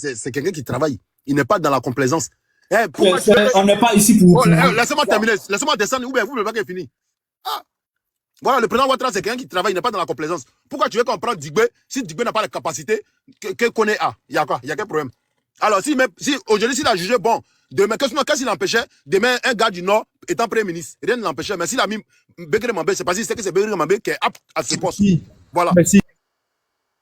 c'est quelqu'un qui travaille. Il n'est pas dans la complaisance. On n'est pas ici pour... Laissez-moi terminer. Laissez-moi descendre. Ou bien vous ne voulez pas qu'il finisse. Voilà, le président Ouattara, c'est quelqu'un qui travaille, il n'est pas dans la complaisance. Pourquoi tu veux qu'on prenne Digbé si Digbé n'a pas la capacité que Koné a? Il y a quoi? Il y a quel problème? Alors, si aujourd'hui, s'il a jugé bon, demain, qu'est-ce qu'il empêchait? Demain, un gars du Nord étant Premier ministre, rien ne l'empêchait. Mais s'il a mis Bekele Mambé, c'est parce qu'il sait que c'est Bekele Mambé qui est apte à ce poste. Voilà. Merci.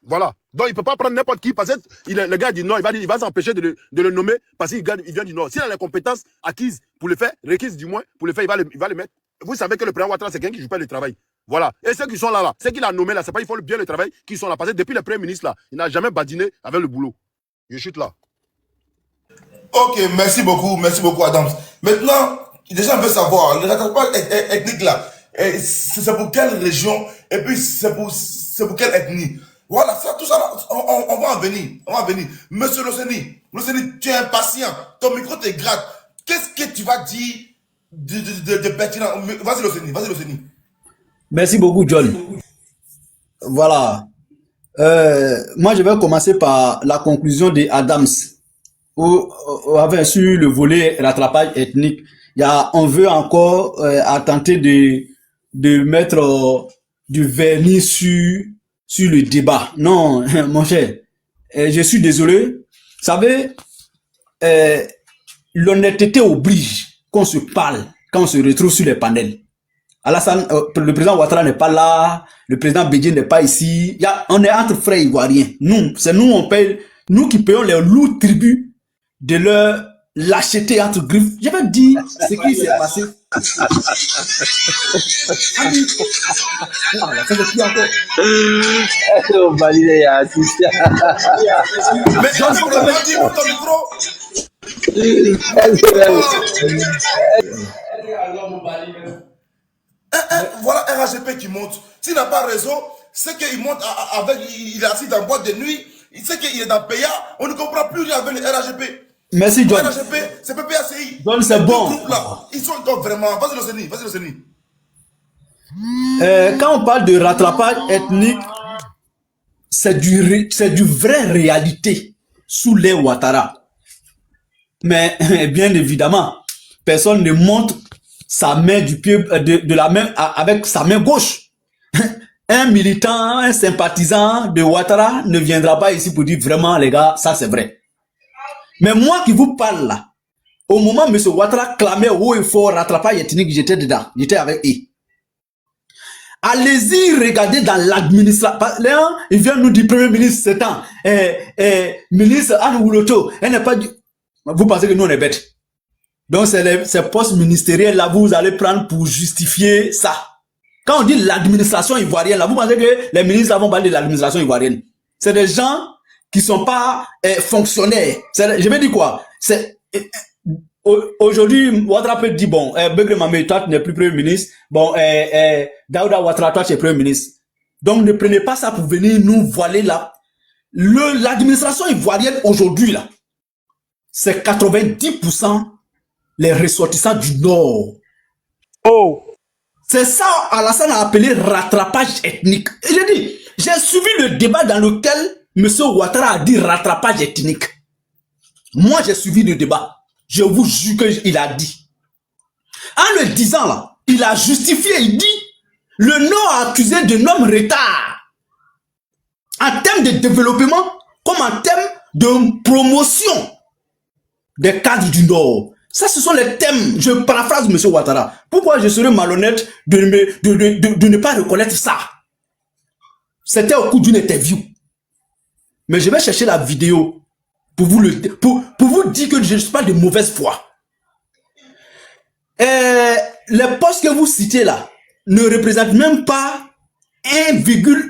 Voilà. Donc, il ne peut pas prendre n'importe qui parce que le gars du Nord, il va s'empêcher de le nommer parce qu'il vient du Nord. S'il a les compétences acquises pour le faire, requises du moins, pour le faire, il va le mettre. Vous savez que le président Ouattara, c'est quelqu'un qui ne joue pas le travail. Voilà. Et ceux qui sont là, ceux qu'il a nommés là, c'est pas, ils font bien le travail, qui sont là. Parce que depuis le Premier ministre là, il n'a jamais badiné avec le boulot. Je chute là. Ok, merci beaucoup Adams. Maintenant, déjà on veut savoir, le rattrapage ethnique là, c'est pour quelle région et puis c'est pour quelle ethnie? Voilà, ça, tout ça, là, on va en venir. Monsieur Loseni, tu es impatient, ton micro te gratte. Qu'est-ce que tu vas dire de pertinent? Vas-y Loseni. Merci beaucoup, John. Voilà. Moi, je vais commencer par la conclusion de Adams. Sur le volet rattrapage ethnique, on veut encore tenter de mettre du vernis sur le débat. Non, mon cher, je suis désolé. Vous savez, l'honnêteté oblige qu'on se parle quand on se retrouve sur les panels. Alassane, le président Ouattara n'est pas là, le président Bédié n'est pas ici. On est entre frères ivoiriens. C'est nous qui payons les lourds tributs de leur lâcheté entre griffes. Je vais dire ce qui s'est passé. Voilà un RAGP qui monte. S'il n'a pas réseau, c'est qu'il monte il est assis dans boîte de nuit, il sait qu'il est dans PA, on ne comprend plus rien avec le RAGP. Merci John. Le RAGP, c'est PPACI. John, c'est bon. Là, ils sont encore vraiment. Vas-y Loseni. Quand on parle de rattrapage ethnique, c'est du vrai réalité sous les Ouattara. Mais bien évidemment, personne ne montre sa main du pied de la main avec sa main gauche. Un militant, un sympathisant de Ouattara ne viendra pas ici pour dire vraiment les gars, ça c'est vrai. Mais moi qui vous parle là, au moment où M. Ouattara clamait haut et fort rattrapage ethnique, j'étais dedans, j'étais avec eux. Allez-y, regardez dans l'administration. Il vient nous dire Premier ministre, c'est temps. Ministre Anne Wouloto, elle n'est pas du... Vous pensez que nous on est bêtes. Donc ces postes ministériels là, vous allez prendre pour justifier ça. Quand on dit l'administration ivoirienne là, vous pensez que les ministres là vont parler de l'administration ivoirienne. C'est des gens qui sont pas fonctionnaires. Je vais dire quoi? Aujourd'hui, Ouattara peut dire bon, Bekele Mambé, toi tu n'es plus Premier ministre. Bon, Daouda Ouattara, toi tu es Premier ministre. Donc ne prenez pas ça pour venir nous voiler là. L'administration ivoirienne aujourd'hui là, c'est 90% les ressortissants du Nord. Oh! C'est ça, Alassane a appelé rattrapage ethnique. Et j'ai dit, j'ai suivi le débat dans lequel M. Ouattara a dit rattrapage ethnique. Moi, j'ai suivi le débat. Je vous jure qu'il a dit. En le disant là, il a justifié, il dit, le Nord a accusé de nombre retard. En termes de développement, comme en termes de promotion des cadres du Nord. Ça, ce sont les thèmes. Je paraphrase M. Ouattara. Pourquoi je serais malhonnête de ne pas reconnaître ça? C'était au cours d'une interview. Mais je vais chercher la vidéo pour vous dire que je ne suis pas de mauvaise foi. Les postes que vous citez là ne représentent même pas 1,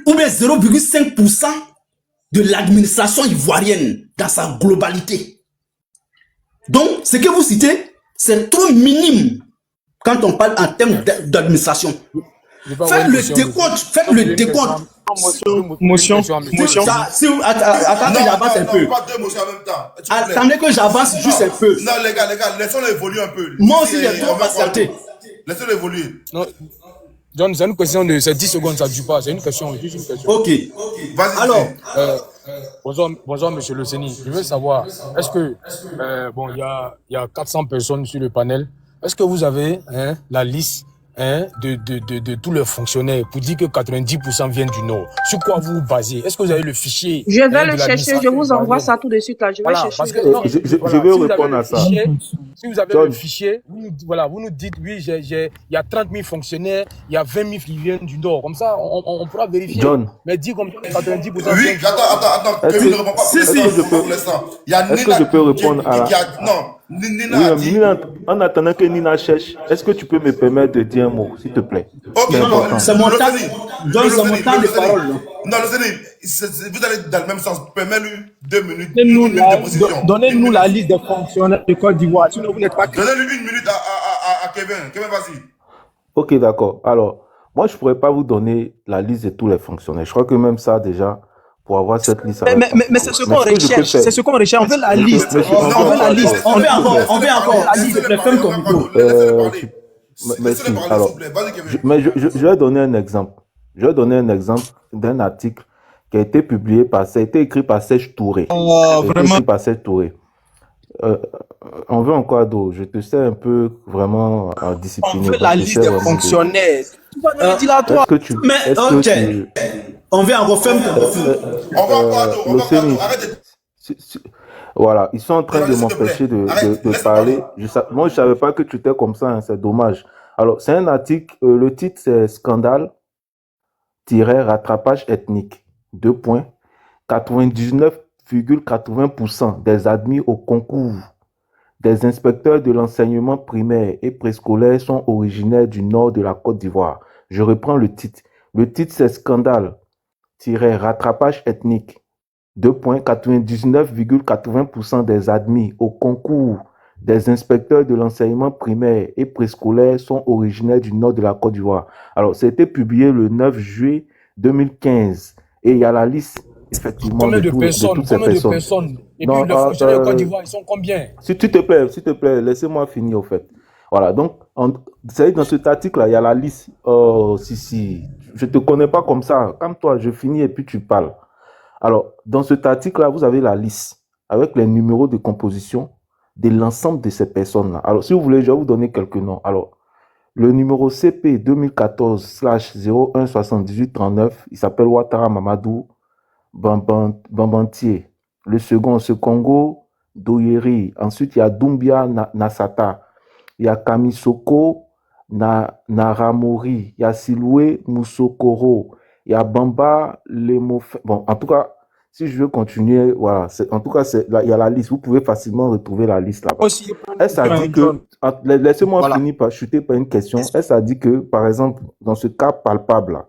ou bien 0,5% de l'administration ivoirienne dans sa globalité. Donc, ce que vous citez, c'est trop minime quand on parle en termes d'administration. Faites le décompte. Motion. Attendez, j'avance un peu. Attendez que j'avance juste un peu. Non, les gars, laissons-le évoluer un peu. Moi aussi, j'ai trop patienté. Laissez-le évoluer. Non, John, c'est une question de 10 secondes, ça ne dure pas. C'est une question, juste une question. Ok. Vas-y. Alors, Bonjour, monsieur Le Séni. Je veux savoir, est-ce que, bon, il y a 400 personnes sur le panel. Est-ce que vous avez la liste de tous les fonctionnaires pour dire que 90% viennent du Nord? Sur quoi vous vous basez? Est-ce que vous avez le fichier Je vais de le la chercher, liste? je vous envoie ça tout de suite là. Je vais Voilà, chercher. parce que le non, fichier. Je voilà, vais si vous avez répondre le à ça. fichier, si vous avez John, le fichier, vous nous dites, oui, il y a 30 000 fonctionnaires, il y a 20 000 qui viennent du Nord. Comme ça, on pourra vérifier. John, Mais dire comme 90% Oui, viennent du Nord. attends, est-ce Kevin ne que, répond pas Si, est-ce si. que je peux, pour l'instant. Il y a est-ce que Nina je peux répondre à qui a. la... Non, Oui, Nina a dit. Nina, en attendant que Nina cherche, est-ce que tu peux me permettre de dire un mot, s'il te plaît? Ok, C'est Non, non, important. c'est mon le temps. Séni, Donc, c'est mon temps de Séni. parole. là. Non, le Séni, vous allez dans le même sens. Permets-lui 2 minutes, Donnez-nous une minute de précision. donnez-nous la liste des fonctionnaires de Côte d'Ivoire. Sinon, vous n'êtes pas clair. Donnez-lui 1 minute à Kevin. Kevin, vas-y. Ok, d'accord. Alors, moi, je ne pourrais pas vous donner la liste de tous les fonctionnaires. Je crois que même ça, déjà, pour avoir cette liste, ça va être Mais c'est compliqué. ce Mais qu'on ce que je peux recherche. faire, C'est ce qu'on recherche. On veut la liste. monsieur, On On veut la liste. on veut encore, on veut encore. Laissez-le S'il te plaît, parler, ferme ton micro. laissez-le parler. tu- Laissez-le merci. parler, s'il Alors, vous plaît. Vas-y, Kevin. mais je vais donner un exemple. Je vais donner un exemple d'un article qui a été publié ça a été écrit par Serge Touré. Oh, Ça a été vraiment. écrit par Serge Touré. On veut encore d'eau. Je te sais un peu vraiment On discipliné. veut Donc, la je liste sais des vraiment de... fonctionnaires. Tu vas nous le dire là, toi. Mais, Est-ce que ok. tu... On veut encore ferme ton micro. On va encore à dos, on va encore à Loceni, dos. Arrête de. voilà, ils sont en train de S'il te plaît. m'empêcher Arrête, de laisse parler. parler. Moi, je savais pas que tu étais comme ça, hein, c'est dommage. Alors, c'est un article, le titre c'est Scandale-rattrapage ethnique. 2 points. 99,80% des admis au concours des inspecteurs de l'enseignement primaire et préscolaire sont originaires du nord de la Côte d'Ivoire. Je reprends le titre. Le titre c'est Scandale-rattrapage ethnique. 2 points. 99,80% des admis au concours des inspecteurs de l'enseignement primaire et préscolaire sont originaires du nord de la Côte d'Ivoire. Alors, c'était publié le 9 juillet 2015 et il y a la liste effectivement Combien de de toutes ces personnes? personnes. Et Non, puis les fonctionnaires de Côte d'Ivoire, ils sont combien? s'il te plaît, laissez-moi finir au fait. Voilà, donc, vous savez, dans cet article-là, il y a la liste. Oh, si, je te connais pas comme ça. Calme-toi, je finis et puis tu parles. Alors, dans cet article-là, vous avez la liste avec les numéros de composition de l'ensemble de ces personnes-là. Alors, si vous voulez, je vais vous donner quelques noms. Alors, le numéro CP 2014/017839, il s'appelle Ouattara Mamadou Bambantier. Le second, c'est Congo Doyeri. Ensuite, il y a Doumbia Nassata. Il y a Kamisoko Naramori. Il y a Siloué Moussokoro. Il y a Bamba Lemofe. Bon, en tout cas, si je veux continuer, voilà. En tout cas, là, il y a la liste. Vous pouvez facilement retrouver la liste là-bas. Aussi, Elle a dit que, laissez-moi Voilà. finir par chuter par une question. Elle a dit que, par exemple, dans ce cas palpable là,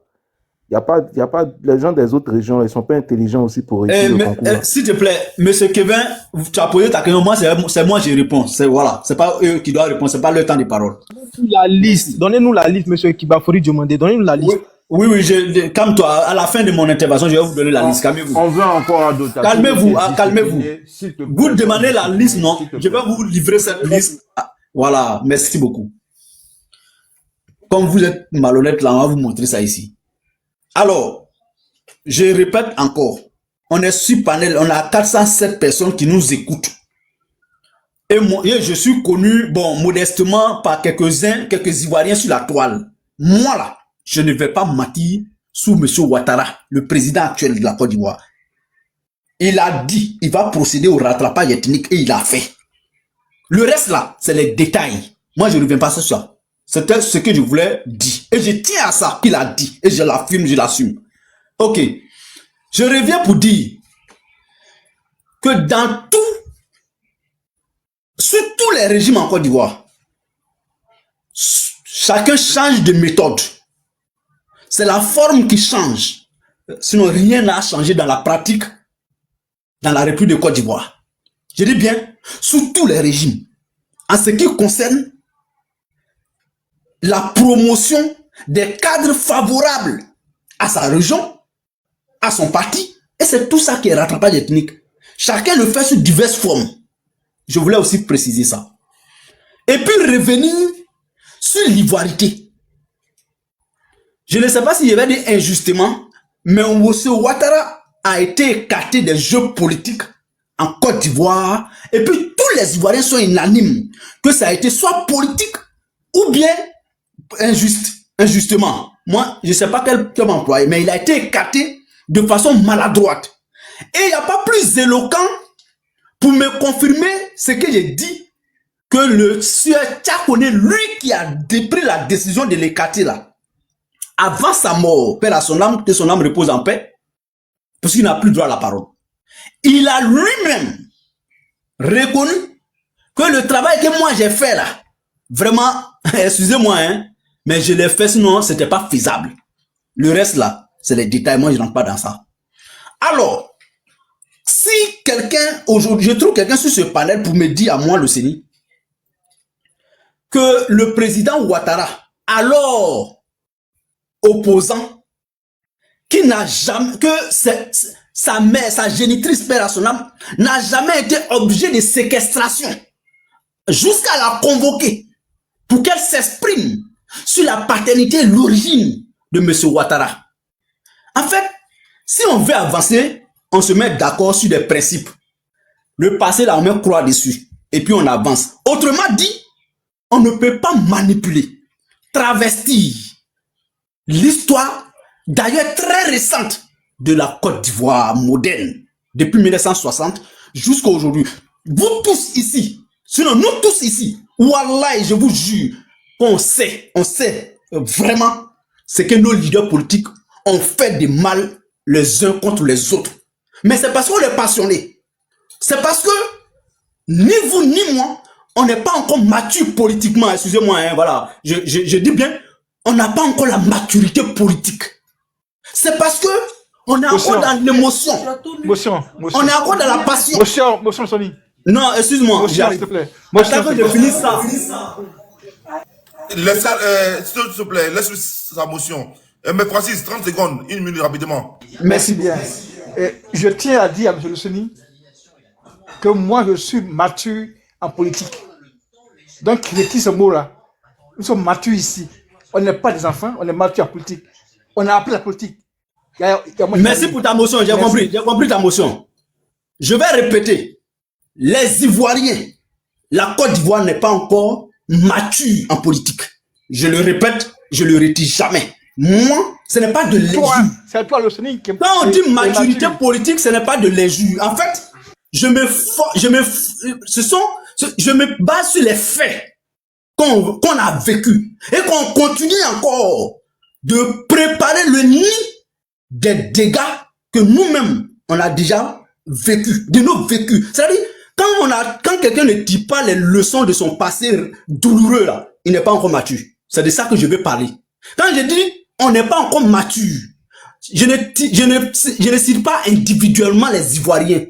il y a pas, les gens des autres régions, ils sont pas intelligents aussi pour réussir le concours. là. S'il te plaît, monsieur Kevin, tu as posé ta question. Moi, c'est moi qui réponds. Voilà. C'est pas eux qui doivent répondre. C'est pas leur temps de parole. la liste. Donnez-nous la liste, monsieur Kibafori demandé. Donnez-nous la liste. Oui, calme-toi. À la fin de mon intervention, je vais vous donner la liste. Calmez-vous. On veut encore à d'autres. Calmez-vous, calmez-vous. Vous demandez la liste, non? Je vais vous livrer cette liste. Ah, voilà, merci beaucoup. Comme vous êtes malhonnête là, on va vous montrer ça ici. Alors, je répète encore. On est sur panel, on a 407 personnes qui nous écoutent. Et moi, je suis connu, bon, modestement par quelques Ivoiriens sur la toile. Moi là, je ne vais pas mentir sous M. Ouattara, le président actuel de la Côte d'Ivoire. Il a dit, il va procéder au rattrapage ethnique et il a fait. Le reste là, c'est les détails. Moi, je ne reviens pas sur ça. C'était ce que je voulais dire. Et je tiens à ça qu'il a dit. Et je l'affirme, je l'assume. Ok. Je reviens pour dire que dans sur tous les régimes en Côte d'Ivoire, chacun change de méthode. C'est la forme qui change. Sinon, rien n'a changé dans la pratique dans la République de Côte d'Ivoire. Je dis bien, sous tous les régimes. En ce qui concerne la promotion des cadres favorables à sa région, à son parti, et c'est tout ça qui est rattrapage ethnique. Chacun le fait sous diverses formes. Je voulais aussi préciser ça. Et puis revenir sur l'ivoirité. Je ne sais pas si je vais dire injustement, mais M. Ouattara a été écarté des jeux politiques en Côte d'Ivoire. Et puis tous les Ivoiriens sont unanimes que ça a été soit politique ou bien injustement. Moi, je ne sais pas quel terme employer, mais il a été écarté de façon maladroite. Et il n'y a pas plus éloquent pour me confirmer ce que j'ai dit que le sieur Tchakone, lui qui a pris la décision de l'écarter là, avant sa mort, père à son âme, que son âme repose en paix, parce qu'il n'a plus droit à la parole. Il a lui-même reconnu que le travail que moi j'ai fait là, vraiment, excusez-moi, hein, mais je l'ai fait, sinon c'était pas faisable. Le reste là, c'est les détails, moi je rentre pas dans ça. Alors, si quelqu'un, aujourd'hui, je trouve quelqu'un sur ce panel pour me dire à moi, le CENI, que le président Ouattara, alors opposant, qui n'a jamais, que sa mère, sa génitrice, père à son âme, n'a jamais été objet de séquestration, jusqu'à la convoquer, pour qu'elle s'exprime sur la paternité et l'origine de M. Ouattara. En fait, si on veut avancer, on se met d'accord sur des principes. Le passé, là, on met croix dessus. Et puis on avance. Autrement dit, on ne peut pas manipuler, travestir l'histoire, d'ailleurs très récente, de la Côte d'Ivoire moderne, depuis 1960 jusqu'à aujourd'hui. Vous tous ici, sinon nous tous ici, wallah, je vous jure, on sait vraiment ce que nos leaders politiques ont fait de mal les uns contre les autres. Mais c'est parce qu'on est passionné. C'est parce que ni vous ni moi, on n'est pas encore mature politiquement. Excusez-moi, hein, voilà. Je dis bien, on n'a pas encore la maturité politique. C'est parce que on est encore dans l'émotion. On est encore dans la passion. Motion, Sony. Non, excuse-moi. S'il te plaît. Attends que je finisse ça. S'il te plaît, laisse sa motion. Mais Francis, 30 secondes, 1 minute rapidement. Merci bien. Je tiens à dire à M. Luceni que moi, je suis mature en politique. Donc, il écrit ce mot-là. Nous sommes matures ici. On n'est pas des enfants, on est matures en politique. On a appris la politique. Merci pour ta motion, j'ai compris ta motion. Je vais répéter. Les Ivoiriens, la Côte d'Ivoire n'est pas encore mature en politique. Je le répète, je le retire jamais. Moi, ce n'est pas de l'injure. C'est toi, Luceni, qui Quand on dit maturité politique, ce n'est pas de l'injure. En fait, je me base sur les faits qu'on a vécu et qu'on continue encore de préparer le nid des dégâts que nous-mêmes on a déjà vécu, de nos vécus. C'est-à-dire, quand quelqu'un ne tire pas les leçons de son passé douloureux là, il n'est pas encore mature. C'est de ça que je veux parler. Quand je dis on n'est pas encore mature, je ne cite pas individuellement les Ivoiriens.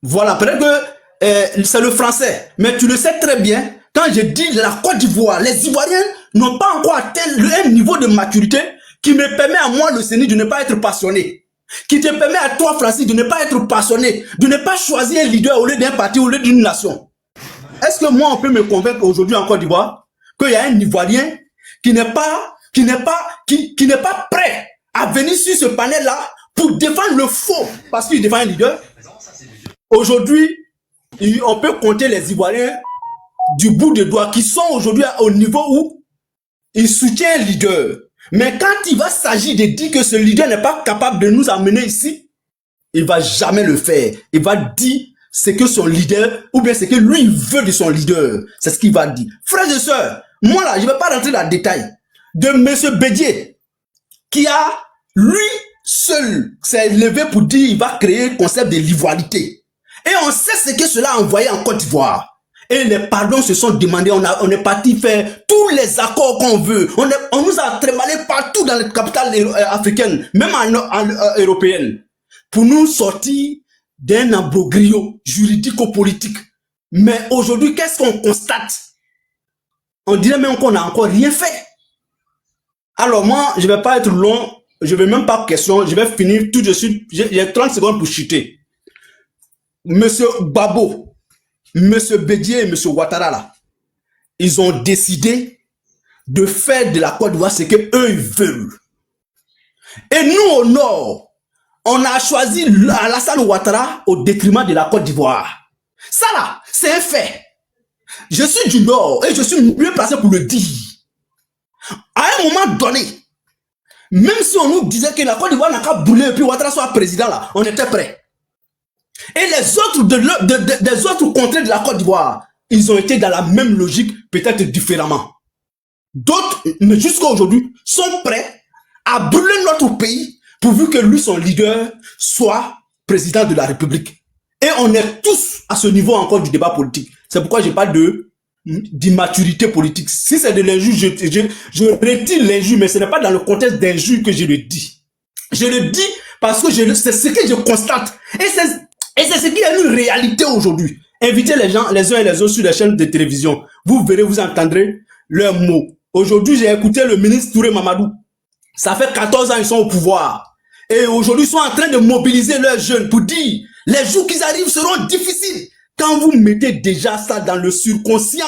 Voilà, peut-être que c'est le français, mais tu le sais très bien. Quand je dis la Côte d'Ivoire, les Ivoiriens n'ont pas encore atteint un niveau de maturité qui me permet à moi, le CENI, de ne pas être passionné. Qui te permet à toi, Francis, de ne pas être passionné, de ne pas choisir un leader au lieu d'un parti, au lieu d'une nation. Est-ce que moi, on peut me convaincre aujourd'hui en Côte d'Ivoire qu'il y a un Ivoirien qui n'est pas prêt à venir sur ce panel-là pour défendre le faux parce qu'il défend un leader? Aujourd'hui, on peut compter les Ivoiriens du bout des doigts qui sont aujourd'hui au niveau où ils soutiennent un leader. Mais quand il va s'agir de dire que ce leader n'est pas capable de nous amener ici, il va jamais le faire. Il va dire ce que son leader, ou bien ce que lui il veut de son leader. C'est ce qu'il va dire. Frères et sœurs, moi là, je ne vais pas rentrer dans le détail de M. Bédier, qui a, lui seul, s'est levé pour dire qu'il va créer le concept de l'ivoirité. Et on sait ce que cela a envoyé en Côte d'Ivoire. Et les pardons se sont demandés, on est parti faire tous les accords qu'on veut. On nous a trémalé partout dans les capitales africaines, même européennes, pour nous sortir d'un imbroglio juridico-politique. Mais aujourd'hui, qu'est-ce qu'on constate? On dirait même qu'on n'a encore rien fait. Alors moi, je ne vais pas être long, je ne vais même pas question, je vais finir tout de suite. J'ai 30 secondes pour chuter. Monsieur Babo, Monsieur Bédier et Monsieur Ouattara, là, ils ont décidé de faire de la Côte d'Ivoire ce qu'eux ils veulent. Et nous, au nord, on a choisi Alassane Ouattara au détriment de la Côte d'Ivoire. Ça là, c'est un fait. Je suis du Nord et je suis mieux placé pour le dire. À un moment donné, même si on nous disait que la Côte d'Ivoire n'a qu'à brûler et puis Ouattara soit président là, on était prêts. Et les autres des autres contrées de la Côte d'Ivoire, ils ont été dans la même logique, peut-être différemment. D'autres, mais jusqu'à aujourd'hui, sont prêts à brûler notre pays pourvu que lui, son leader, soit président de la République. Et on est tous à ce niveau encore du débat politique. C'est pourquoi je parle d'immaturité politique. Si c'est de l'injure, je retire l'injure, mais ce n'est pas dans le contexte d'injure que je le dis. Je le dis parce que c'est ce que je constate. Et c'est ce qui est une réalité aujourd'hui. Invitez les gens, les uns et les autres sur les chaînes de télévision. Vous verrez, vous entendrez leurs mots. Aujourd'hui, j'ai écouté le ministre Touré Mamadou. Ça fait 14 ans qu'ils sont au pouvoir. Et aujourd'hui, ils sont en train de mobiliser leurs jeunes pour dire les jours qui arrivent seront difficiles. Quand vous mettez déjà ça dans le subconscient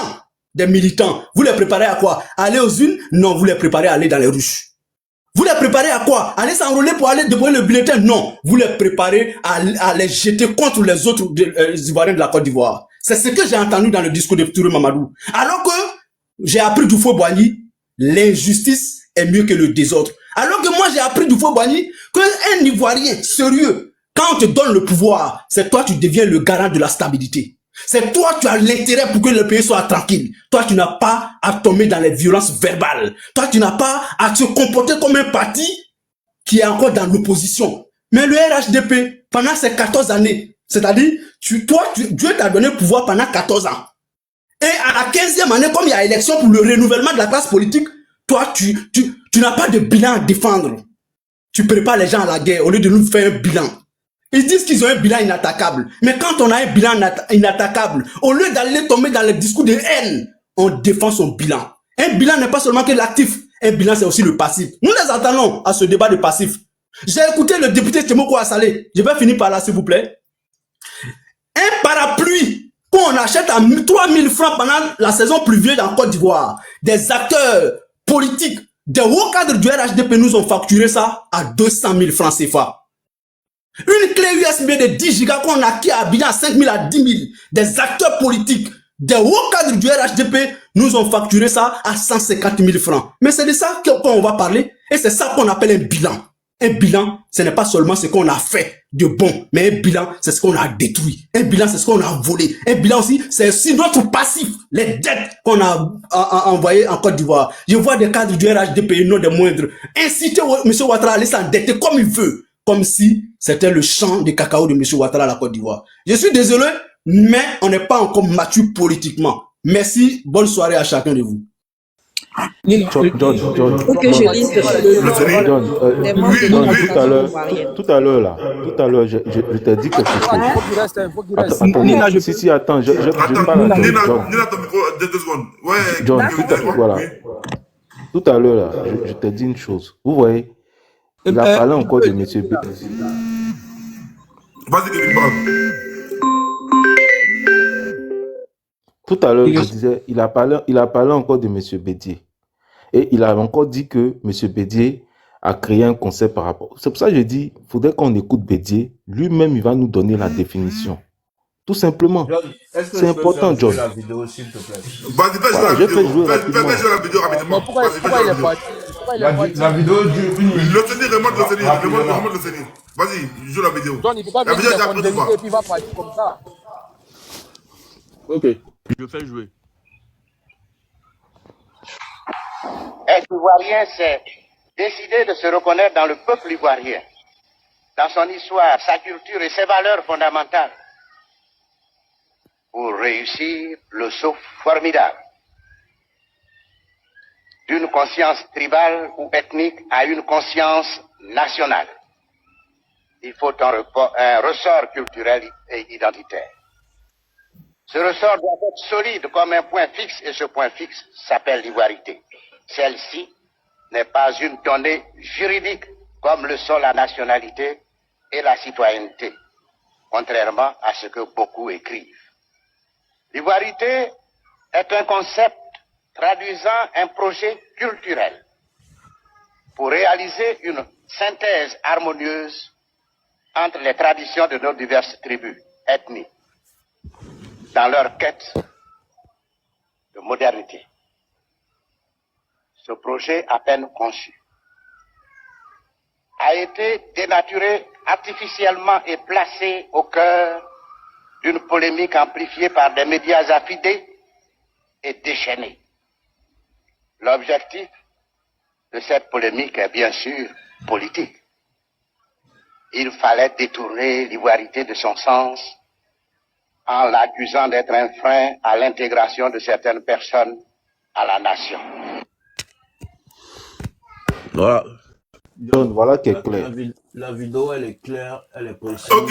des militants, vous les préparez à quoi? Aller aux urnes? Non, vous les préparez à aller dans les ruches. Vous les préparez à quoi? Aller s'enrôler pour aller déposer le bulletin? Non. Vous les préparez à les jeter contre les autres Ivoiriens de la Côte d'Ivoire. C'est ce que j'ai entendu dans le discours de Touré Mamadou. Alors que j'ai appris du Faux-Boigny, l'injustice est mieux que le désordre. Alors que moi j'ai appris du Faux-Boigny qu'un Ivoirien sérieux, quand on te donne le pouvoir, c'est toi tu deviens le garant de la stabilité. C'est toi tu as l'intérêt pour que le pays soit tranquille. Toi tu n'as pas à tomber dans les violences verbales. Toi tu n'as pas à te comporter comme un parti qui est encore dans l'opposition. Mais le RHDP, pendant ces 14 années, c'est-à-dire, Dieu t'a donné le pouvoir pendant 14 ans. Et à la 15e année, comme il y a élection pour le renouvellement de la classe politique, toi, tu n'as pas de bilan à défendre. Tu prépares les gens à la guerre au lieu de nous faire un bilan. Ils disent qu'ils ont un bilan inattaquable. Mais quand on a un bilan inattaquable, au lieu d'aller tomber dans les discours de haine, on défend son bilan. Un bilan n'est pas seulement que l'actif. Un bilan, c'est aussi le passif. Nous les attendons à ce débat de passif. J'ai écouté le député Temoko Assalé. Je vais finir par là, s'il vous plaît. Un parapluie qu'on achète à 3000 francs pendant la saison pluvieuse en Côte d'Ivoire. Des acteurs politiques, des hauts cadres du RHDP nous ont facturé ça à 200 000 francs CFA. Une clé USB de 10 gigas qu'on a acquis à Abidjan à 5 000 à 10 000. Des acteurs politiques, des hauts cadres du RHDP nous ont facturé ça à 150 000 francs. Mais c'est de ça qu'on va parler et c'est ça qu'on appelle un bilan. Un bilan, ce n'est pas seulement ce qu'on a fait de bon, mais un bilan, c'est ce qu'on a détruit. Un bilan, c'est ce qu'on a volé. Un bilan aussi, c'est aussi notre passif, les dettes qu'on a envoyées en Côte d'Ivoire. Je vois des cadres du RHDP, non des moindres, inciter M. Ouattara à aller s'endetter comme il veut, comme si c'était le champ de cacao de M. Ouattara à la Côte d'Ivoire. Je suis désolé, mais on n'est pas encore mature politiquement. Merci, bonne soirée à chacun de vous. George, Faut que je lise tout à l'heure, je t'ai dit quelque chose. Faut qu'il reste, faut qu'il reste. Attends, Nina, attends, je parle à Nina, John. Nina, ton micro, 2 secondes. Ouais, John, tout à l'heure, là, je t'ai dit une chose. Vous voyez, il a parlé encore de M. B. Vas-y, Kevin, parle. Tout à l'heure, je disais, il a parlé encore de M. Bédier. Et il a encore dit que M. Bédier a créé un concept par rapport. C'est pour ça que je dis, il faudrait qu'on écoute Bédier. Lui-même, il va nous donner la définition. Tout simplement. C'est important, John. Vas-y, fais jouer la vidéo rapidement. Pourquoi il est parti? La vidéo dure une minute. Le tenir, remonte le tenir. Vas-y, joue la vidéo. John, il ne peut pas La vidéo venir est après toi. et puis il va partir comme ça. Ok, je fais jouer. Être ivoirien, c'est décider de se reconnaître dans le peuple ivoirien, dans son histoire, sa culture et ses valeurs fondamentales, pour réussir le saut formidable d'une conscience tribale ou ethnique à une conscience nationale. Il faut un ressort culturel et identitaire. Ce ressort doit être solide comme un point fixe, et ce point fixe s'appelle l'ivoirité. Celle-ci n'est pas une donnée juridique comme le sont la nationalité et la citoyenneté, contrairement à ce que beaucoup écrivent. L'ivoirité est un concept traduisant un projet culturel pour réaliser une synthèse harmonieuse entre les traditions de nos diverses tribus, ethnies, dans leur quête de modernité. Ce projet, à peine conçu, a été dénaturé artificiellement et placé au cœur d'une polémique amplifiée par des médias affidés et déchaînés. L'objectif de cette polémique est bien sûr politique. Il fallait détourner l'ivoirité de son sens en l'accusant d'être un frein à l'intégration de certaines personnes à la nation. Voilà. John, voilà qui est clair. La vidéo, elle est claire, elle est précise. Ok.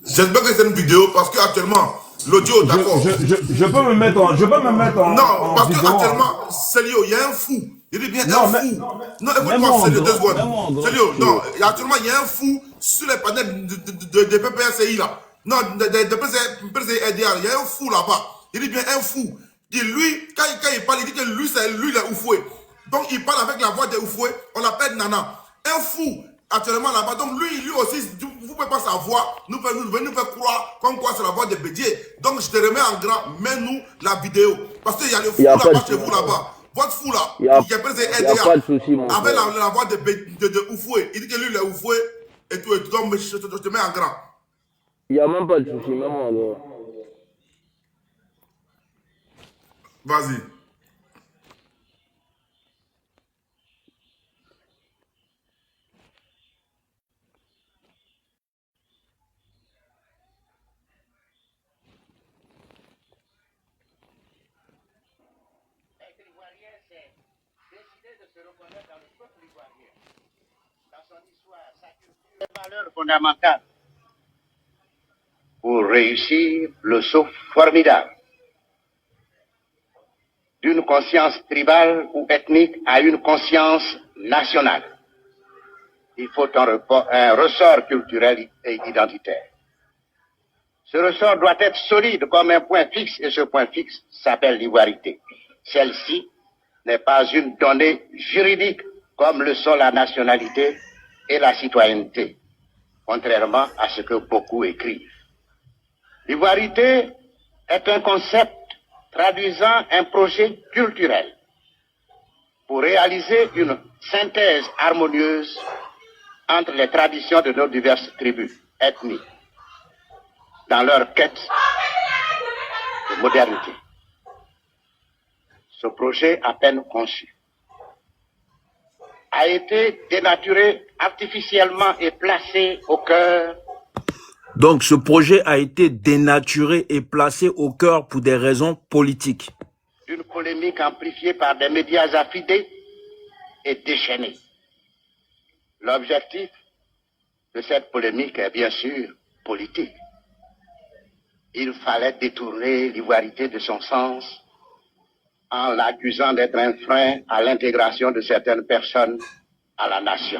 J'espère que c'est une vidéo parce qu'actuellement, l'audio, d'accord. Je peux me mettre en Non, parce vidéo. qu'actuellement, Célio, il y a un fou. Il dit bien Non, un mais- fou. Non, même écoute-moi, en Célio, gros, 2 secondes. même en gros. Célio, non, actuellement, il y a un fou sur les panels de PPSI là. Non, de PPSI RDR, il y a un fou là-bas. Il dit bien un fou. Et lui, quand il parle, il dit que lui, c'est lui le Oufoué. Donc, il parle avec la voix de Oufoué, on l'appelle Nana. Un fou, actuellement là-bas. Donc, lui aussi, vous ne pouvez pas savoir, nous faire croire comme quoi c'est la voix de Bédier. Donc, je te remets en grand, mets-nous la vidéo. Parce qu'il y a le fou Y a pas là-bas de chez vous là-bas. Votre fou là, Y a qui appelle ses y a RDA, pas de souci, mon avec frère. la voix de Oufoué. Il dit que lui, il est Oufoué et tout. Donc, je te mets en grand. Il n'y a même pas de souci, même en gros. Vas-y. Valeurs fondamentales pour réussir le saut formidable d'une conscience tribale ou ethnique à une conscience nationale. Il faut un ressort culturel et identitaire. Ce ressort doit être solide comme un point fixe et ce point fixe s'appelle l'ivoirité. Celle-ci n'est pas une donnée juridique comme le sont la nationalité et la citoyenneté, contrairement à ce que beaucoup écrivent. L'ivoirité est un concept traduisant un projet culturel pour réaliser une synthèse harmonieuse entre les traditions de nos diverses tribus, ethnies, dans leur quête de modernité. Ce projet, à peine conçu, a été dénaturé artificiellement et placé au cœur. Donc, ce projet a été dénaturé et placé au cœur pour des raisons politiques. D'une polémique amplifiée par des médias affidés et déchaînés. L'objectif de cette polémique est bien sûr politique. Il fallait détourner l'ivoirité de son sens en l'accusant d'être un frein à l'intégration de certaines personnes à la nation.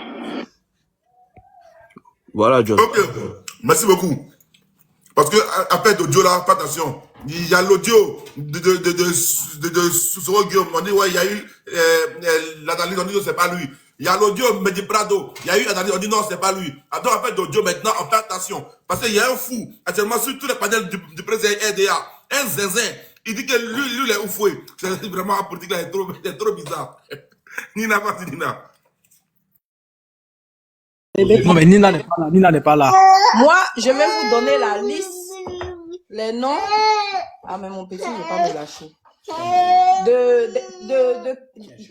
Voilà, John. Ok, merci beaucoup. Parce que après l'audio là, fais attention. Il y a l'audio de Sousoro Guillaume. On dit, ouais, il y a eu l'analyse, on dit, non, c'est pas lui. Il y a l'audio Mehdi Prado. Il y a eu l'analyse, on dit, non, c'est pas lui. Alors, après l'audio, maintenant, on fait attention. Parce qu'il y a un fou, actuellement, sur tous les panels du président RDA, un zinzin. Il dit que lui, il est oufoué. C'est vraiment la politique là, il est trop bizarre. Nina, vas-y, Nina. Non, mais Nina n'est pas là. Nina n'est pas là. Moi, je vais vous donner la liste, les noms. Ah, mais mon petit, ne va pas me lâcher.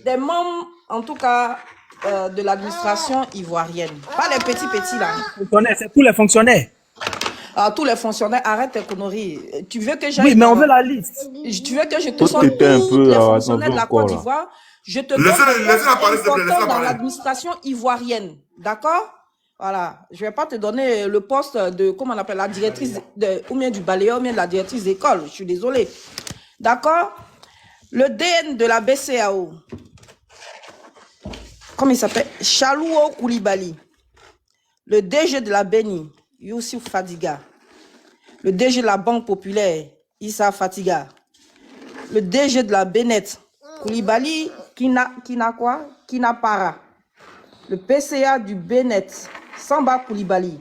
Des membres, en tout cas, de l'administration ivoirienne. Pas les petits là. C'est tous les fonctionnaires. Ah, tous les fonctionnaires, arrête tes conneries. Tu veux que j'aille. Oui, mais on veut la liste. Tu veux que je te Faut sorte traiter un tous peu les à fonctionnaires de la encore, Côte là. d'Ivoire. Je te Laissez-la donne des parler, postes s'il te plaît, laissez-la importants dans parler. l'administration ivoirienne. D'accord? Voilà. Je vais pas te donner le poste de, comment on appelle, la directrice, ou bien du balayeur, ou bien de la directrice d'école. Je suis désolée. D'accord? Le DN de la BCAO. Comment il s'appelle? Chalouo Koulibaly. Le DG de la Beni, Youssouf Fadiga. Le DG de la Banque Populaire, Issa Fatiga. Le DG de la Benet, Koulibaly, Kinapara. Le PCA du Benet, Samba Koulibaly.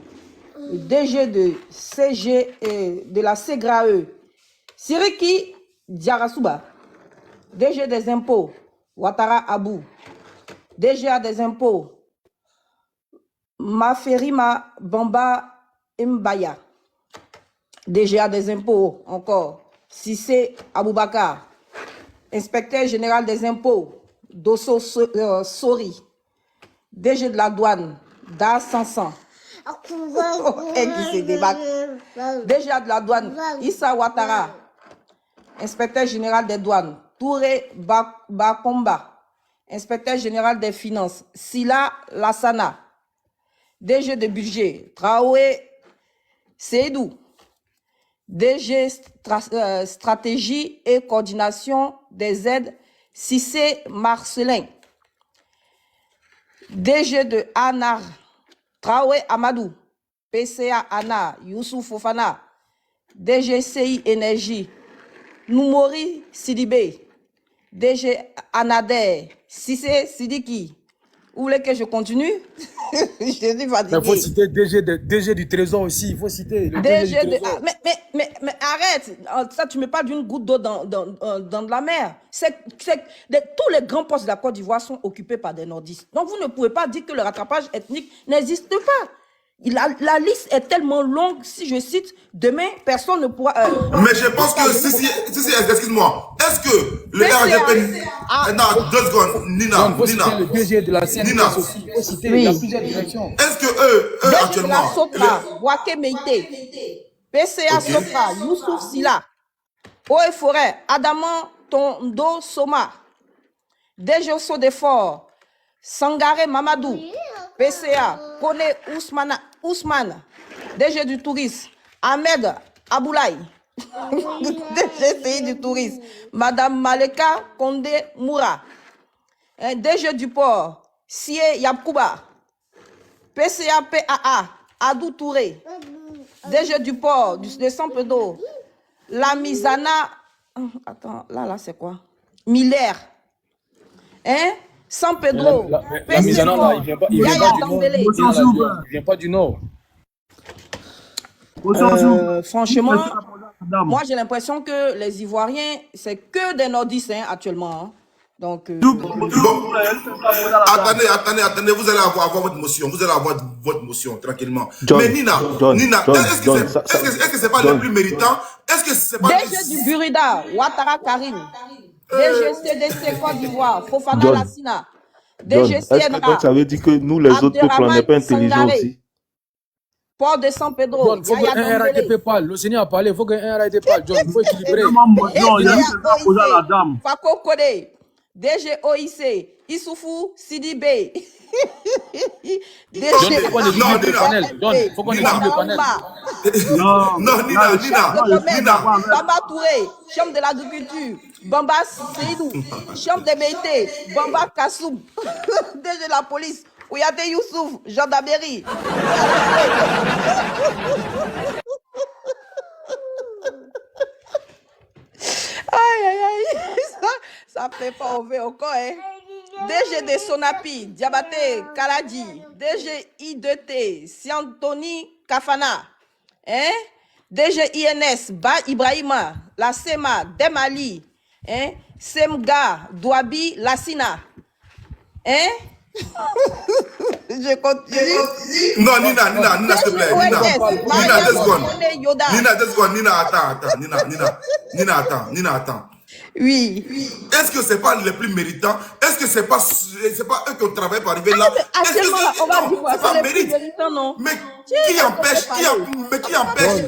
le DG de CG et de la CGRAE, Siriki Diarasuba, DG des impôts, Ouattara Abou, DGA des impôts, Maferima Bamba Mbaya, DGA des impôts encore, Sissé Aboubakar, inspecteur général des impôts, Dosso Sori, DG de la douane, Da Sansan, DGA de la douane, Issa Ouattara, inspecteur général des douanes, Touré Bakomba, inspecteur général des finances, Sila Lassana, DG de budget, Traoré Seydou, DG stratégie et coordination des aides, Cissé Marcelin, DG de ANAR, Traoré Amadou, PCA ANAR, Youssouf Fofana, DGCI Énergie, Noumori Sidibé, DG Anader, Cissé Sidiki. Vous voulez que je continue? Je suis fatigué. Il faut citer DG du Trésor aussi. Il faut citer le DG du Trésor. Mais arrête. Ça, tu ne mets pas d'une goutte d'eau dans de la mer. Tous les grands postes de la Côte d'Ivoire sont occupés par des nordistes. Donc, vous ne pouvez pas dire que le rattrapage ethnique n'existe pas. La liste est tellement longue, si je cite, demain, personne ne pourra... mais je pense que, si, excuse-moi, est-ce que le RGP... Non, 2 secondes, Nina. Le DG de la CNPS aussi, il faut citer, il y a plusieurs directions. Est-ce que eux actuellement... DG de la Sotra, Wake Meite, PCA Sotra, Youssouf Sila, Eaux et Forêt, Adaman Tondo Soma, DG Sodefort, Sangaré Mamadou, PCA, Kone Ousmane, DG du tourisme, Ahmed Aboulaye, DG du tourisme, Madame Maleka Kondé Moura, DG du port, Sie Yapkouba, PCA PAA, Adou Touré, DG du port, de Saint-Pédo, La Misana, attends, là c'est quoi? Miller, San Pedro, la Misana, là, il vient pas du Nord. Franchement, moi j'ai l'impression que les Ivoiriens, c'est que des nordistes actuellement. Hein. Donc, attendez, vous allez avoir votre motion. Vous allez avoir votre motion tranquillement. Mais Nina, est-ce que c'est pas le plus méritant? Est-ce que c'est pas DG du Burida, Ouattara Karim, DG CDC Côte d'Ivoire, Fofana Lassina, DG CNRA. Donc ça veut dire que nous les autres peuples, on n'est pas intelligents aussi. Port de San Pedro. Il faut qu'un RADP parle. Le Seigneur a parlé, il faut qu'un RADP parle. John, il faut équilibrer. Fako Kode, DG OIC, Issoufou Sidibé. John, il faut qu'on équilibre le panel. John, il faut qu'on équilibre le panel. Non, Nina. Bamba Touré, chambre de l'agriculture. Bamba Seydou, chambre de Mété. Bamba Kassoum, DG de la police. Ouyate Youssouf, gendarmerie. Aïe. Ça fait pas enlever encore, hein. DG de Sonapi, Diabaté, Kaladi, DG I2T, Siantoni Kafana, hein? DG INS, Ba Ibrahima, la SEMA, Demali, hein? Semga, Douabi, Lassina, hein? Je continue. Non, Nina, s'il te plaît. Nina, 2 secondes. Nina, attends. Oui. Est-ce que c'est pas les plus méritants? Est-ce que c'est pas eux qui ont travaillé pour arriver là? Actuellement, on va dire quoi? C'est les plus méritants, non? Mais qui empêche? Qui empêche?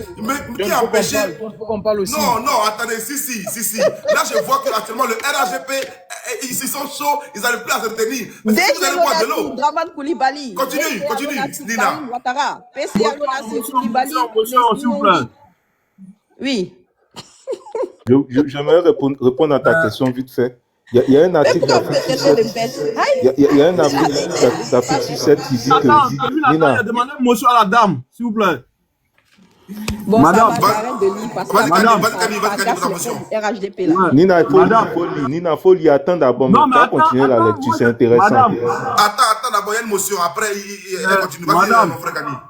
Faut qu'on parle aussi. Non, attendez, si. Là, je vois que actuellement le RAGP, ils sont chauds, ils n'arrivent plus à se tenir. Mais si vous allez boire de l'eau. Draman Koulibaly. Continue, Nina. Ouattara, PCA Koulibaly. Oui. J'aimerais répondre à ta question vite fait. Il y a un article d'Afrique 7 qui dit que... Nina, il demandé une motion à la dame, s'il vous plaît. Bon, madame, Nina, faut lire. Attends d'abord, mais pas continuer la lecture, c'est intéressant. Attends d'abord, il y a une motion. Après, il continue.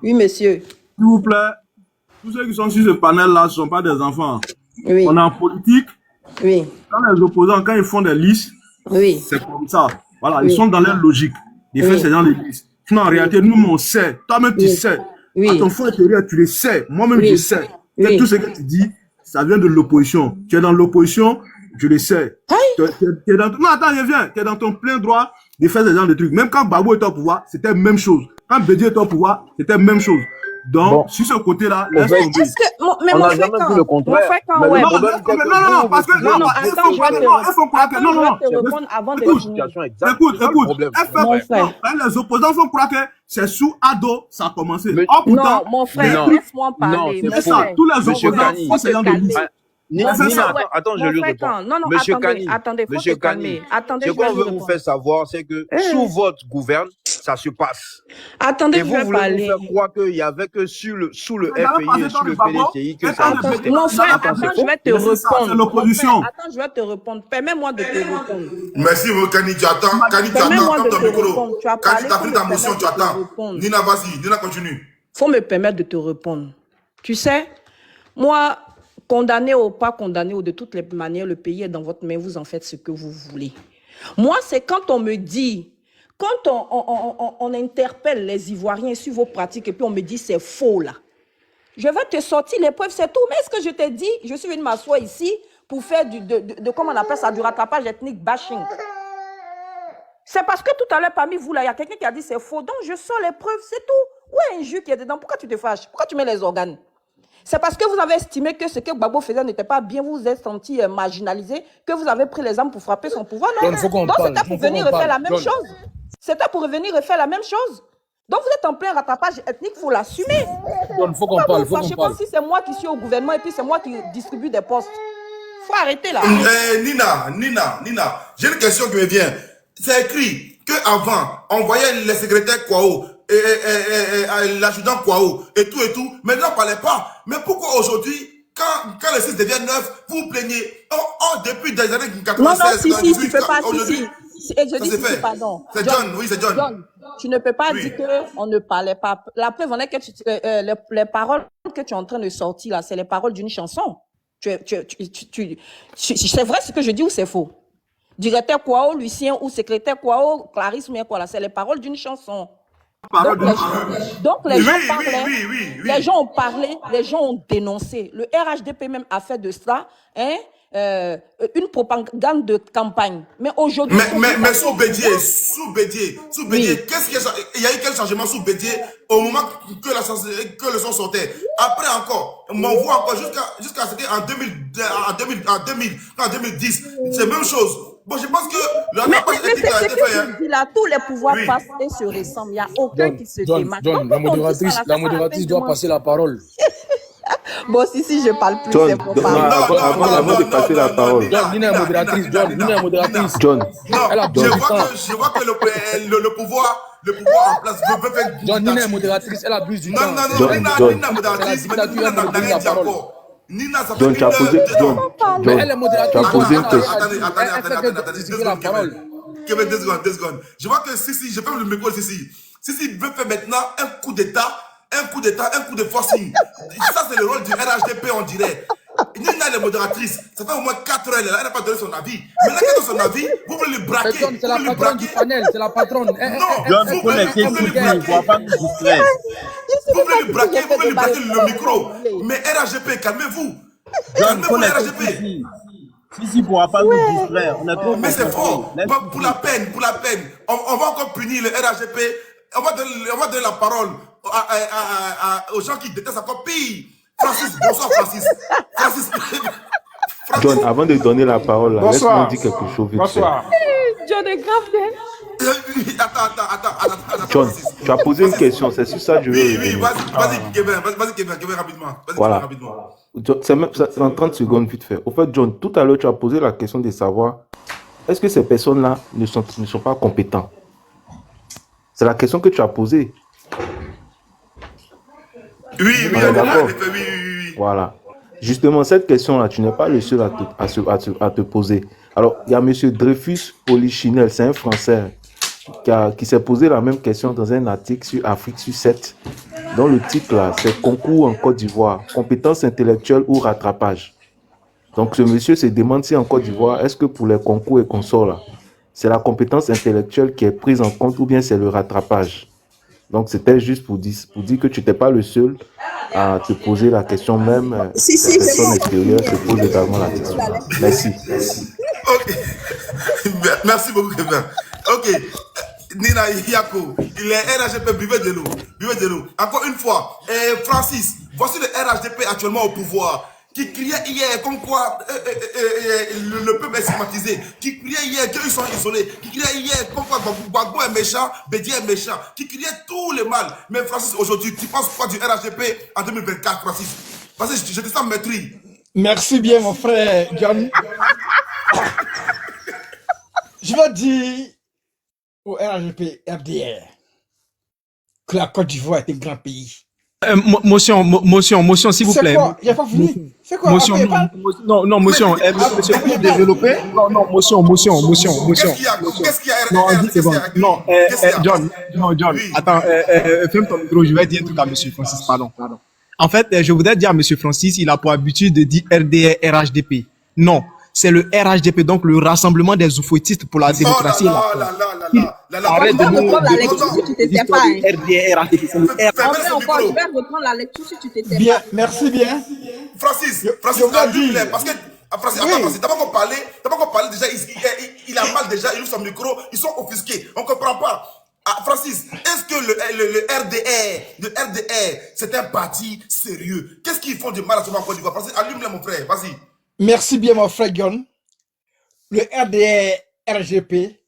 Oui, monsieur. S'il vous plaît, tous ceux qui sont sur ce panel-là ne sont pas des enfants. Oui. On est en politique. Oui. Quand les opposants, quand ils font des listes, Oui. c'est comme ça. Voilà, Oui. ils sont dans leur logique. Ils font Oui. ces gens de listes. Sinon, en réalité, nous, on sait. Toi-même, tu Oui. sais. Oui. À ton fond intérieur, tu le sais. Moi-même, Oui. je sais. Que Oui. tout ce que tu dis, ça vient de l'opposition. Tu es dans l'opposition, je le sais. Tu es dans... Non, attends, je viens. Tu es dans ton plein droit de faire ce genre de trucs. Même quand Babou était au pouvoir, c'était la même chose. Quand Bédier était au pouvoir, c'était la même chose. Donc, Bon. sur ce côté-là, Mais laisse Mais tomber. est-ce que... Mais On mon n'a frère, jamais vu le quand... Mon contraire. frère, quand... Mais Ouais. le Non, problème, c'est que non, vous, parce que, vous Non, non, non, utilisez il attends, faut je vais croire te, que, non, il faut croire que, attends, non, je non, vais non. te répondre avant de une finir. situation exacte. Écoute, C'est ça le écoute, problème. Mon frère. les opposants font croire que c'est sous Ado, ça a commencé. Mais- Oh, pourtant, Non, mon frère, Non. laisse-moi Non, parler. c'est Mon c'est faux. ça, frère. tous les Monsieur opposants Kani. font Faut ce te genre de calmer. liste. Nina, C'est ça. attends, je Mon lui frère, réponds. quand... Non, non, Monsieur attendez, Kani, attendez, faut te Monsieur Kani, calmer. Attendez, ce je vais qu'on lui veut vous répondre. faire savoir, c'est que sous votre gouverne, ça se passe. Attendez, Et je vous vais voulez nous parler. faire croire qu'il y avait que sous le Vous avez FPI passé et temps sur de le Babo, PDCI que et ça temps de Attends, existait. mon frère, Attends, c'est attends, je faux. vais te Mais c'est ça, c'est répondre. Mon l'opposition. frère, attends, je vais te répondre. Permets-moi de te répondre. Merci, Kani, tu attends. Kani, tu attends. Permets-moi de Attends ton te micro. répondre. Tu as Kani, parlé, tu as faut pris me ta motion, permettre tu de te attends. répondre. Nina, vas-y. Nina, continue. Faut me permettre de te répondre. Tu sais, moi, condamné ou pas condamné, ou de toutes les manières, le pays est dans votre main, vous en faites ce que vous voulez. Moi, c'est quand on me dit, quand on interpelle les Ivoiriens sur vos pratiques et puis on me dit c'est faux là. Je vais te sortir les preuves, c'est tout. Mais est-ce que je t'ai dit, je suis venue m'asseoir ici pour faire comment on appelle ça, du rattrapage ethnique bashing. C'est parce que tout à l'heure, parmi vous, là, il y a quelqu'un qui a dit c'est faux. Donc, je sors les preuves, c'est tout. Où est un juge qui est dedans? Pourquoi tu te fâches? Pourquoi tu mets les organes? C'est parce que vous avez estimé que ce que Gbagbo faisait n'était pas bien, vous vous êtes senti marginalisé, que vous avez pris les armes pour frapper son pouvoir. Non, John, faut qu'on donc parle. c'était pour Faut venir qu'on refaire la parle. même John. chose. C'était pour revenir refaire la même chose. Donc vous êtes en plein rattrapage ethnique, il faut l'assumer. John, faut qu'on Pourquoi parle. vous Faut ne fâchez qu'on pas parle. si c'est moi qui suis au gouvernement et puis c'est moi qui distribue des postes? Faut arrêter là. Nina, j'ai une question qui me vient. C'est écrit qu'avant, on voyait les secrétaires Kwao et l'adjudant Kwao et tout. Maintenant, on ne parlait pas. Mais pourquoi aujourd'hui, quand les 6 deviennent 9, vous vous plaignez? Depuis des années 96, Non, non, si, 98, tu ne peux pas, aujourd'hui, Et je ça dis s'est si, fait. pardon. C'est John, oui, c'est John. John, tu ne peux pas Oui. dire qu'on ne parlait pas. La preuve en est que les paroles que tu es en train de sortir là, c'est les paroles d'une chanson. C'est vrai ce que je dis ou c'est faux? Directeur Kwao, Lucien ou secrétaire Kwao, Clarisse ou bien quoi là, c'est les paroles d'une chanson. Donc les gens parlaient, oui. les gens ont parlé, les gens ont dénoncé. Le RHDP même a fait de cela une propagande de campagne. Mais aujourd'hui... Mais sous Bédier, Oui. qu'est-ce qu'il y a? Il y a eu quel changement sous Bédier au moment que le son sortait? Après encore, on voit encore jusqu'à ce qu'en 2010, c'est la même chose. Bon, je pense que le Mais rattrapage c'est ethnique a ce été que fait. je dis là, tous les pouvoirs Oui. passent et se ressemblent. Il n'y a aucun qui se démarque. John, Donc, la quand on dit ça, modératrice, là, la c'est pas la modératrice peine doit de passer la parole. Bon, si, je parle plus, John, c'est pour non, parler. avant de passer la parole. John, Nina est modératrice. John, Nina est modératrice. John, Elle a Je besoin du temps. vois que le pouvoir en place veut faire une John, Nina est dictature. modératrice. Elle abuse du Non, temps. non, John, Nina, John. Nina, modératrice, C'est la mais Nina n'a dictature, rien elle dit me donne la encore. Nina, ça fait John, tu as posé, John, Mais John, elle est modératrice. tu as posé une John, question. elle fait que la parole. Kevin, 2 secondes. Je vois que si, je ferme le micro si veut faire maintenant un coup d'état, un coup de forcing. Ça, c'est le rôle du RHDP, on dirait. Nina, elle est modératrice. Ça fait au moins 4 heures, elle n'a pas donné son avis. Maintenant qu'elle donne son avis, vous voulez le Mais braquer. John, c'est la Vous voulez le patronne du braquer. panel. C'est la patronne. Non, vous voulez le braquer. Vous voulez le braquer le micro. Mais RHDP, calmez-vous. Calmez-vous, RHDP. Si, pourra pas nous distraire. On est trop Mais c'est faux. concentrés. Pour la peine. On va encore punir le RHDP. On va donner la parole aux gens qui détestent encore pire. Francis, bonsoir Francis. John, avant de donner la parole, là, laisse-moi Bonsoir. dire quelque chose vite fait. Bonsoir. John est grave. Attends, John, Francis. tu as posé une question, c'est sur ça que je veux Oui, revenir. vas-y, Kevin, rapidement. Voilà. Rapidement. C'est en 30 secondes vite fait. Au fait, John, tout à l'heure, tu as posé la question de savoir est-ce que ces personnes-là ne sont pas compétents? C'est la question que tu as posée. Oui, On est d'accord. oui. Voilà. Justement, cette question-là, tu n'es pas le seul à te poser. Alors, il y a M. Dreyfus Polichinelle, c'est un Français qui s'est posé la même question dans un article sur Afrique sur 7. Dans le titre là, c'est concours en Côte d'Ivoire, compétences intellectuelles ou rattrapage. Donc ce monsieur se demande si en Côte d'Ivoire, est-ce que pour les concours et consorts là, c'est la compétence intellectuelle qui est prise en compte ou bien c'est le rattrapage. Donc c'était juste pour dire que tu n'étais pas le seul à te poser la question, même Si, les si, c'est personnes bon. extérieures se posent également la question. Merci. Ok. Merci beaucoup, Kevin. Ok. Nina Yako, il est RHDP, buvez de l'eau. Buvez de l'eau. Encore une fois, Francis, voici le RHDP actuellement au pouvoir, qui criait hier comme quoi le peuple est stigmatisé, qui criait hier qu'ils sont isolés, qui criait hier comme quoi Gbagbo est méchant, Bédier est méchant, qui criait tout le mal. Mais Francis, aujourd'hui, tu penses quoi du RHDP en 2024, Francis? Parce que je te sens maîtrise. Merci bien, mon frère John. Je vais dire au RHDP FDR que la Côte d'Ivoire est un grand pays. Motion, s'il vous C'est plaît. quoi? Il n'a pas fini. C'est quoi? Motion, Après, il parle. non, motion. Monsieur, Après, il parle. développer. Non, motion. Qu'est-ce qu'il y a? Qu'est-ce qu'il y a? Non, c'est bon. Non, Qu'est-ce qu'il y a? John. Oui. Attends, ferme ton micro, je vais dire un truc à monsieur Francis, pardon. En fait, je voudrais dire à monsieur Francis, il a pour habitude de dire RDR, RHDP. Non, c'est le RHDP, donc le Rassemblement des oufouettistes pour la démocratie. Arrête de nous reprendre la lecture si tu t'étais pas. Hein. RDR, RHDP, c'est le En vrai, encore, je vais reprendre la lecture si tu t'étais Bien, pas. merci bien. Francis, je vous allume-les, dis. parce que Francis, Oui. attends, Francis, d'abord qu'on parlait déjà, il a mal déjà, il ouvre son micro, ils sont offusqués, on ne comprend pas. Ah, Francis, est-ce que le RDR, c'est un parti sérieux? Qu'est-ce qu'ils font du mal à ce moment Côte d'Ivoire? Francis, allume-les, mon frère, vas-y. Merci bien, mon frère John. Le RDR RGP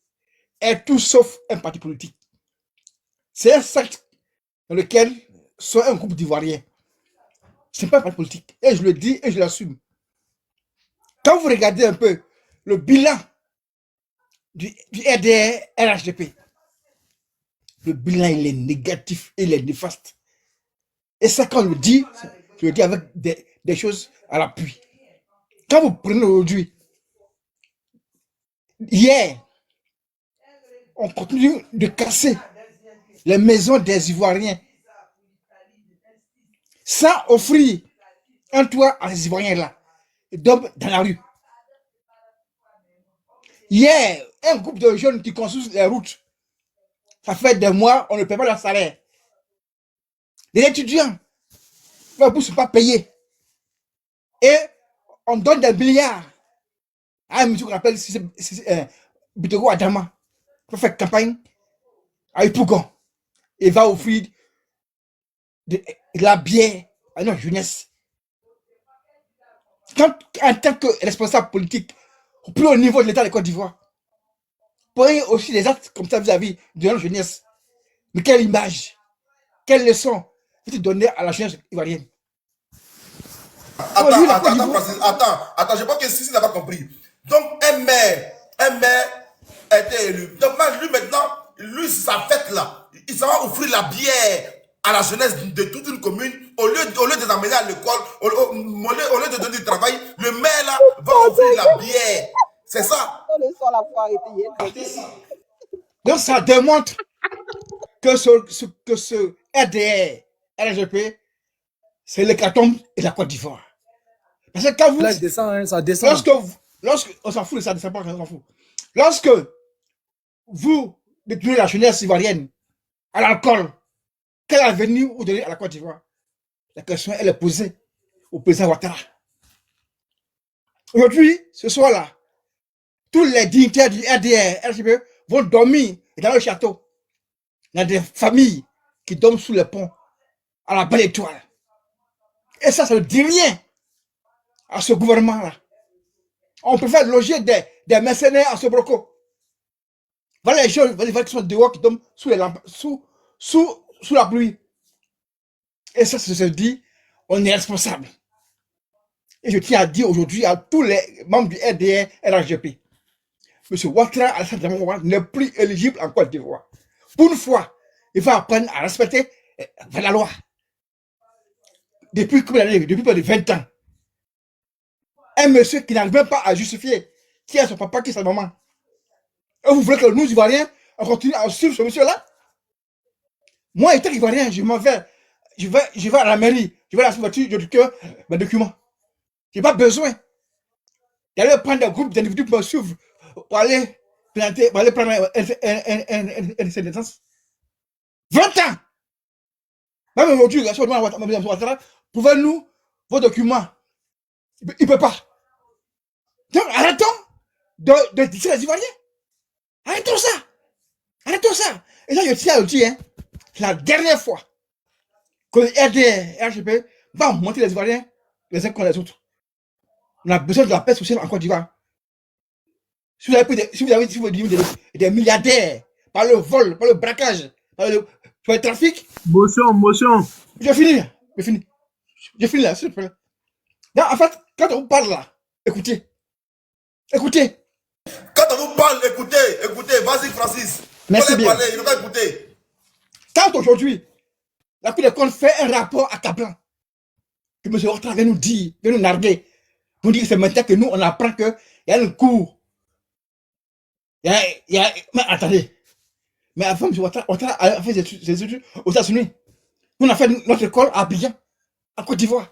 est tout sauf un parti politique. C'est un secte dans lequel sont un groupe d'Ivoiriens. Ce n'est pas un parti politique. Et je le dis et je l'assume. Quand vous regardez un peu le bilan du RDR RHDP, le bilan il est négatif, il est néfaste. Et ça, quand on le dit, je le dis avec des choses à l'appui. Quand vous prenez aujourd'hui, hier, on continue de casser les maisons des Ivoiriens sans offrir un toit à ces Ivoiriens-là, et donc dans la rue. Hier, un groupe de jeunes qui construisent les routes, ça fait des mois, on ne paie pas leur salaire. Les étudiants, leurs bourses ne sont pas payées. Et on donne des milliards à un monsieur qu'on appelle Bitego Adama pour faire campagne à Ipougon. Il va offrir de la bière à notre jeunesse. Quand, en tant que responsable politique, au plus haut niveau de l'État de Côte d'Ivoire, pourriez aussi des actes comme ça vis-à-vis de notre jeunesse. Mais quelle image, quelle leçon vous donnez à la jeunesse ivoirienne? Attends, Francis, attends, je pense que Sissi n'a pas compris. Donc, un maire a été élu. Donc, lui, maintenant, lui, sa fête là, il s'en va offrir la bière à la jeunesse de toute une commune. Au lieu de les amener à l'école, au lieu de donner du travail, le maire là va offrir la bière. C'est ça. Donc, ça démontre que ce RDR, RGP, c'est l'hécatombe et la Côte d'Ivoire. Parce que quand vous. Là, ça descend, hein, ça descend. Lorsque on s'en fout, ça descend pas, on s'en fout. Lorsque vous détruisez la jeunesse ivoirienne à l'alcool, quel avenir vous donnez à la Côte d'Ivoire? La question, elle est posée au président Ouattara. Aujourd'hui, ce soir-là, tous les dignitaires du RDR, RGP vont dormir dans le château. Il y a des familles qui dorment sous les ponts à la belle étoile. Et ça ne dit rien à ce gouvernement-là. On préfère loger des mercenaires à Sobroko. Voilà les gens qui sont dehors qui dorment sous les lampes, sous la pluie. Et ça se dit, on est responsable. Et je tiens à dire aujourd'hui à tous les membres du RDR RHGP, M. Ouattara Alassane Dramane n'est plus éligible en Côte d'Ivoire. Pour une fois, il va apprendre à respecter la loi. Depuis plus de 20 ans. Un monsieur qui n'arrive même pas à justifier qui est son papa, qui est sa maman. Et vous voulez que nous, Ivoiriens, on continue à suivre ce monsieur-là? Moi, étant Ivoirien, je m'en vais je vais à la mairie, je vais à la voiture, je dis que mes documents. Je n'ai pas besoin d'aller prendre un groupe d'individus pour me suivre, pour aller planter, pour aller prendre une naissance. 20 ans! Même aujourd'hui, pouvez-nous vos documents? Il ne peut pas. Donc, arrêtons de dire les Ivoiriens. Arrêtons ça. Arrêtons ça. Et là, je tiens à le dire, hein, c'est la dernière fois que le RDR, RGP va monter les Ivoiriens les uns contre les autres. On a besoin de la paix sociale en Côte d'Ivoire. Si vous avez des milliardaires par le vol, par le braquage, par le trafic. Motion. Je finis là, s'il te plaît. Non, en fait, quand on vous parle là, écoutez. Quand on vous parle, écoutez, vas-y Francis. Merci bien. Parler, il doit écouter. Quand aujourd'hui, la Cour des comptes fait un rapport à Cablan, que M. Ouattara vient nous dire, vient nous narguer, nous dire que c'est maintenant que nous, on apprend qu'il y a une cour. Mais attendez. Mais avant, M. Ouattara a fait ses études aux États-Unis. Nous, on a fait notre école à Abidjan, en Côte d'Ivoire.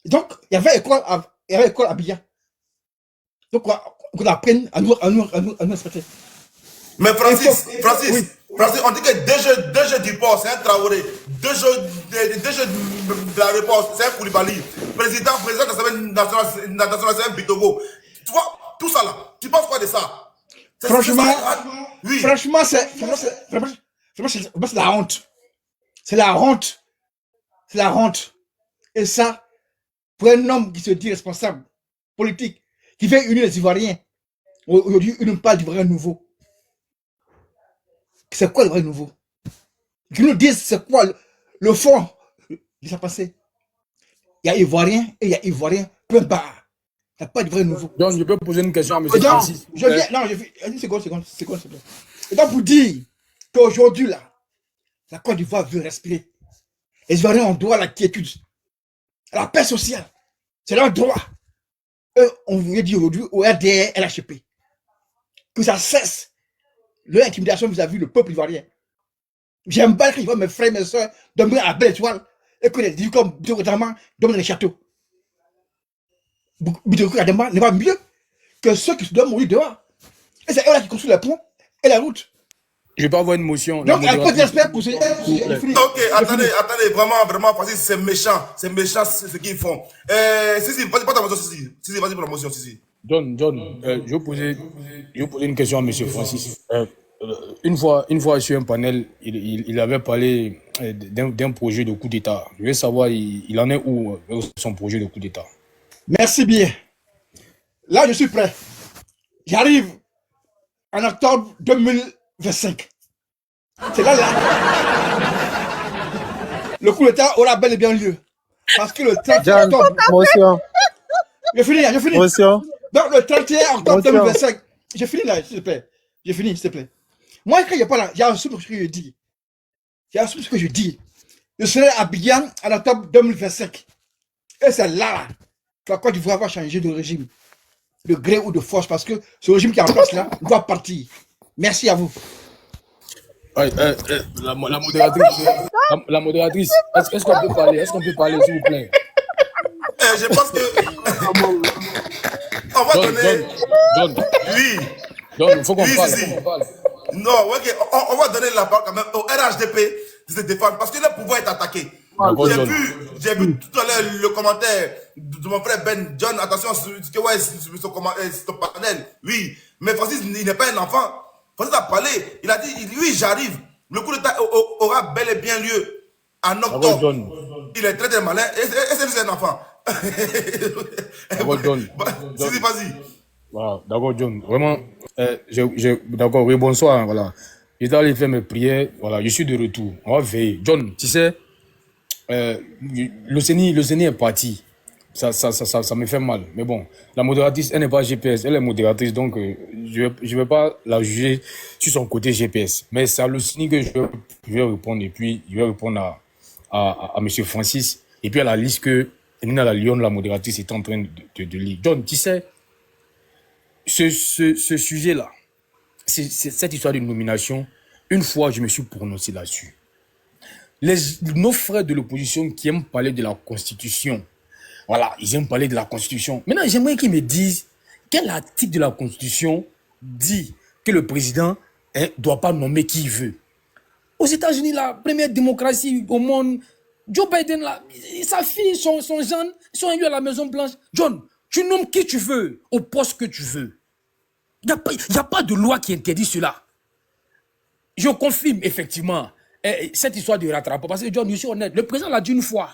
Donc, il y avait école à Abidjan. Donc, on apprend à nous respecter. Mais Francis, on dit que deux jeux du port, c'est un Traoré. Deux jeux de la réponse, c'est un Koulibaly. Président de l'Assemblée nationale, c'est un Bitogo. Tu vois, tout ça là, tu penses quoi de ça? Franchement, oui. Franchement, c'est la honte. C'est la honte. Et ça, pour un homme qui se dit responsable, politique, qui veut unir les Ivoiriens, aujourd'hui, il nous parle d'Ivoirien nouveau. C'est quoi l'Ivoirien nouveau? Qui nous disent c'est quoi le fond de sa pensée. Il y a Ivoirien et il y a Ivoirien, peu barre. Il n'y a pas d'Ivoirien nouveau. Donc, je peux poser une question à M. Francis. Une seconde. Et donc, vous dire qu'aujourd'hui, là, la Côte d'Ivoire veut respirer. Les Ivoiriens ont droit à la quiétude, à la paix sociale. C'est leur droit. Eux, on voulait dire aujourd'hui au RDR, LHP, que ça cesse leur intimidation vis-à-vis du peuple ivoirien. J'aime pas qu'ils voient mes frères et mes soeurs dormir à belle étoile et que les dieux comme Bidokadama dorment dans les châteaux. Bidokadama n'est pas mieux que ceux qui se doivent mourir dehors. Et c'est eux là qui construisent les ponts et la route. Je vais pas avoir une motion. Donc, un peu de respect pour ces. Ok, attendez, vraiment, Francis, c'est méchant ce qu'ils font. Sisi, vas-y, pas ta motion, Sisi, vas-y pour la motion, Sisi. John, je vais poser une question à M. Francis. Une fois sur un panel, il avait parlé d'un projet de coup d'État. Je veux savoir, il en est où son projet de coup d'État? Merci bien. Là, je suis prêt. J'arrive en octobre 2025. C'est là. Le coup d'État aura bel et bien lieu. Parce que le 31 octobre. Motion. Je finis. Motion. Donc, le 31 octobre 2025. J'ai fini là, s'il te plaît. Moi, quand il n'y a pas là, j'assume ce que je dis. Je serai à Abidjan en octobre 2025. Et c'est là que la Côte d'Ivoire va changer de régime. De gré ou de force, parce que ce régime qui est en place là doit partir. Merci à vous. La modératrice, est-ce qu'on peut parler? Est-ce qu'on peut parler, s'il vous plaît? Je pense que... On va donner... John. Oui. John, il faut qu'on parle. Non, ok, on va donner la parole quand même au RHDP de se défendre parce que le pouvoir est attaqué. J'ai vu tout à l'heure le commentaire de mon frère Ben John. Attention, c'est ton panel. Oui, mais Francis, il n'est pas un enfant. Francis a parlé. Il a dit, oui, j'arrive. Le coup d'État aura bel et bien lieu en octobre. Il est très malin. Et c'est un enfant. D'accord, John. Vas-y. Voilà, d'accord, John. Vraiment, d'accord, oui, bonsoir. Voilà. J'étais allé faire mes prières. Voilà, je suis de retour. On va veiller. John, tu sais, le CENI est parti. Ça me fait mal. Mais bon, la modératrice, elle n'est pas GPS, elle est modératrice, donc je vais pas la juger sur son côté GPS. Mais c'est à le CENI que je vais répondre, et puis je vais répondre à M. Francis, et puis à la liste que Nina la Lyon, la modératrice, est en train de lire. John, tu sais, ce sujet-là, cette histoire de nomination, une fois, je me suis prononcé là-dessus. nos frères de l'opposition qui aiment parler de la Constitution, voilà, ils aiment parler de la Constitution. Maintenant, j'aimerais qu'ils me disent quel article de la Constitution dit que le président ne doit pas nommer qui il veut. Aux États-Unis, la première démocratie au monde, Joe Biden, là, sa fille, son jeune, ils sont élus à la Maison-Blanche. John, tu nommes qui tu veux, au poste que tu veux. Il n'y a pas de loi qui interdit cela. Je confirme, effectivement, cette histoire de rattrapage. Parce que, John, je suis honnête, le président l'a dit une fois.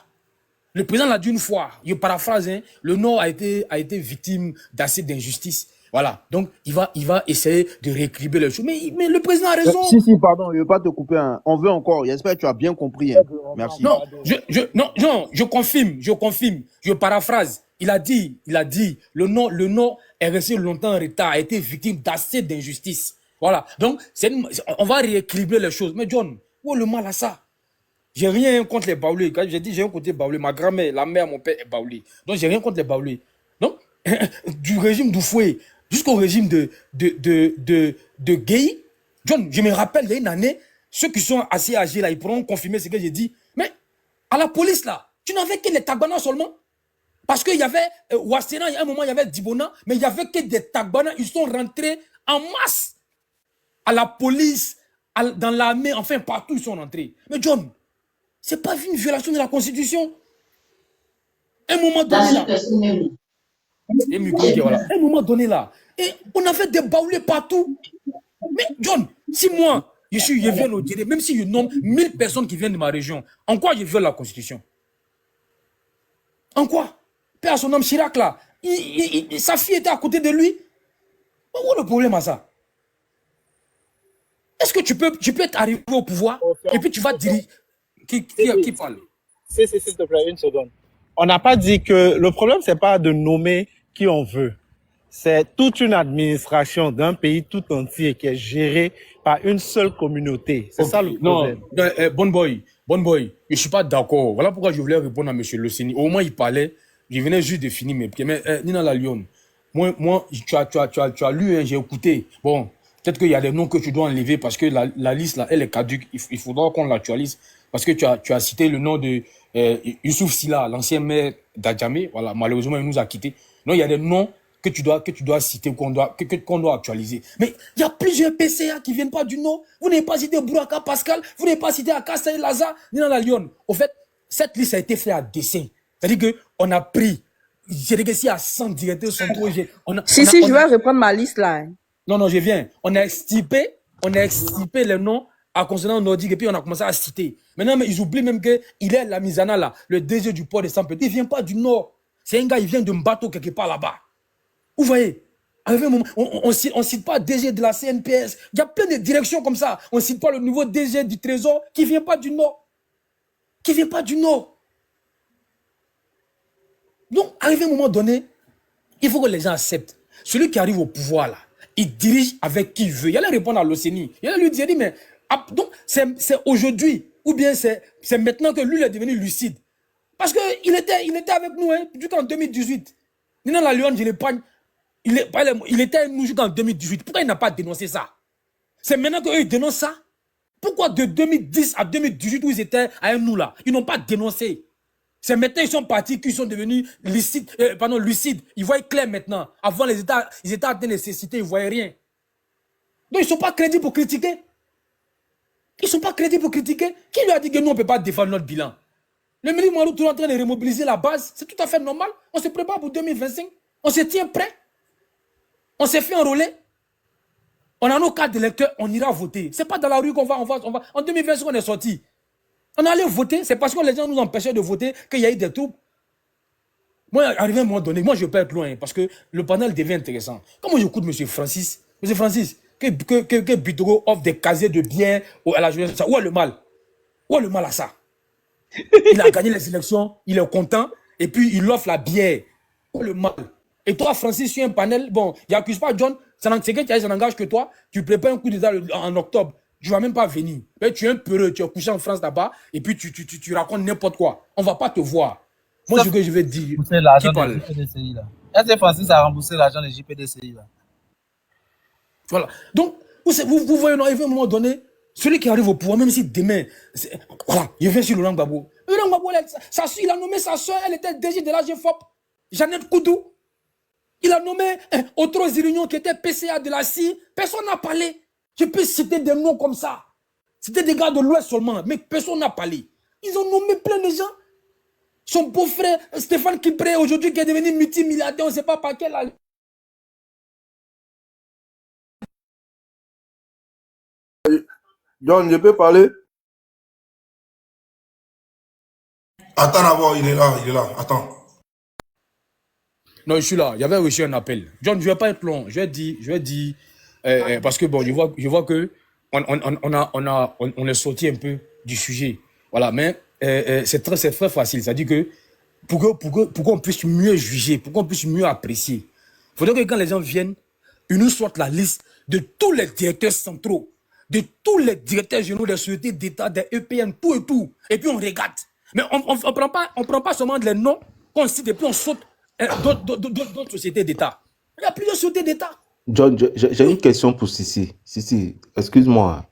Le président l'a dit une fois. Je paraphrase, hein, le Nord a été victime d'assez d'injustice. Voilà. Donc, il va essayer de rééquilibrer les choses. Mais le président a raison. Si, pardon, je ne veux pas te couper. Hein. On veut encore. J'espère que tu as bien compris. Hein. Merci. Non, je confirme. Je paraphrase. Il a dit, le Nord est resté longtemps en retard, a été victime d'assez d'injustice. Voilà. Donc, on va rééquilibrer les choses. Mais John, où est le mal à ça? J'ai rien contre les Baoulés. Quand j'ai dit j'ai un côté Baoulé, ma grand-mère, la mère, mon père est Baoulé. Donc, j'ai rien contre les Baoulés. Donc, du régime d'Oufoué jusqu'au régime de Gueye, John, je me rappelle, il y a une année, ceux qui sont assez âgés là, ils pourront confirmer ce que j'ai dit. Mais à la police là, tu n'avais que les Tagbana seulement. Parce qu'il y avait Ouassena, il y a un moment, il y avait Dibona, mais il n'y avait que des Tagbana. Ils sont rentrés en masse à la police, dans l'armée, enfin partout ils sont rentrés. Mais John, c'est pas une violation de la Constitution. Un moment donné là. Un moment donné là. Et on avait des Baoulés partout. Mais John, si moi, je viens au Djéré, même si je nomme 1000 personnes qui viennent de ma région, en quoi je viole la Constitution? En quoi? Père, son homme Chirac là, sa fille était à côté de lui. Où est le problème à ça? Est-ce que tu peux être arrivé au pouvoir et puis tu vas dire qui parle? S'il te plaît, une seconde. On n'a pas dit que le problème, c'est pas de nommer qui on veut. C'est toute une administration d'un pays tout entier qui est gérée par une seule communauté. C'est ça le problème. Non, bon boy, je ne suis pas d'accord. Voilà pourquoi je voulais répondre à M. Loceni. Au moins, il parlait. Je venais juste de finir mes pieds. Mais Nina La Lyon, moi, tu as lu, hein, j'ai écouté. Bon, peut-être qu'il y a des noms que tu dois enlever parce que la liste, là, elle est caduque. Il faudra qu'on l'actualise. Parce que tu as cité le nom de Youssouf Silla, l'ancien maire d'Adjamé. Voilà, malheureusement, il nous a quittés. Non, il y a des noms que tu dois citer, qu'on doit actualiser. Mais il y a plusieurs PCA qui ne viennent pas du Nord. Vous n'avez pas cité Bouraka Pascal, vous n'avez pas cité Akassai Laza, ni dans la Lyon. Au fait, cette liste a été faite à dessein. C'est-à-dire qu'on a pris, j'ai réussi à 100 directeurs centraux. Je vais reprendre ma liste là. Non, je viens. On a extirpé les noms à consonance nordique et puis on a commencé à citer. Maintenant, mais ils oublient même qu'il est la Misana là, le DG du port de Saint-Péter. Il ne vient pas du Nord. C'est un gars, il vient de Mbato quelque part là-bas. Vous voyez, arrivé un moment, on ne cite pas DG de la CNPS. Il y a plein de directions comme ça. On ne cite pas le nouveau DG du Trésor qui ne vient pas du Nord. Donc, arrivé à un moment donné, il faut que les gens acceptent. Celui qui arrive au pouvoir là, il dirige avec qui il veut. Il allait répondre à l'Océanie. Il allait lui dire, mais donc c'est aujourd'hui, ou bien c'est maintenant que lui il est devenu lucide. Parce qu'il était avec nous jusqu'en 2018. Nina La Lyon, je l'épargne. Il était avec nous jusqu'en 2018. Pourquoi il n'a pas dénoncé ça? C'est maintenant qu'eux ils dénoncent ça? Pourquoi de 2010 à 2018 où ils étaient avec nous là, ils n'ont pas dénoncé? C'est maintenant qu'ils sont partis, qu'ils sont devenus lucides. Ils voient clair maintenant. Avant, ils étaient atteints de nécessité, ils ne voyaient rien. Donc, ils ne sont pas crédibles pour critiquer. Qui lui a dit que nous, on ne peut pas défendre notre bilan? Le ministre Marouk est en train de remobiliser la base. C'est tout à fait normal. On se prépare pour 2025. On se tient prêt. On s'est fait enrôler. On a nos cartes d'électeurs, on ira voter. Ce n'est pas dans la rue qu'on va. En 2025, on est sorti. On allait voter, c'est parce que les gens nous empêchaient de voter qu'il y a eu des troubles. Moi, arrivé à un moment donné, moi je peux être loin parce que le panel devient intéressant. Comment j'écoute M. Francis, que Bitoro offre des casiers de biens à la jeunesse, où est le mal? Où est le mal à ça? Il a gagné les élections, il est content, et puis il offre la bière. Où est le mal? Et toi, Francis, sur un panel, bon, il n'accuse pas John, c'est que ça n'engage que toi, tu prépares un coup d'État en octobre. Tu ne vas même pas venir. Tu es un peureux, tu es couché en France là-bas, et puis tu racontes n'importe quoi. On ne va pas te voir. Moi, ce que je vais dire. L'argent de JPDCI là. Est-ce que Francis a remboursé l'argent de JPDCI là? Voilà. Donc, vous voyez, on arrive à un moment donné, Celui qui arrive au pouvoir, même si demain, voilà, il vient sur Laurent Gbagbo. Laurent Gbagbo, il a nommé sa soeur, elle était DG de la GFOP, Jeannette Koudou. Il a nommé Otro Zirignon qui était PCA de la CI. Personne n'a parlé. Je peux citer des noms comme ça. C'était des gars de l'Ouest seulement, mais personne n'a parlé. Ils ont nommé plein de gens. Son beau-frère, Stéphane Kipré, aujourd'hui, qui est devenu multimilliardaire, on ne sait pas par quel âge. John, je peux parler? Attends d'abord, il est là, attends. Non, je suis là. Il y avait reçu un appel. John, je ne vais pas être long. Je vais dire parce que bon, je vois que on est sorti un peu du sujet. Voilà, mais c'est très facile. C'est-à-dire que pour qu'on puisse mieux juger, pour qu'on puisse mieux apprécier, il faudrait que quand les gens viennent, ils nous sortent la liste de tous les directeurs centraux, de tous les directeurs généraux des sociétés d'État, des EPN, tout et tout. Et puis on regarde. Mais on prend pas seulement les noms qu'on cite et puis on saute d'autres sociétés d'État. Il y a plusieurs sociétés d'État. John, j'ai une question pour Sissi. Sissi, excuse-moi.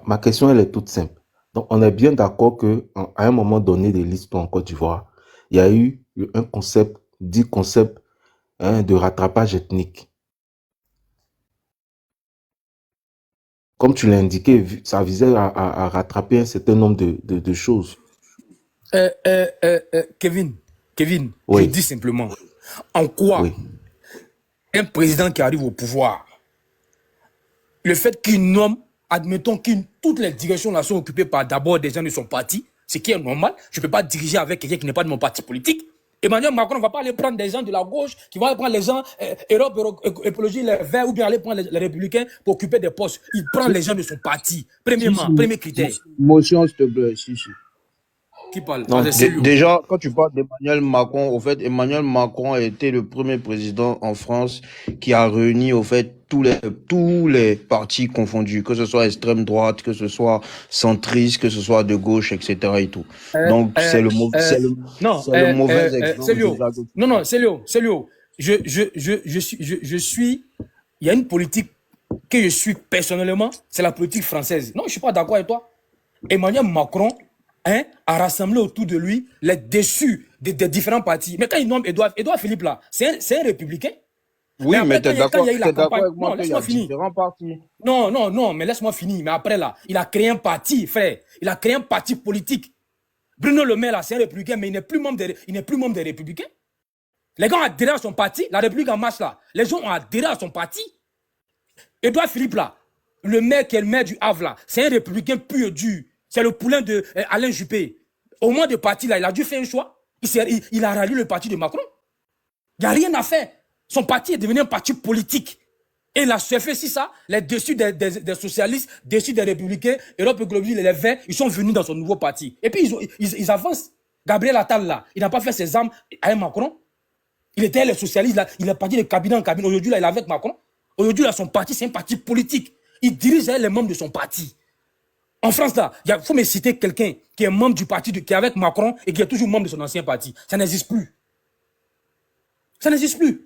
Ma question, elle est toute simple. Donc, on est bien d'accord qu'à un moment donné de l'histoire en Côte d'Ivoire, il y a eu un concept de rattrapage ethnique. Comme tu l'as indiqué, ça visait à rattraper un certain nombre de choses. Kevin, Oui. je dis simplement, en quoi un président qui arrive au pouvoir, le fait qu'il nomme, admettons que toutes les directions là sont occupées par d'abord des gens de son parti, ce qui est normal, je ne peux pas diriger avec quelqu'un qui n'est pas de mon parti politique. Emmanuel Macron ne va pas aller prendre des gens de la gauche, qui vont aller prendre les gens Europe, écologie, les Verts, ou bien aller prendre les Républicains pour occuper des postes. Il prend les gens de son parti. Premièrement, premier critère. Motion, s'il te plaît, si. Qui parle? Non, déjà, quand tu parles d'Emmanuel Macron, au fait, Emmanuel Macron a été le premier président en France qui a réuni, au fait, tous les partis confondus, que ce soit extrême droite, que ce soit centriste, que ce soit de gauche, etc. et tout. Donc, c'est le mauvais exemple. Non, c'est Léo. Je suis, il y a une politique que je suis personnellement, c'est la politique française. Non, je ne suis pas d'accord avec toi. Emmanuel Macron, a rassemblé autour de lui les déçus des différents partis. Mais quand il nomme Edouard Philippe là, c'est un républicain. Oui, mais tu es d'accord avec moi non, qu'il y a différents partis. Non, mais laisse-moi finir. Mais après là, il a créé un parti, frère. Il a créé un parti politique. Bruno Le Maire là, c'est un républicain, mais il n'est plus membre des républicains. Les gens ont adhéré à son parti, la République en marche là. Les gens ont adhéré à son parti. Edouard Philippe là, le maire qui est le maire du Havre là, c'est un républicain pur et dur. C'est le poulain de Alain Juppé. Au moins de parti, là, il a dû faire un choix. Il a rallié le parti de Macron. Il n'y a rien à faire. Son parti est devenu un parti politique. Et il a fait si ça, les déçus des socialistes, déçus des républicains, Europe Écologie, les Verts, ils sont venus dans son nouveau parti. Et puis, ils avancent. Gabriel Attal, là, il n'a pas fait ses armes avec Macron. Il était les socialistes, là, il est parti de cabinet en cabinet. Aujourd'hui, là, il est avec Macron. Aujourd'hui, là, son parti, c'est un parti politique. Il dirige les membres de son parti. En France, là, il faut me citer quelqu'un qui est membre du parti, qui est avec Macron et qui est toujours membre de son ancien parti. Ça n'existe plus. Ça n'existe plus.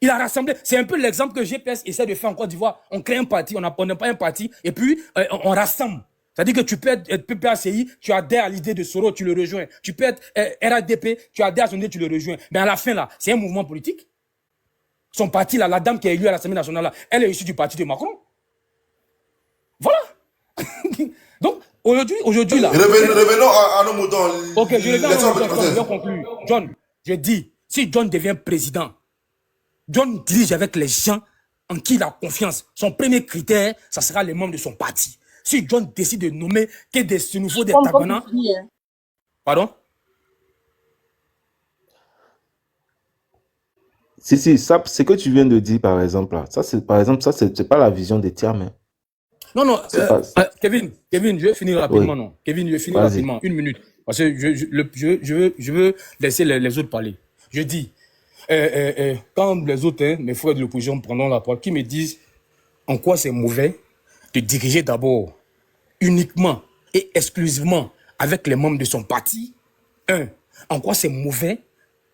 Il a rassemblé. C'est un peu l'exemple que GPS essaie de faire en Côte d'Ivoire. On crée un parti, on n'a pas un parti, et puis on rassemble. C'est-à-dire que tu peux être PPACI, tu adhères à l'idée de Soro, tu le rejoins. Tu peux être RADP, tu adhères à son idée, tu le rejoins. Mais à la fin, là, c'est un mouvement politique. Son parti, là, la dame qui est élue à l'Assemblée nationale, là, elle est issue du parti de Macron. Voilà. Donc, aujourd'hui là... Revenons à nos moutons. Ok, je vais conclure. John, je dis, si John devient président, John dirige avec les gens en qui il a confiance. Son premier critère, ça sera les membres de son parti. Si John décide de nommer que des nouveaux des Tabana... Pardon? Si, ça, ce que tu viens de dire, par exemple, là, ça, c'est pas la vision des Tiam. Hein. Non, Kevin, je vais finir rapidement, non. Kevin, je vais finir rapidement, 1 minute. Parce que je veux laisser les autres parler. Je dis, quand les autres, mes frères de l'opposition prendront la parole, qui me disent en quoi c'est mauvais de diriger d'abord uniquement et exclusivement avec les membres de son parti. En quoi c'est mauvais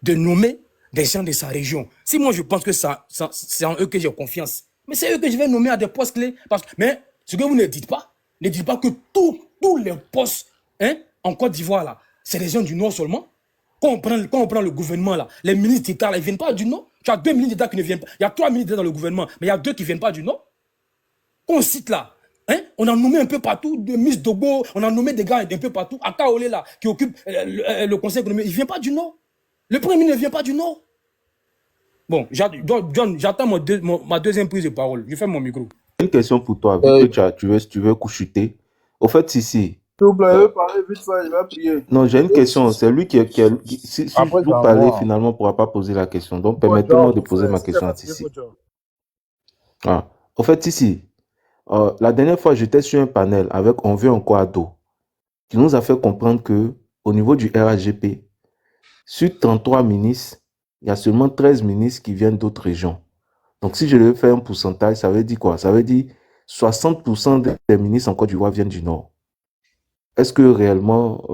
de nommer des gens de sa région. Si moi je pense que c'est en eux que j'ai confiance, mais c'est eux que je vais nommer à des postes clés. Mais Ce que vous ne dites pas que tous les postes en Côte d'Ivoire, là, c'est des gens du Nord seulement. Quand on prend le gouvernement, là, les ministres d'État, ils ne viennent pas du Nord. Tu as 2 ministres d'État qui ne viennent pas. Il y a 3 ministres d'État dans le gouvernement, mais il y a 2 qui ne viennent pas du Nord. Quand on cite là, on a nommé un peu partout, de Miss Dogo, on a nommé des gars un peu partout. Akaole, là, qui occupe le conseil économique, il ne vient pas du Nord. Le premier ministre ne vient pas du Nord. Bon, John, j'attends ma deuxième prise de parole. Je ferme mon micro. Une question pour toi, vu que tu veux chuter. Au fait, Sissi. S'il vous plaît, parlez vite fait, je vais prier. Non, j'ai une question. C'est lui si Après, vous parlez, finalement, ne pourra pas poser la question. Donc, permettez-moi de poser ma question à Sissi. Ah. Au fait, Sissi, la dernière fois, j'étais sur un panel avec Onvie Nkwado, qui nous a fait comprendre que au niveau du RHGP, sur 33 ministres, il y a seulement 13 ministres qui viennent d'autres régions. Donc, si je devais faire un pourcentage, ça veut dire quoi? Ça veut dire 60% des ministres en Côte d'Ivoire viennent du Nord. Est-ce que réellement,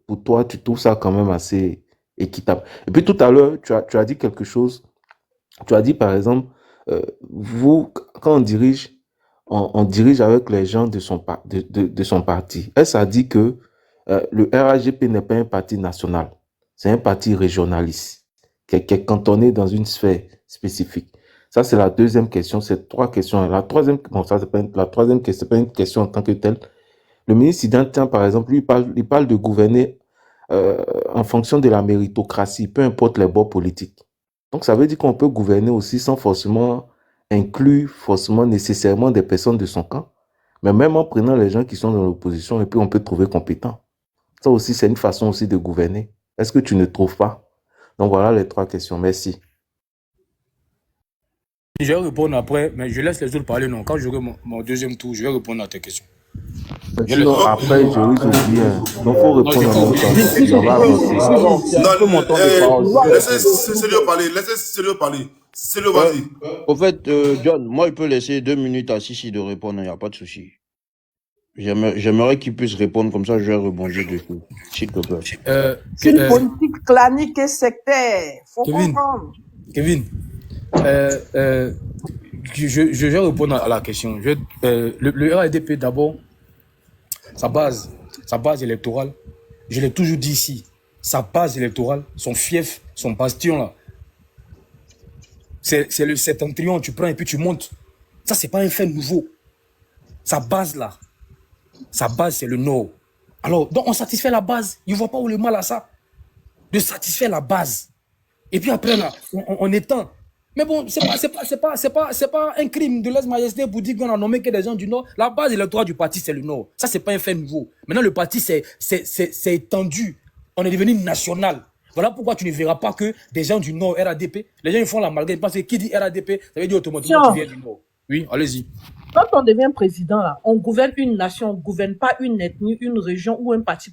pour toi, tu trouves ça quand même assez équitable? Et puis tout à l'heure, tu as dit quelque chose. Tu as dit, par exemple, vous, quand on dirige avec les gens de son parti. Elle a dit que le RHGP n'est pas un parti national. C'est un parti régionaliste qui est cantonné dans une sphère spécifique. Ça, c'est la deuxième question. C'est 3 questions. La troisième, bon, ça, la troisième question, c'est pas une question en tant que telle. Le ministre Sidantien, par exemple, lui, il parle de gouverner en fonction de la méritocratie, peu importe les bords politiques. Donc, ça veut dire qu'on peut gouverner aussi sans forcément inclure nécessairement des personnes de son camp, mais même en prenant les gens qui sont dans l'opposition, et puis on peut trouver compétents. Ça aussi, c'est une façon aussi de gouverner. Est-ce que tu ne trouves pas? Donc, voilà les 3 questions. Merci. Je vais répondre après, mais je laisse les autres parler. Non, quand j'aurai mon deuxième tour, je vais répondre à tes questions. Sinon, après, je risque d'oublier. Donc, il faut répondre en même temps. On va avancer. Laissez Célio parler. Laissez Célio parler. Célio, vas-y. Au fait, John, moi, il peut laisser 2 minutes à Sissi de répondre, il n'y a pas de souci. J'aimerais qu'il puisse répondre, comme ça, je vais rebondir dessus, s'il te plaît. C'est une politique clanique et sectaire. Faut comprendre. Kevin, je vais répondre à la question. Le RADP, d'abord, sa base électorale, je l'ai toujours dit ici, sa base électorale, son fief, son bastion, là, c'est le septentrion, tu prends et puis tu montes. Ça, c'est pas un fait nouveau. Sa base, là, c'est le Nord. Alors, donc, on satisfait la base. Il ne voit pas où le mal à ça. De satisfaire la base. Et puis après, là, on étend. Mais bon, c'est pas un crime de lèse-majesté pour dire qu'on a nommé que des gens du Nord. La base électorale du parti, c'est le Nord. Ça, c'est pas un fait nouveau. Maintenant, le parti, c'est étendu. On est devenu national. Voilà pourquoi tu ne verras pas que des gens du Nord, RADP, les gens ils font l'amalgame. Parce que qui dit RADP, ça veut dire automatiquement qu'il vient du Nord. Oui, allez-y. Quand on devient président, là, on gouverne une nation, on ne gouverne pas une ethnie, une région ou un parti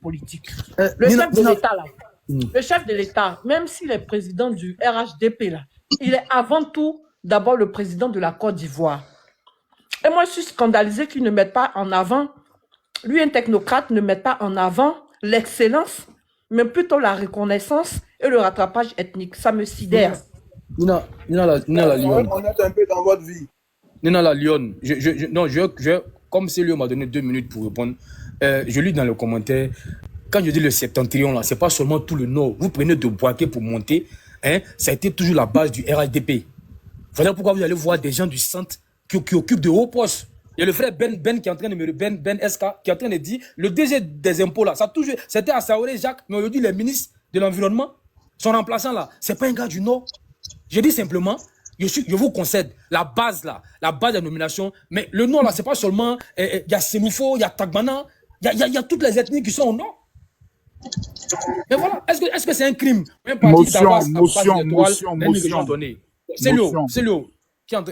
politique. Le chef de l'État, là, le chef de l'État, même s'il est président du RHDP, là, il est avant tout d'abord le président de la Côte d'Ivoire. Et moi, je suis scandalisé qu'il ne mette pas en avant, lui, un technocrate, ne mette pas en avant l'excellence, mais plutôt la reconnaissance et le rattrapage ethnique. Ça me sidère. Nina la Lyon. On est un peu dans votre vie. Nina la Lyon. Comme Célio m'a donné 2 minutes pour répondre, je lis dans le commentaire, quand je dis le septentrion, là, c'est pas seulement tout le Nord. Vous prenez de Boaké pour monter, ça a été toujours la base du RHDP. Voilà pourquoi vous allez voir des gens du centre qui occupent de hauts postes. Il y a le frère Ben qui est en train de me Ben SK qui est en train de dire le DG des impôts là, c'était à Saoré Jacques, mais aujourd'hui les ministres de l'environnement, son remplaçant là, c'est pas un gars du Nord. Je dis simplement, je vous concède la base là, la base de la nomination, mais le Nord là, c'est pas seulement, il y a Sémoufo, il y a Tagbana, il y a toutes les ethnies qui sont au Nord. Mais voilà, est-ce que c'est un crime? Motion.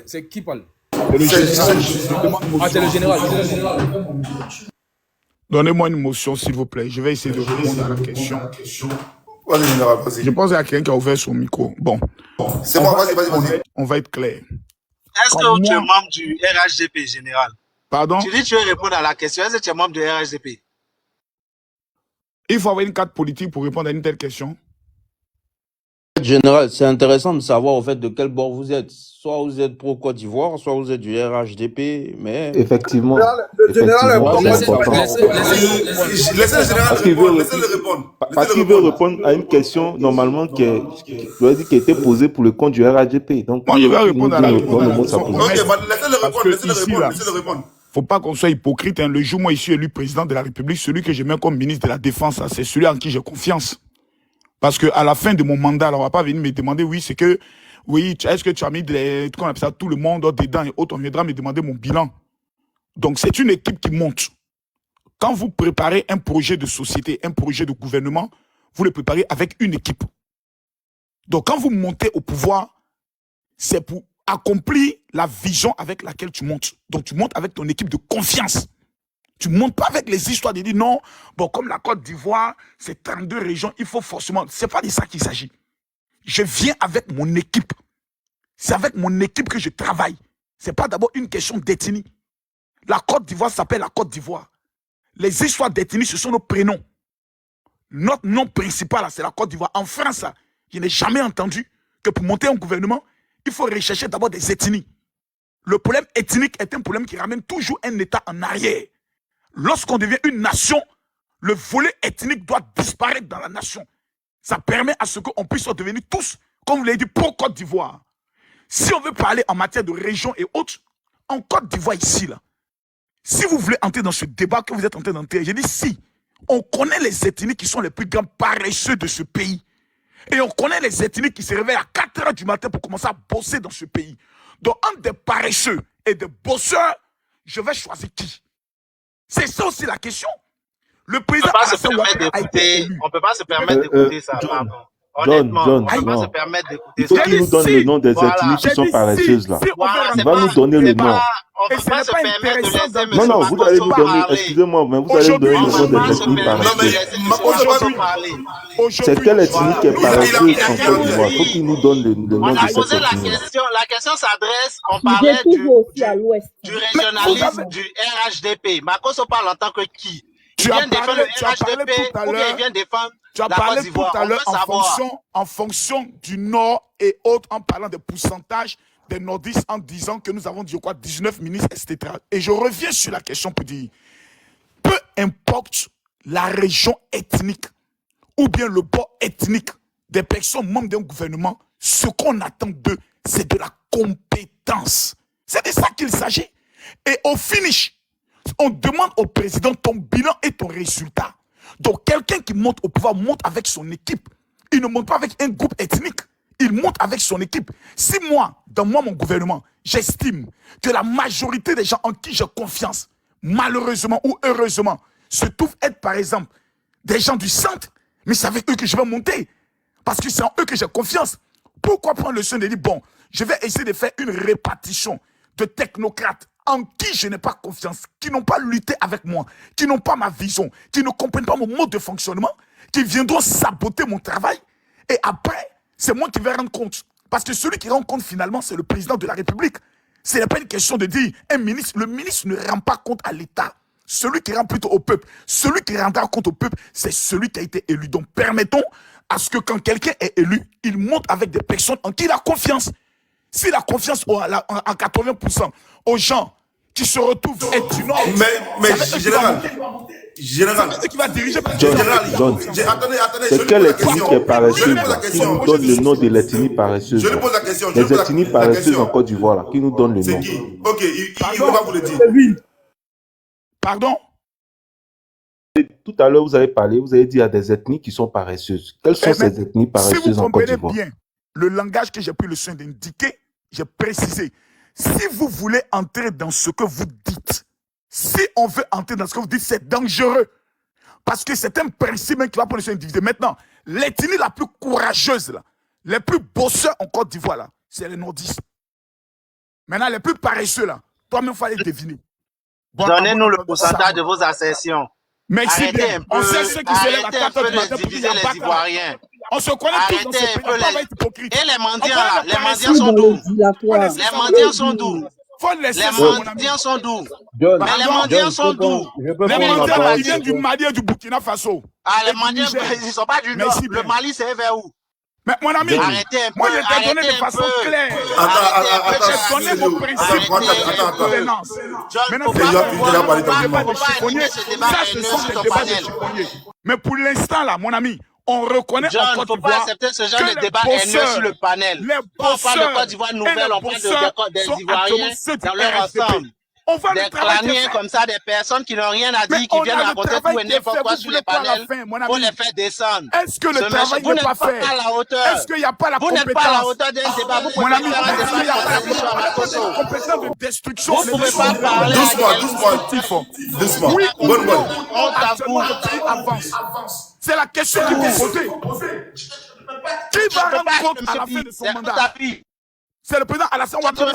C'est qui parle? C'est le général. Donnez-moi une motion, s'il vous plaît. Je vais essayer de répondre à la question. Vas-y, général, vas-y. Je pense qu'il y a quelqu'un qui a ouvert son micro. Bon. C'est moi, vas-y. On va être clair. Est-ce que tu es membre du RHDP, général? Pardon? Tu dis que tu veux répondre à la question. Est-ce que tu es membre du RHDP? Il faut avoir une carte politique pour répondre à une telle question. Général, c'est intéressant de savoir au fait de quel bord vous êtes. Soit vous êtes pro Côte d'Ivoire, soit vous êtes du RHDP, mais... Effectivement. Le général Moi, c'est important. Laissez le général répondre. Parce qu'il veut répondre à une question, normalement, qui a été posée pour le compte du RHDP. Donc, moi, je vais répondre à la Ok, laissez-le répondre. Faut pas qu'on soit hypocrite. Hein. Le jour où moi, je suis élu président de la République, celui que je mets comme ministre de la Défense, c'est celui en qui j'ai confiance. Parce qu'à la fin de mon mandat, alors, on va pas venir me demander, est-ce que tu as mis tout le monde dedans et autres, on viendra me demander mon bilan. Donc, c'est une équipe qui monte. Quand vous préparez un projet de société, un projet de gouvernement, vous le préparez avec une équipe. Donc, quand vous montez au pouvoir, c'est pour accomplir la vision avec laquelle tu montes. Donc, tu montes avec ton équipe de confiance. Tu ne montes pas avec les histoires de dire non, bon, comme la Côte d'Ivoire, c'est 32 régions, il faut forcément... Ce n'est pas de ça qu'il s'agit. Je viens avec mon équipe. C'est avec mon équipe que je travaille. Ce n'est pas d'abord une question d'ethnie. La Côte d'Ivoire s'appelle la Côte d'Ivoire. Les histoires d'ethnie, ce sont nos prénoms. Notre nom principal, c'est la Côte d'Ivoire. En France, je n'ai jamais entendu que pour monter un gouvernement, il faut rechercher d'abord des ethnies. Le problème ethnique est un problème qui ramène toujours un État en arrière. Lorsqu'on devient une nation, le volet ethnique doit disparaître dans la nation. Ça permet à ce qu'on puisse devenir tous, comme vous l'avez dit, pro-Côte d'Ivoire. Si on veut parler en matière de région et autres, en Côte d'Ivoire ici, là, si vous voulez entrer dans ce débat que vous êtes en train d'entrer, j'ai dit si, on connaît les ethnies qui sont les plus grands paresseux de ce pays. Et on connaît les ethnies qui se réveillent à 4 h du matin pour commencer à bosser dans ce pays. Donc, entre des paresseux et des bosseurs, je vais choisir qui? C'est ça aussi la question. Le président on peut pas se permettre d'écouter ça. Honnêtement, on ne peut pas se permettre d'écouter il faut qu'il nous donne le nom des ethnies qui sont paresseuses là. Il va nous donner le nom. On ne peut pas se permettre de laisser M. Non, vous allez nous donner, excusez-moi, mais vous allez nous donner le nom des ethnies paresseuses. C'est quelle ethnie qui est paresseuse en Côte d'Ivoire? Il faut qu'il nous donne le nom de cette ethnie. La question s'adresse, on parlait du régionalisme du RHDP. Marcos parle en tant que qui? Il vient défendre le RHDP ou bien il vient défendre la Côte d'Ivoire? Tu as parlé tout à l'heure en fonction du Nord et autres, en parlant des pourcentages des nordistes, en disant que nous avons dit quoi, 19 ministres, etc. Et je reviens sur la question pour dire, peu importe la région ethnique ou bien le bord ethnique des personnes membres d'un gouvernement, ce qu'on attend d'eux, c'est de la compétence. C'est de ça qu'il s'agit. Et au finish, on demande au président ton bilan et ton résultat. Donc quelqu'un qui monte au pouvoir monte avec son équipe. Il ne monte pas avec un groupe ethnique. Il monte avec son équipe. Si moi, dans mon gouvernement, j'estime que la majorité des gens en qui j'ai confiance, malheureusement ou heureusement, se trouvent être par exemple des gens du centre, mais c'est avec eux que je vais monter. Parce que c'est en eux que j'ai confiance. Pourquoi prendre le soin de dire, bon, je vais essayer de faire une répartition de technocrates en qui je n'ai pas confiance, qui n'ont pas lutté avec moi, qui n'ont pas ma vision, qui ne comprennent pas mon mode de fonctionnement, qui viendront saboter mon travail. Et après, c'est moi qui vais rendre compte. Parce que celui qui rend compte finalement, c'est le président de la République. Ce n'est pas une question de dire, un ministre, le ministre ne rend pas compte à l'État. Celui qui rend plutôt au peuple. Celui qui rendra compte au peuple, c'est celui qui a été élu. Donc permettons à ce que quand quelqu'un est élu, il monte avec des personnes en qui il a confiance. S'il a confiance à 80% aux gens qui se retrouvent être du Nord, mais général, qui va diriger. John, c'est quelle ethnie qui est paresseuse qui nous donne le nom de l'ethnie paresseuse? Je lui pose la question. Les ethnies paresseuses en Côte d'Ivoire, qui nous donne le nom? Ok, il va vous le dire. Pardon? Tout à l'heure, vous avez parlé, vous avez dit qu'il y a des ethnies qui sont paresseuses. Quelles sont ces ethnies paresseuses en Côte d'Ivoire? Bien le langage que j'ai pris le soin d'indiquer, j'ai précisé. Si vous voulez entrer dans ce que vous dites, si on veut entrer dans ce que vous dites, c'est dangereux. Parce que c'est un principe qui va prendre le soin d'individu. Maintenant, l'ethnie la plus courageuse, là, les plus bosseurs en Côte d'Ivoire, là, c'est les nordistes. Maintenant, les plus paresseux, là, toi-même, il faut aller deviner. Bon, donnez-nous le pourcentage de vos assertions. Merci bien. On sait ceux qui se lèvent à 4 h du matin pour dire les Ivoiriens. On se connaît tous dans ce pays, on va être hypocrite. Et les mendiants là, les mendiants sont d'où? Les mendiants sont d'où? Les mendiants sont d'où? Mais les mendiants sont d'où? Les mendiants, ils viennent du Mali et du Burkina Faso. Ah, les mendiants, ils ne sont pas du Nord. Le Mali, c'est vers où? Mais mon ami, Arrêtez un peu, moi je t'ai donné de façon claire. J'ai donné mon principe de gouvernance. Maintenant, c'est le débat de chiffonnier. Ça, ce sont des débats de chiffonnier. Mais pour l'instant, là, mon ami, on reconnaît John, en Côte d'Ivoire. Il ne faut pas accepter ce genre de débat haineux sur le panel. Quand on parle de Côte d'Ivoire nouvelle, on parle des Ivoiriens dans leur ensemble. Des claniens comme ça, des personnes qui n'ont rien à dire, qui viennent raconter tout et n'importe quoi sur les panels pour les faire descendre. Est-ce que le travail n'est pas fait? À la hauteur. Est-ce qu'il n'y a pas la compétence? Vous n'êtes pas à la hauteur d'un débat. Vous pouvez faire un débat de compétence de destruction. Vous ne pouvez pas parler. Doucement. Oui, Bonne. actuellement, le pays avance. C'est la question qu'il faut poser. Qui va rendre compte à la fin de son mandat? C'est le président Alassane Ouattara.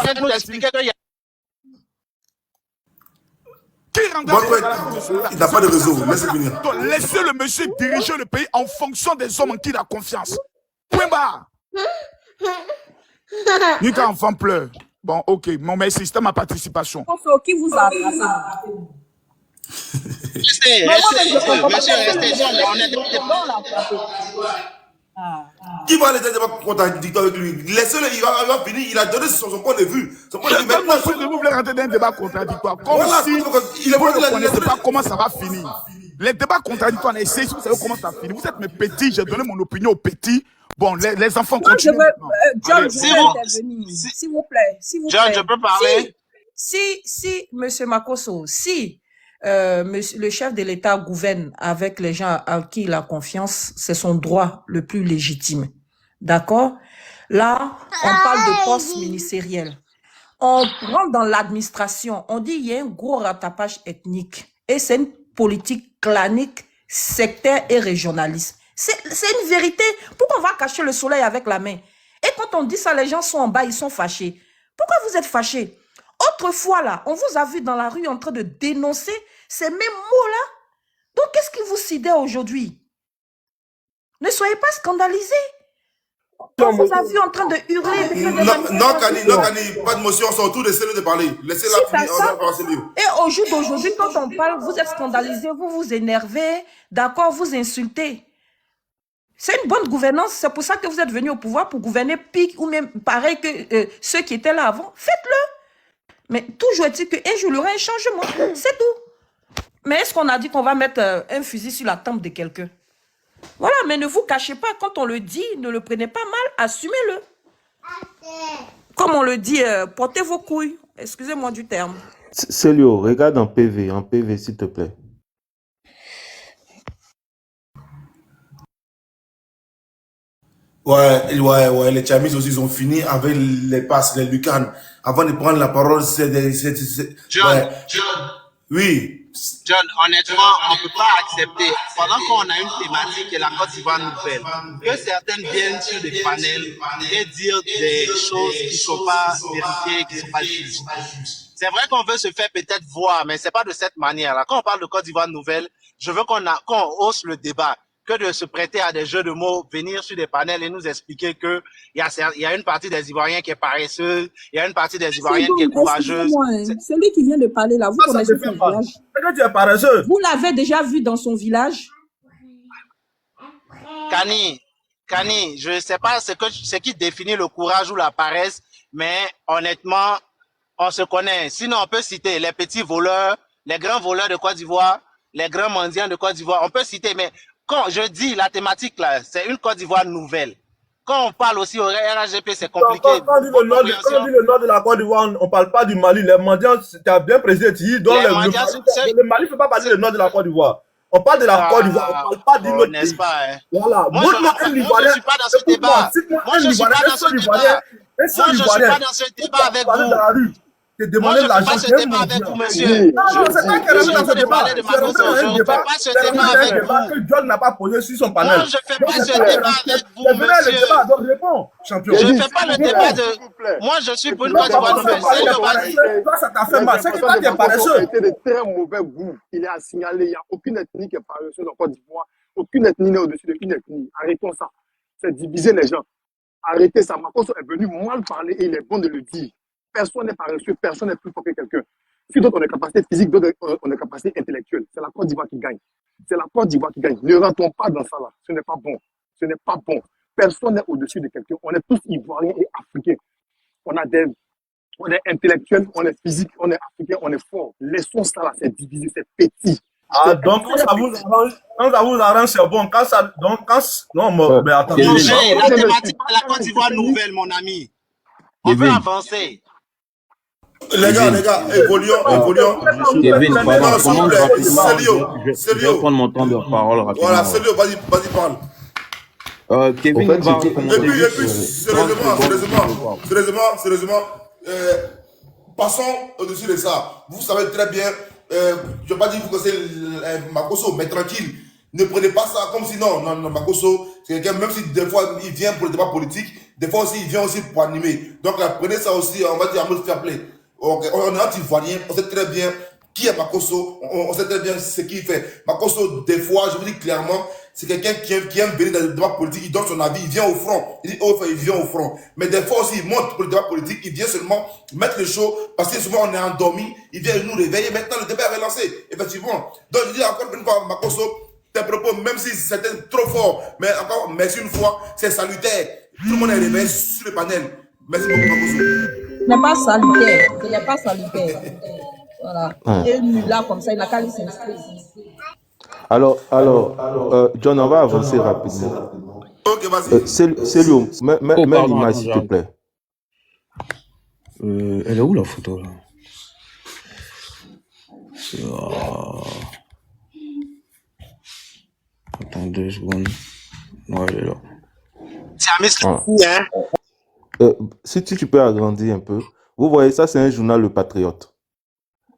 Qui rendra compte à la fin de son mandat? Il n'a pas de réseau. Laissez finir. Donc, laissez le monsieur diriger le pays en fonction des hommes en qui il a confiance. Point barre. Nika enfant pleure. Bon, ok. Mon mais système à participation. Qui vous a attrapé? Restez, monsieur, restez, on est Qui va aller dans le débat contradictoire avec lui? Laissez-le, il va finir. Il a donné son point de vue. Son point de vue. Maintenant, si vous voulez rentrer dans un débat contradictoire, comme Voilà, si il est vous bon, ne connaissez pas comment ça va finir. Les débats contradictoires, essayez, si vous savez comment ça finit. Vous êtes mes petits, j'ai donné mon opinion aux petits. Bon, les enfants continuent. John, je veux intervenir. S'il vous plaît. John, je peux parler? Si, monsieur Makosso, si le chef de l'État gouverne avec les gens à qui il a confiance, c'est son droit le plus légitime. D'accord? Là, on parle de poste ministériel. On rentre dans l'administration. On dit il y a un gros rattrapage ethnique. Et c'est une politique clanique, sectaire et régionaliste. C'est une vérité. Pourquoi on va cacher le soleil avec la main? Et quand on dit ça, les gens sont en bas, ils sont fâchés. Pourquoi vous êtes fâchés? Autrefois, là, on vous a vu dans la rue en train de dénoncer ces mêmes mots-là. Donc, qu'est-ce qui vous sidère aujourd'hui? Ne soyez pas scandalisés. On vous a vu en train de hurler. Non, Kani, pas de motion, on sort tout, laissez-le de parler. Laissez-la finir, on va passer mieux. Et au jour d'aujourd'hui, quand on parle, vous êtes scandalisés, vous vous énervez, d'accord, vous insultez. C'est une bonne gouvernance, c'est pour ça que vous êtes venus au pouvoir, pour gouverner pique ou même pareil que ceux qui étaient là avant. Faites-le. Mais toujours est-il qu'un jour, il y aura un changement. C'est tout. Mais est-ce qu'on a dit qu'on va mettre un fusil sur la tempe de quelqu'un? Voilà, mais ne vous cachez pas. Quand on le dit, ne le prenez pas mal, assumez-le. Comme on le dit, portez vos couilles. Excusez-moi du terme. Célio, regarde en PV, s'il te plaît. Ouais, les Tchamis aussi, ils ont fini avec les passes, les lucanes. Avant de prendre la parole, John, oui. John, honnêtement, on ne peut pas accepter, pendant qu'on a une thématique qui est la Côte d'Ivoire nouvelle, que certaines viennent sur des panels et dire des choses qui ne sont pas vérifiées, qui ne sont pas justes. C'est vrai qu'on veut se faire peut-être voir, mais ce n'est pas de cette manière-là. Quand on parle de Côte d'Ivoire nouvelle, je veux qu'on hausse le débat, que de se prêter à des jeux de mots, venir sur des panels et nous expliquer qu'il y a une partie des Ivoiriens qui est paresseuse, il y a une partie des Ivoiriens qui est courageuse. Celui qui vient de parler là, vous connaissez son village? Vous l'avez déjà vu dans son village? Kani, je ne sais pas ce qui définit le courage ou la paresse, mais honnêtement, on se connaît. Sinon, on peut citer les petits voleurs, les grands voleurs de Côte d'Ivoire, les grands mendiants de Côte d'Ivoire. On peut citer, mais quand je dis la thématique là, c'est une Côte d'Ivoire nouvelle. Quand on parle aussi au RHDP, c'est compliqué. Quand on dit le nord de la Côte d'Ivoire, on ne parle pas du Mali. Les mendiants, tu as bien précisé, le Mali ne fait pas partie du nord de la Côte d'Ivoire. On parle de la Côte d'Ivoire, on ne parle pas d'une autre pays. Voilà. Moi, je ne suis pas dans ce débat. Moi, je ne suis pas dans ce débat. Moi, je ne suis pas dans ce débat avec vous. Moi, je ne fais pas ce débat avec vous, monsieur. Non, c'est pas qu'elle est dans ce débat. Je ne fais pas ce débat avec vous. Que John n'a pas posé sur son panel. Moi, je ne fais pas ce débat avec vous, monsieur. Donc réponds, champion. Je ne fais pas le débat de... Moi, je suis pour une Côte d'Ivoire nouvelle. Toi, ça t'a fait mal. C'est que toi, tu es paresseux. Il a été de très mauvais goût. Il est à signaler. Il n'y a aucune ethnie qui est paresseuse en Côte d'Ivoire. Aucune ethnie n'est au-dessus d'aucune ethnie. Arrêtons ça. C'est diviser les gens. Arrêtez ça. Makosso est venu mal parler et il est bon de le dire. Personne n'est paresseux, personne n'est plus fort que quelqu'un. Si d'autres ont des capacités physiques, d'autres ont des capacités intellectuelles. C'est la Côte d'Ivoire qui gagne. C'est la Côte d'Ivoire qui gagne. Ne rentrons pas dans ça là. Ce n'est pas bon. Ce n'est pas bon. personne n'est au-dessus de quelqu'un. On est tous ivoiriens et africains. On est intellectuel, on est physique, on est africain, on est fort. Laissons ça là, c'est divisé, c'est petit. Ah, donc quand ça vous arrange, c'est bon. Quand ça, donc quand, non, mais attendez. Roger, la thématique de la Côte d'Ivoire nouvelle, mon ami. On veut avancer. Les gars, évoluons. Kevin, pardon, Non, s'il vous plaît, je vais prendre mon temps de parole rapidement. Voilà, Célio, vas-y, parle. Kevin En fait, va j'ai- commencer Et puis, juste, sérieusement, passons au-dessus de ça. Vous savez très bien, je ne vais pas dire que vous connaissez Makosso, mais tranquille. Ne prenez pas ça comme si non, Makosso, c'est quelqu'un, même si des fois il vient pour le débat politique, des fois aussi il vient aussi pour animer. Donc là, prenez ça aussi, on va dire à mode fair play. On est anti-ivoirien, on sait très bien qui est Makosso, on sait très bien ce qu'il fait. Makosso, des fois, je vous dis clairement, c'est quelqu'un qui aime venir dans le débat politique, il donne son avis, il vient au front. Il dit, oh, il vient au front. Mais des fois aussi, il monte pour le débat politique, il vient seulement mettre le show, parce que souvent on est endormi, il vient nous réveiller. Maintenant, le débat est relancé, effectivement. Donc, je dis encore une fois, Makosso, tes propos, même si c'était trop fort, mais encore, merci une fois, c'est salutaire. Tout le monde est réveillé sur le panel. Merci beaucoup, Makosso. Ce n'est pas salutaire. Ce n'est pas salutaire. Voilà. Ouais. Et lui, là, comme ça, il n'a qu'à lui s'inscrire. Alors, John, on va avancer rapidement. Ok, vas-y. Célio, mets pardon, l'image, attends, s'il te plaît. elle est où la photo là? Ah. Attends 2 secondes. Ouais, elle est là. C'est à Miss Voilà. Lucie, hein? Si tu peux agrandir un peu, vous voyez, ça c'est un journal Le Patriote.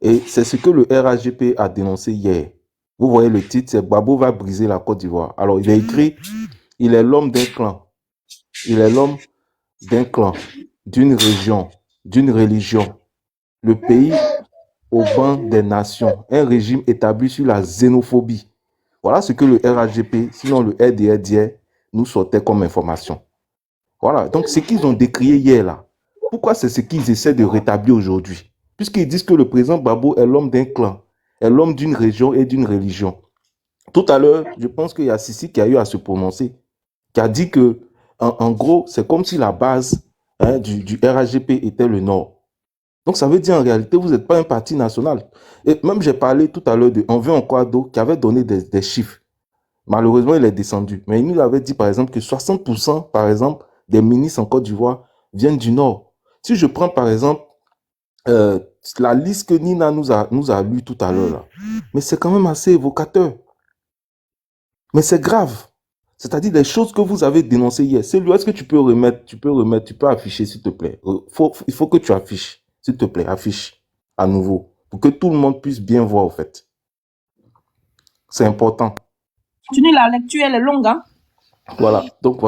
Et c'est ce que le RHGP a dénoncé hier. Vous voyez le titre, c'est Gbagbo va briser la Côte d'Ivoire. Alors il a écrit, il est l'homme d'un clan. Il est l'homme d'un clan, d'une région, d'une religion. Le pays au banc des nations. Un régime établi sur la xénophobie. Voilà ce que le RHGP, sinon le RDR disait, nous sortait comme information. Voilà, donc ce qu'ils ont décrié hier là, pourquoi c'est ce qu'ils essaient de rétablir aujourd'hui? Puisqu'ils disent que le président Gbagbo est l'homme d'un clan, est l'homme d'une région et d'une religion. Tout à l'heure, je pense qu'il y a Sissi qui a eu à se prononcer, qui a dit que, en gros, c'est comme si la base du RHGP était le Nord. Donc ça veut dire en réalité, vous n'êtes pas un parti national. Et même j'ai parlé tout à l'heure de Envé Nkwado qui avait donné des chiffres. Malheureusement, il est descendu. Mais il nous avait dit par exemple que 60% par exemple des ministres en Côte d'Ivoire viennent du Nord. Si je prends par exemple la liste que Nina nous a lu tout à l'heure là, mais c'est quand même assez évocateur. Mais c'est grave. C'est-à-dire les choses que vous avez dénoncées hier. C'est lui, est-ce que tu peux afficher s'il te plaît. Il faut que tu affiches, s'il te plaît, affiche à nouveau pour que tout le monde puisse bien voir en fait. C'est important. Continue, la lecture, elle est longue, hein? Voilà. Donc,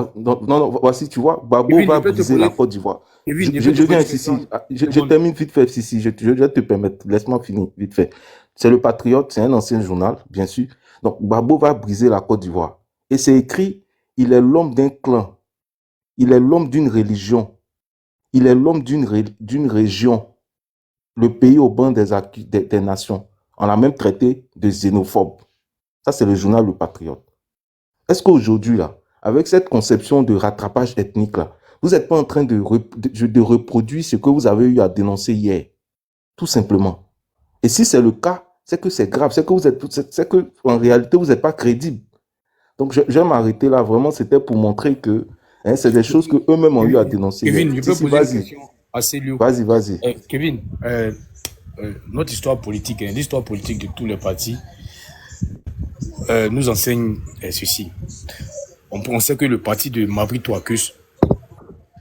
voici, tu vois, Gbagbo va briser la Côte d'Ivoire. Je viens ici. Je termine vite fait, ici. Je vais te permettre. Laisse-moi finir vite fait. C'est le Patriote, c'est un ancien journal, bien sûr. Donc, Gbagbo va briser la Côte d'Ivoire. Et c'est écrit, il est l'homme d'un clan. Il est l'homme d'une religion. Il est l'homme d'une région. Le pays au banc des nations. On l'a même traité de xénophobe. Ça, c'est le journal Le Patriote. Est-ce qu'aujourd'hui, là, avec cette conception de rattrapage ethnique, là, vous n'êtes pas en train de reproduire ce que vous avez eu à dénoncer hier? Tout simplement. Et si c'est le cas, c'est que c'est grave. C'est que en réalité, vous n'êtes pas crédible. Donc, je vais m'arrêter là. Vraiment, c'était pour montrer que c'est des choses que eux-mêmes ont eu à dénoncer. Kevin, hier. je peux poser une question assez lieu. Vas-y. Kevin, notre histoire politique, l'histoire politique de tous les partis, nous enseigne ceci. On sait que le parti de Mavri Touakus,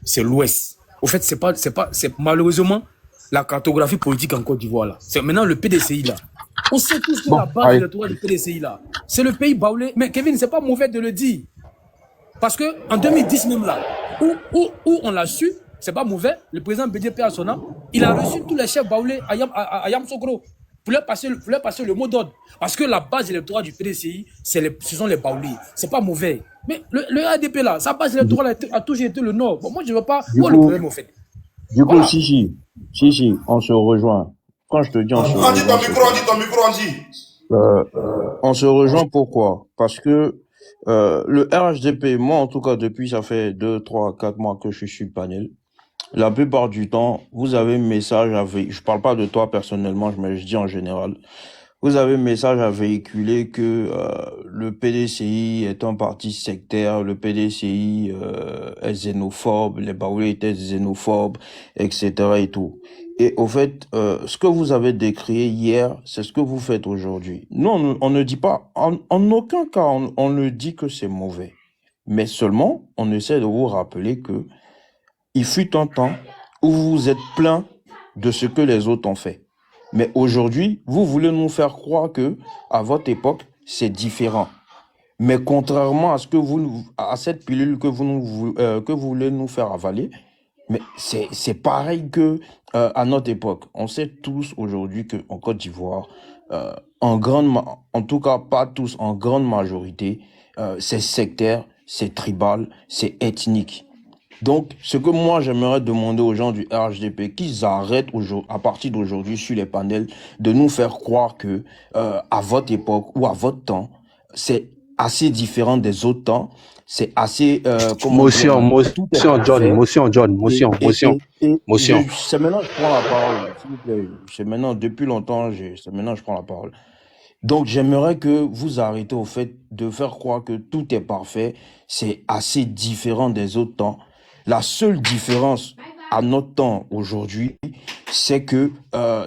c'est l'Ouest. Au fait, c'est malheureusement la cartographie politique en Côte d'Ivoire là. C'est maintenant le PDCI là. On sait tous que la base électorale du PDCI là, c'est le pays baoulé. Mais Kevin, c'est pas mauvais de le dire. Parce que en 2010 même là, où on l'a su, c'est pas mauvais, le président BDP à son âme, il a reçu tous les chefs baoulés à Yamoussoukro pour leur passer le mot d'ordre. Parce que la base électorale du PDCI, ce sont les baoulés. C'est pas mauvais. Mais le ADP là, sa base électorale a toujours été le Nord. Bon, moi je ne veux pas voir le problème au fait. Du coup, voilà. Si, on se rejoint. Quand je te dis on se rejoint. On dit ton micro, Andy. On se rejoint pourquoi? Parce que Le RHDP, moi en tout cas, depuis ça fait 2, 3, 4 mois que je suis sur le panel. La plupart du temps, vous avez un message à véhiculer. Je parle pas de toi personnellement, mais je dis en général. Vous avez un message à véhiculer que le PDCI est un parti sectaire, le PDCI est xénophobe, les Baoulés étaient xénophobes, etc. et tout. Et au fait, ce que vous avez décrit hier, c'est ce que vous faites aujourd'hui. Nous, on ne dit pas, en aucun cas, on ne dit que c'est mauvais. Mais seulement, on essaie de vous rappeler que il fut un temps où vous vous êtes plaint de ce que les autres ont fait. Mais aujourd'hui, vous voulez nous faire croire que, à votre époque, c'est différent. Mais contrairement à ce que à cette pilule que que vous voulez nous faire avaler, mais c'est pareil que à notre époque. On sait tous aujourd'hui que en Côte d'Ivoire, en tout cas pas tous, en grande majorité, c'est sectaire, c'est tribal, c'est ethnique. Donc, ce que moi j'aimerais demander aux gens du RHDP, qu'ils arrêtent à partir d'aujourd'hui sur les panels de nous faire croire que à votre époque ou à votre temps, c'est assez différent des autres temps, c'est assez Motion, tout est motion, John, parfait. motion, John, motion, motion, motion. C'est maintenant que je prends la parole, s'il vous plaît. C'est maintenant, depuis longtemps, c'est maintenant que je prends la parole. Donc, j'aimerais que vous arrêtez au fait de faire croire que tout est parfait, c'est assez différent des autres temps. La seule différence à notre temps aujourd'hui, c'est que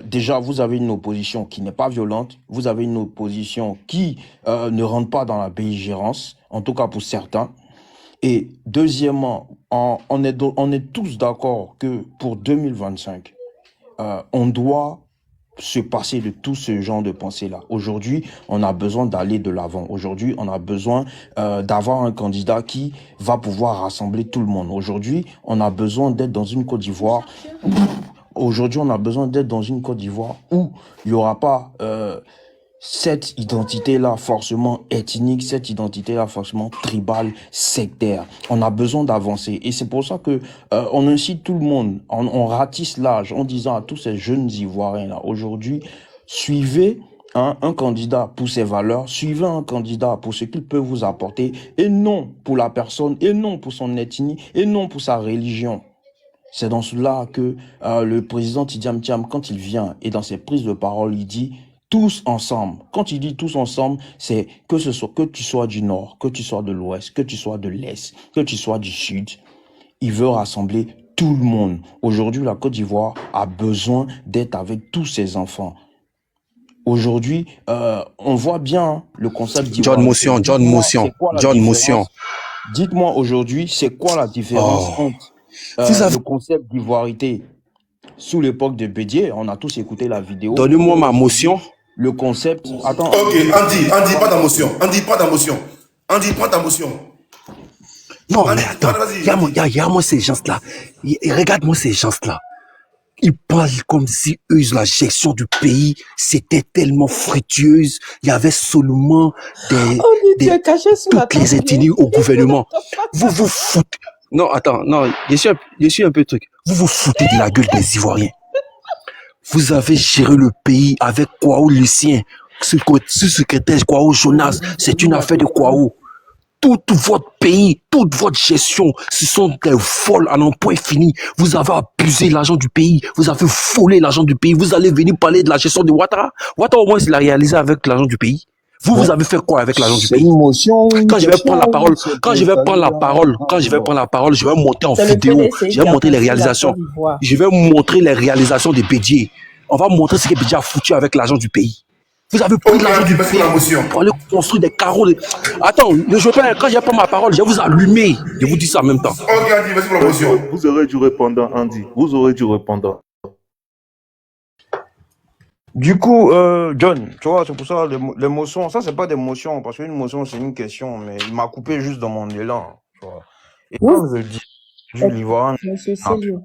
déjà, vous avez une opposition qui n'est pas violente, vous avez une opposition qui ne rentre pas dans la belligérance, en tout cas pour certains. Et deuxièmement, on est tous d'accord que pour 2025, on doit se passer de tout ce genre de pensée-là. Aujourd'hui, on a besoin d'aller de l'avant. Aujourd'hui, on a besoin d'avoir un candidat qui va pouvoir rassembler tout le monde. Aujourd'hui, on a besoin d'être dans une Côte d'Ivoire. Aujourd'hui, on a besoin d'être dans une Côte d'Ivoire où il n'y aura pas cette identité-là forcément ethnique, cette identité-là forcément tribale, sectaire. On a besoin d'avancer. Et c'est pour ça que on incite tout le monde, on ratisse l'âge en disant à tous ces jeunes Ivoiriens-là, aujourd'hui, suivez un candidat pour ses valeurs, suivez un candidat pour ce qu'il peut vous apporter, et non pour la personne, et non pour son ethnie, et non pour sa religion. C'est dans cela que le président Tidiane Thiam, quand il vient et dans ses prises de parole, il dit tous ensemble. Quand il dit tous ensemble, c'est que tu sois du nord, que tu sois de l'ouest, que tu sois de l'est, que tu sois du sud. Il veut rassembler tout le monde. Aujourd'hui, la Côte d'Ivoire a besoin d'être avec tous ses enfants. Aujourd'hui, on voit bien le concept d'Ivoire. John Motion, John Motion, John Motion. Dites-moi aujourd'hui, c'est quoi la différence entre le concept d'ivoirité sous l'époque de Bédier? On a tous écouté la vidéo. Donnez-moi ma motion. Le concept... Attends. Ok, Andy, prends ta motion. Andy, prends ta motion. Andy, prends ta motion. Non, mais attends. Regarde-moi ces gens-là. Regarde-moi ces gens-là. Ils parlent comme si eux, la gestion du pays, c'était tellement fructueuse. Il y avait seulement toutes les ethnies au gouvernement. Vous vous foutez. Non, attends, non, je suis un peu truc. Vous vous foutez de la gueule des Ivoiriens. Vous avez géré le pays avec Kwao Lucien, sous-secrétaire Kwao Jonas. C'est une affaire de Kwao. Tout votre pays, toute votre gestion, ce sont des vols à un point fini. Vous avez abusé l'argent du pays. Vous avez volé l'argent du pays. Vous allez venir parler de la gestion de Ouattara. Ouattara, au moins, il l'a réalisé avec l'argent du pays. Vous avez fait quoi avec l'argent du pays? Quand je vais prendre la parole, je vais monter en vidéo. Je vais montrer les réalisations. Je vais montrer les réalisations de Bédier. On va montrer ce que Bédier a foutu avec l'argent du pays. Vous avez pris l'argent du pays pour aller construire des carreaux. Attends, ne jouez pas. Quand je vais prendre ma parole, je vais vous allumer. Je vous dis ça en même temps. Ok, Andy, vas-y pour la motion. Vous aurez du répondant, Andy. Vous aurez du répondant. Du coup, John, tu vois, c'est pour ça, l'émotion, ça, c'est pas d'émotion, parce qu'une motion, c'est une question, mais il m'a coupé juste dans mon élan, tu vois. Et comme je dis, Jules Ivoire, Monsieur Célio.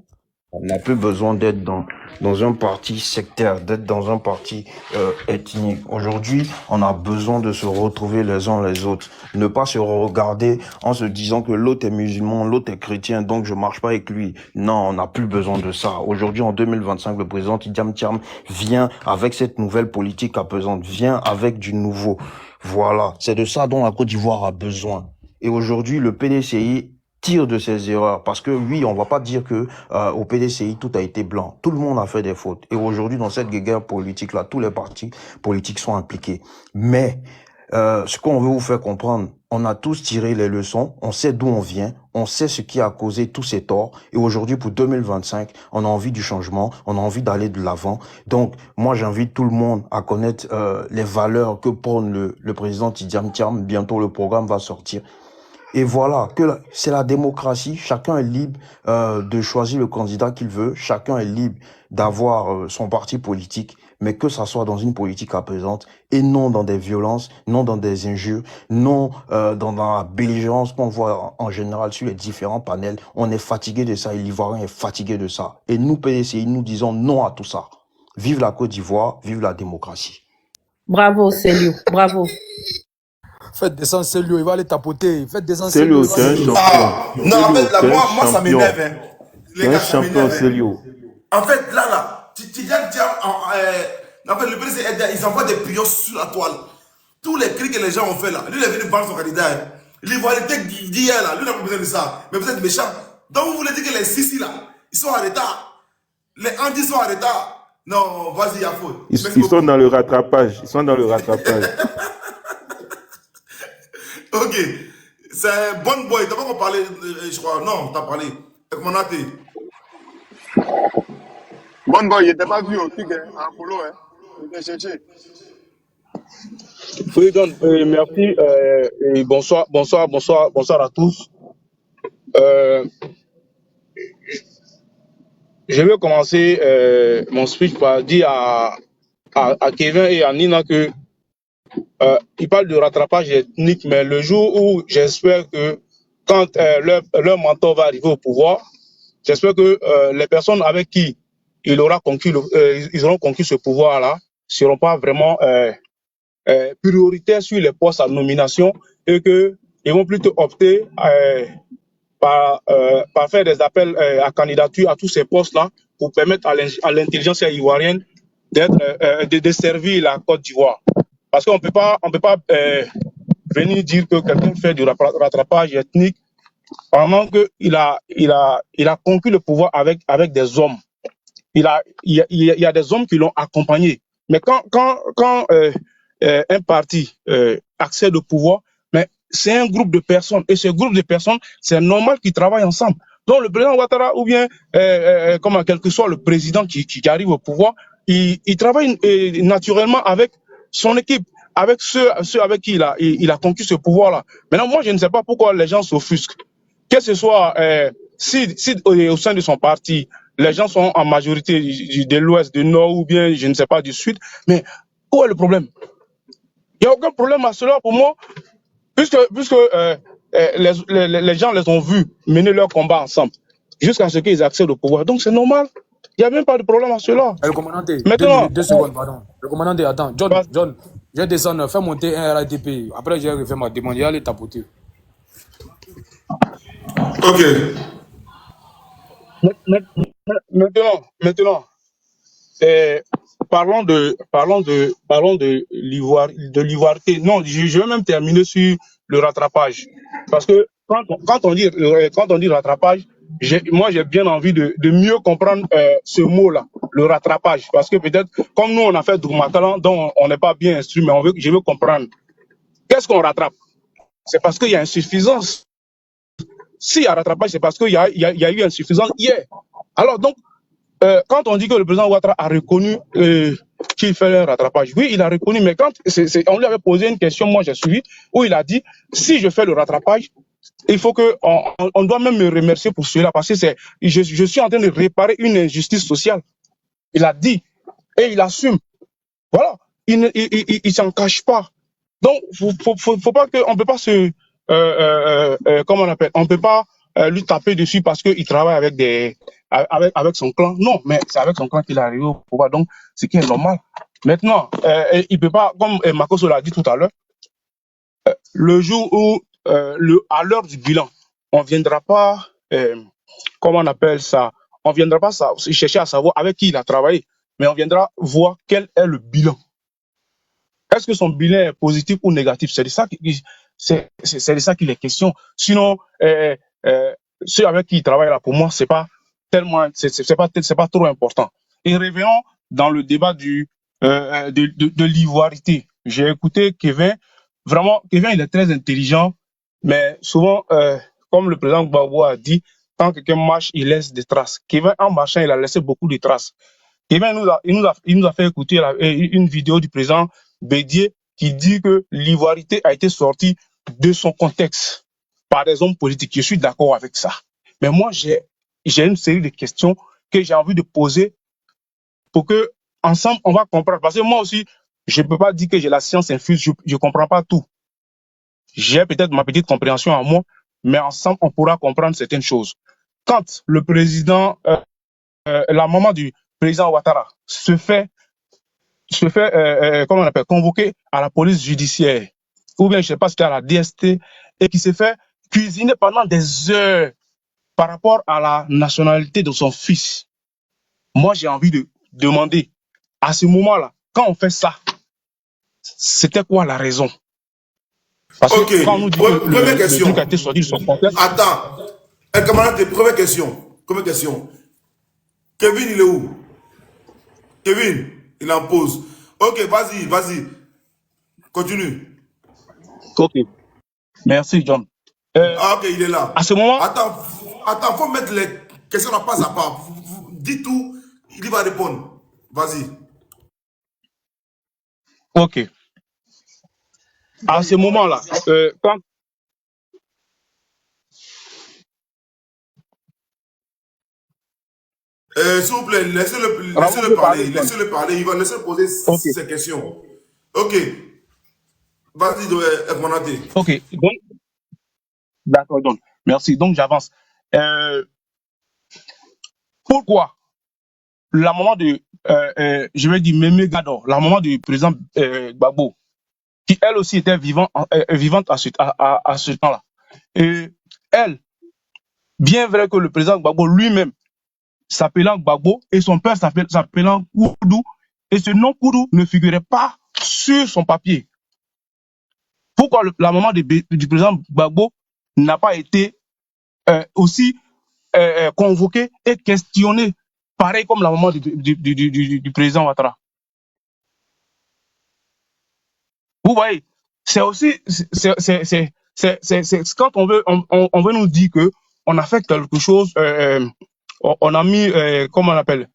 On n'a plus besoin d'être dans un parti sectaire, d'être dans un parti ethnique. Aujourd'hui, on a besoin de se retrouver les uns les autres. Ne pas se regarder en se disant que l'autre est musulman, l'autre est chrétien, donc je marche pas avec lui. Non, on n'a plus besoin de ça. Aujourd'hui, en 2025, le président Tidiane Thiam vient avec cette nouvelle politique apaisante, vient avec du nouveau. Voilà, c'est de ça dont la Côte d'Ivoire a besoin. Et aujourd'hui, le PDCI tire de ses erreurs, parce que oui, on va pas dire que au PDCI tout a été blanc. Tout le monde a fait des fautes. Et aujourd'hui, dans cette guerre politique là, tous les partis politiques sont impliqués. Mais ce qu'on veut vous faire comprendre, on a tous tiré les leçons, on sait d'où on vient, on sait ce qui a causé tous ces torts. Et aujourd'hui, pour 2025, on a envie du changement, on a envie d'aller de l'avant. Donc, moi, j'invite tout le monde à connaître les valeurs que prône le président Tidiane Thiam. Bientôt, le programme va sortir. Et voilà, c'est la démocratie. Chacun est libre de choisir le candidat qu'il veut. Chacun est libre d'avoir son parti politique, mais que ça soit dans une politique apaisante et non dans des violences, non dans des injures, non dans la belligérance qu'on voit en général sur les différents panels. On est fatigué de ça et l'Ivoirien est fatigué de ça. Et nous, PDCI, nous disons non à tout ça. Vive la Côte d'Ivoire, vive la démocratie. Bravo, Célio, bravo. Faites descendre Célio, il va aller tapoter. Faites descendre Célio, Célio. c'est un champion. Non, en fait, là, moi ça m'énerve. Hein. C'est un champion, Célio. En fait, là, Tidiane Thiam, en fait, le président, ils envoient des pions sur la toile. Tous les cris que les gens ont fait là, lui, il est venu vendre son candidat. Hein. L'ivoirité d'hier là, lui, il n'a pas besoin de ça. Mais vous êtes méchant. Donc, vous voulez dire que les Sissi là, ils sont en retard. Les Andis sont en retard. Non, vas-y, il y a faute. Ils sont dans le rattrapage. Ils sont dans le rattrapage. Ok. C'est un bon boy. T'as pas encore parlé, je crois. Non, t'as parlé. Comment on a été? Bon boy, il n'était pas vu au truc, hein, en polo, hein. Il était cherché. Oui, donc, merci. Et bonsoir à tous. Je vais commencer mon speech par dire à Kevin et à Nina que ils parlent de rattrapage ethnique, mais le jour où j'espère que quand leur mentor va arriver au pouvoir, j'espère que les personnes avec qui ils auront conquis ce pouvoir-là ne seront pas vraiment prioritaires sur les postes à nomination et qu'ils vont plutôt opter par faire des appels à candidature à tous ces postes-là pour permettre à l'intelligence ivoirienne de desservir la Côte d'Ivoire. Parce qu'on peut pas venir dire que quelqu'un fait du rattrapage ethnique pendant qu'il a conquis le pouvoir avec des hommes. Il y a des hommes qui l'ont accompagné. Mais quand un parti accède au pouvoir, mais c'est un groupe de personnes. Et ce groupe de personnes, c'est normal qu'ils travaillent ensemble. Donc le président Ouattara ou bien quel que soit le président qui arrive au pouvoir, il travaille naturellement avec son équipe, avec ceux avec qui il a conquis ce pouvoir-là. Maintenant, moi, je ne sais pas pourquoi les gens s'offusquent. Que ce soit si au sein de son parti, les gens sont en majorité de l'Ouest, du Nord ou bien, je ne sais pas, du Sud, mais où est le problème? Il n'y a aucun problème à cela pour moi, puisque les gens les ont vus mener leur combat ensemble jusqu'à ce qu'ils accèdent au pouvoir. Donc c'est normal. Il n'y a même pas de problème à cela. Le commandant, maintenant, 2 secondes, pardon. Le commandant, attends. John, je vais descendre, fais monter un RADP. Après, je vais refaire ma demande. Je vais aller tapoter. Ok. Maintenant, parlons de l'ivoirité. Non, je vais même terminer sur le rattrapage. Parce que quand on dit rattrapage, moi j'ai bien envie de mieux comprendre ce mot-là, le rattrapage. Parce que peut-être, comme nous on a fait Doumatalan, donc on n'est pas bien instruit, mais je veux comprendre. Qu'est-ce qu'on rattrape? C'est parce qu'il y a insuffisance. S'il y a rattrapage, c'est parce qu'il y a eu insuffisance hier. Alors donc, quand on dit que le président Ouattara a reconnu qu'il fait un rattrapage, oui, il a reconnu, mais quand on lui avait posé une question, moi j'ai suivi, où il a dit, si je fais le rattrapage, il faut on doit même me remercier pour cela, parce que je suis en train de réparer une injustice sociale. Il a dit, et il assume. Voilà, il s'en cache pas. Donc, faut pas on peut pas comment on appelle, on peut pas lui taper dessus parce qu'il travaille avec avec son clan. Non, mais c'est avec son clan qu'il est arrivé au pouvoir. Donc, ce qui est normal. Maintenant, il peut pas, comme Makoso l'a dit tout à l'heure, le jour où, à l'heure du bilan, on viendra pas, comment on appelle ça, on viendra pas chercher à savoir avec qui il a travaillé, mais on viendra voir quel est le bilan. Est-ce que son bilan est positif ou négatif? C'est de ça c'est de ça qu'il est question. Sinon, ceux avec qui il travaille là, pour moi, c'est pas tellement, c'est pas trop important. Et revenons dans le débat de l'ivoirité. J'ai écouté Kevin. Vraiment, Kevin, il est très intelligent, mais souvent, comme le président Gbagbo a dit, quand quelqu'un marche, il laisse des traces. Kevin, en marchant, il a laissé beaucoup de traces. Kevin il nous a fait écouter une vidéo du président Bédié qui dit que l'ivoirité a été sortie de son contexte par des hommes politiques. Je suis d'accord avec ça. Mais moi, j'ai une série de questions que j'ai envie de poser pour que, ensemble, on va comprendre. Parce que moi aussi, je ne peux pas dire que j'ai la science infuse, je ne comprends pas tout. J'ai peut-être ma petite compréhension à moi, mais ensemble, on pourra comprendre certaines choses. Quand le président, la maman du président Ouattara se fait comment on appelle, convoquer à la police judiciaire, ou bien je ne sais pas si c'était à la DST, et qui se fait cuisiner pendant des heures par rapport à la nationalité de son fils. Moi, j'ai envie de demander, à ce moment-là, quand on fait ça, c'était quoi la raison? Parce que quand on nous dit que le truc a été sorti de son contexte... Attends, camarade, première question. Kevin, il est où? Kevin, il en pose. Ok, vas-y. Continue. Ok. Merci, John. Ok, il est là. À ce moment... Attends, faut mettre les questions à pas à pas. Dis tout, il va répondre. Vas-y. Ok. À ce moment-là, quand... S'il vous plaît, laissez-le parler. Il va laisser poser ses questions. Ok. Vas-y, Ekmanate. Ok. Donc, d'accord, donc. Merci. Donc, j'avance. Pourquoi la maman de, je vais dire Mémé Gador, la maman du président Gbagbo, qui elle aussi était vivante à ce temps-là. Et elle, bien vrai que le président Gbagbo lui-même s'appelant Gbagbo et son père s'appelant Koudou, et ce nom Koudou ne figurait pas sur son papier. Pourquoi la maman du président Gbagbo n'a pas été aussi convoquée et questionnée, pareil comme la maman du président Ouattara? Vous voyez, c'est aussi, c'est quand on veut nous dire que on a fait quelque chose, on a mis, comment on appelle,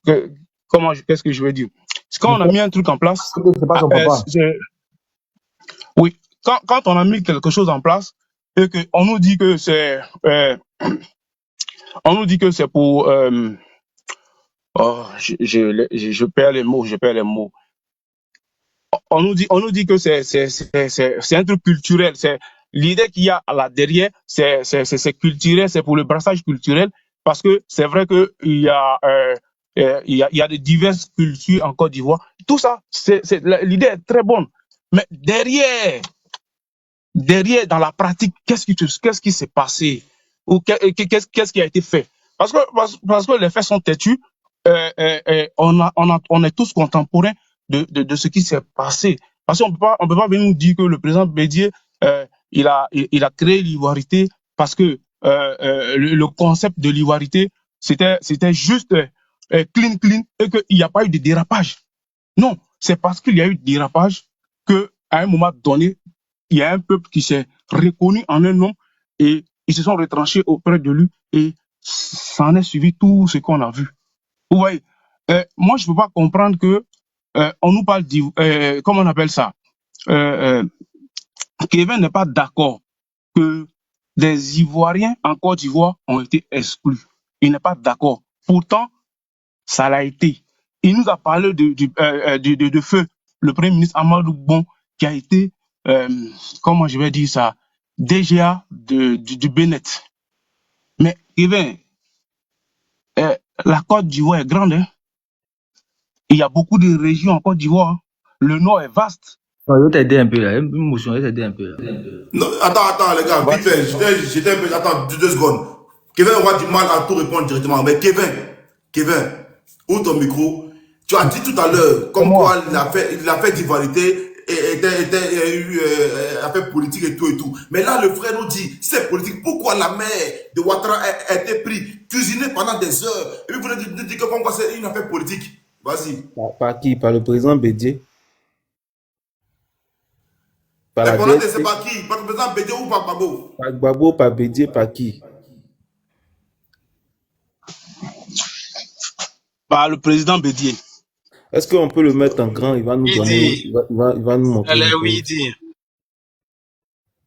qu'est-ce que je veux dire? C'est quand on a mis un truc en place. C'est pas son papa. Oui, quand on a mis quelque chose en place et que on nous dit que c'est, pour, je perds les mots. On nous dit que c'est un truc culturel. C'est l'idée qu'il y a là derrière, c'est culturel, c'est pour le brassage culturel, parce que c'est vrai que il y a de diverses cultures en Côte d'Ivoire. Tout ça, l'idée est très bonne, mais derrière dans la pratique, qu'est-ce qui s'est passé ou qu'est-ce qui a été fait? Parce que les faits sont têtus. On est tous contemporains de ce qui s'est passé. Parce qu'on peut pas venir nous dire que le président Bédié, il a créé l'ivoirité parce que le concept de l'ivoirité, c'était juste clean et qu'il n'y a pas eu de dérapage. Non, c'est parce qu'il y a eu dérapage que à un moment donné, il y a un peuple qui s'est reconnu en un homme et ils se sont retranchés auprès de lui et ça en est suivi tout ce qu'on a vu. Vous voyez, moi je ne peux pas comprendre que on nous parle comment on appelle ça, Kevin n'est pas d'accord que des Ivoiriens en Côte d'Ivoire ont été exclus. Il n'est pas d'accord. Pourtant, ça l'a été. Il nous a parlé de feu, le Premier ministre Amadou Bon, qui a été, comment je vais dire ça, DGA du Bénet. Mais Kevin, La Côte d'Ivoire est grande, hein. Il y a beaucoup de régions en Côte d'Ivoire, hein. Le nord est vaste. Je vais t'aider un peu là. Une motion, je vais t'aider un peu là. Non, attends, les gars, vite fait, j'étais un peu, attends, 2 secondes. Kevin on va du mal à tout répondre directement. Mais Kevin, ouvre ton micro. Tu as dit tout à l'heure, comme quoi la fête d'Ivoirité a fait politique et tout. Mais là, le frère nous dit, c'est politique. Pourquoi la mère de Ouattara a été prise, cuisinée pendant des heures? Et puis vous nous dites que comme quoi c'est une affaire politique. Vas-y. Par qui? Par le président Bédié? Par la Répondez, DST? c'est par qui? Par le président Bédié ou par Babo? Par Gbagbo, par Bédié, par qui? Par le président Bédié. Est-ce qu'on peut le mettre en grand? Il va nous donner, il va nous montrer. Elle est un peu. oui, dit.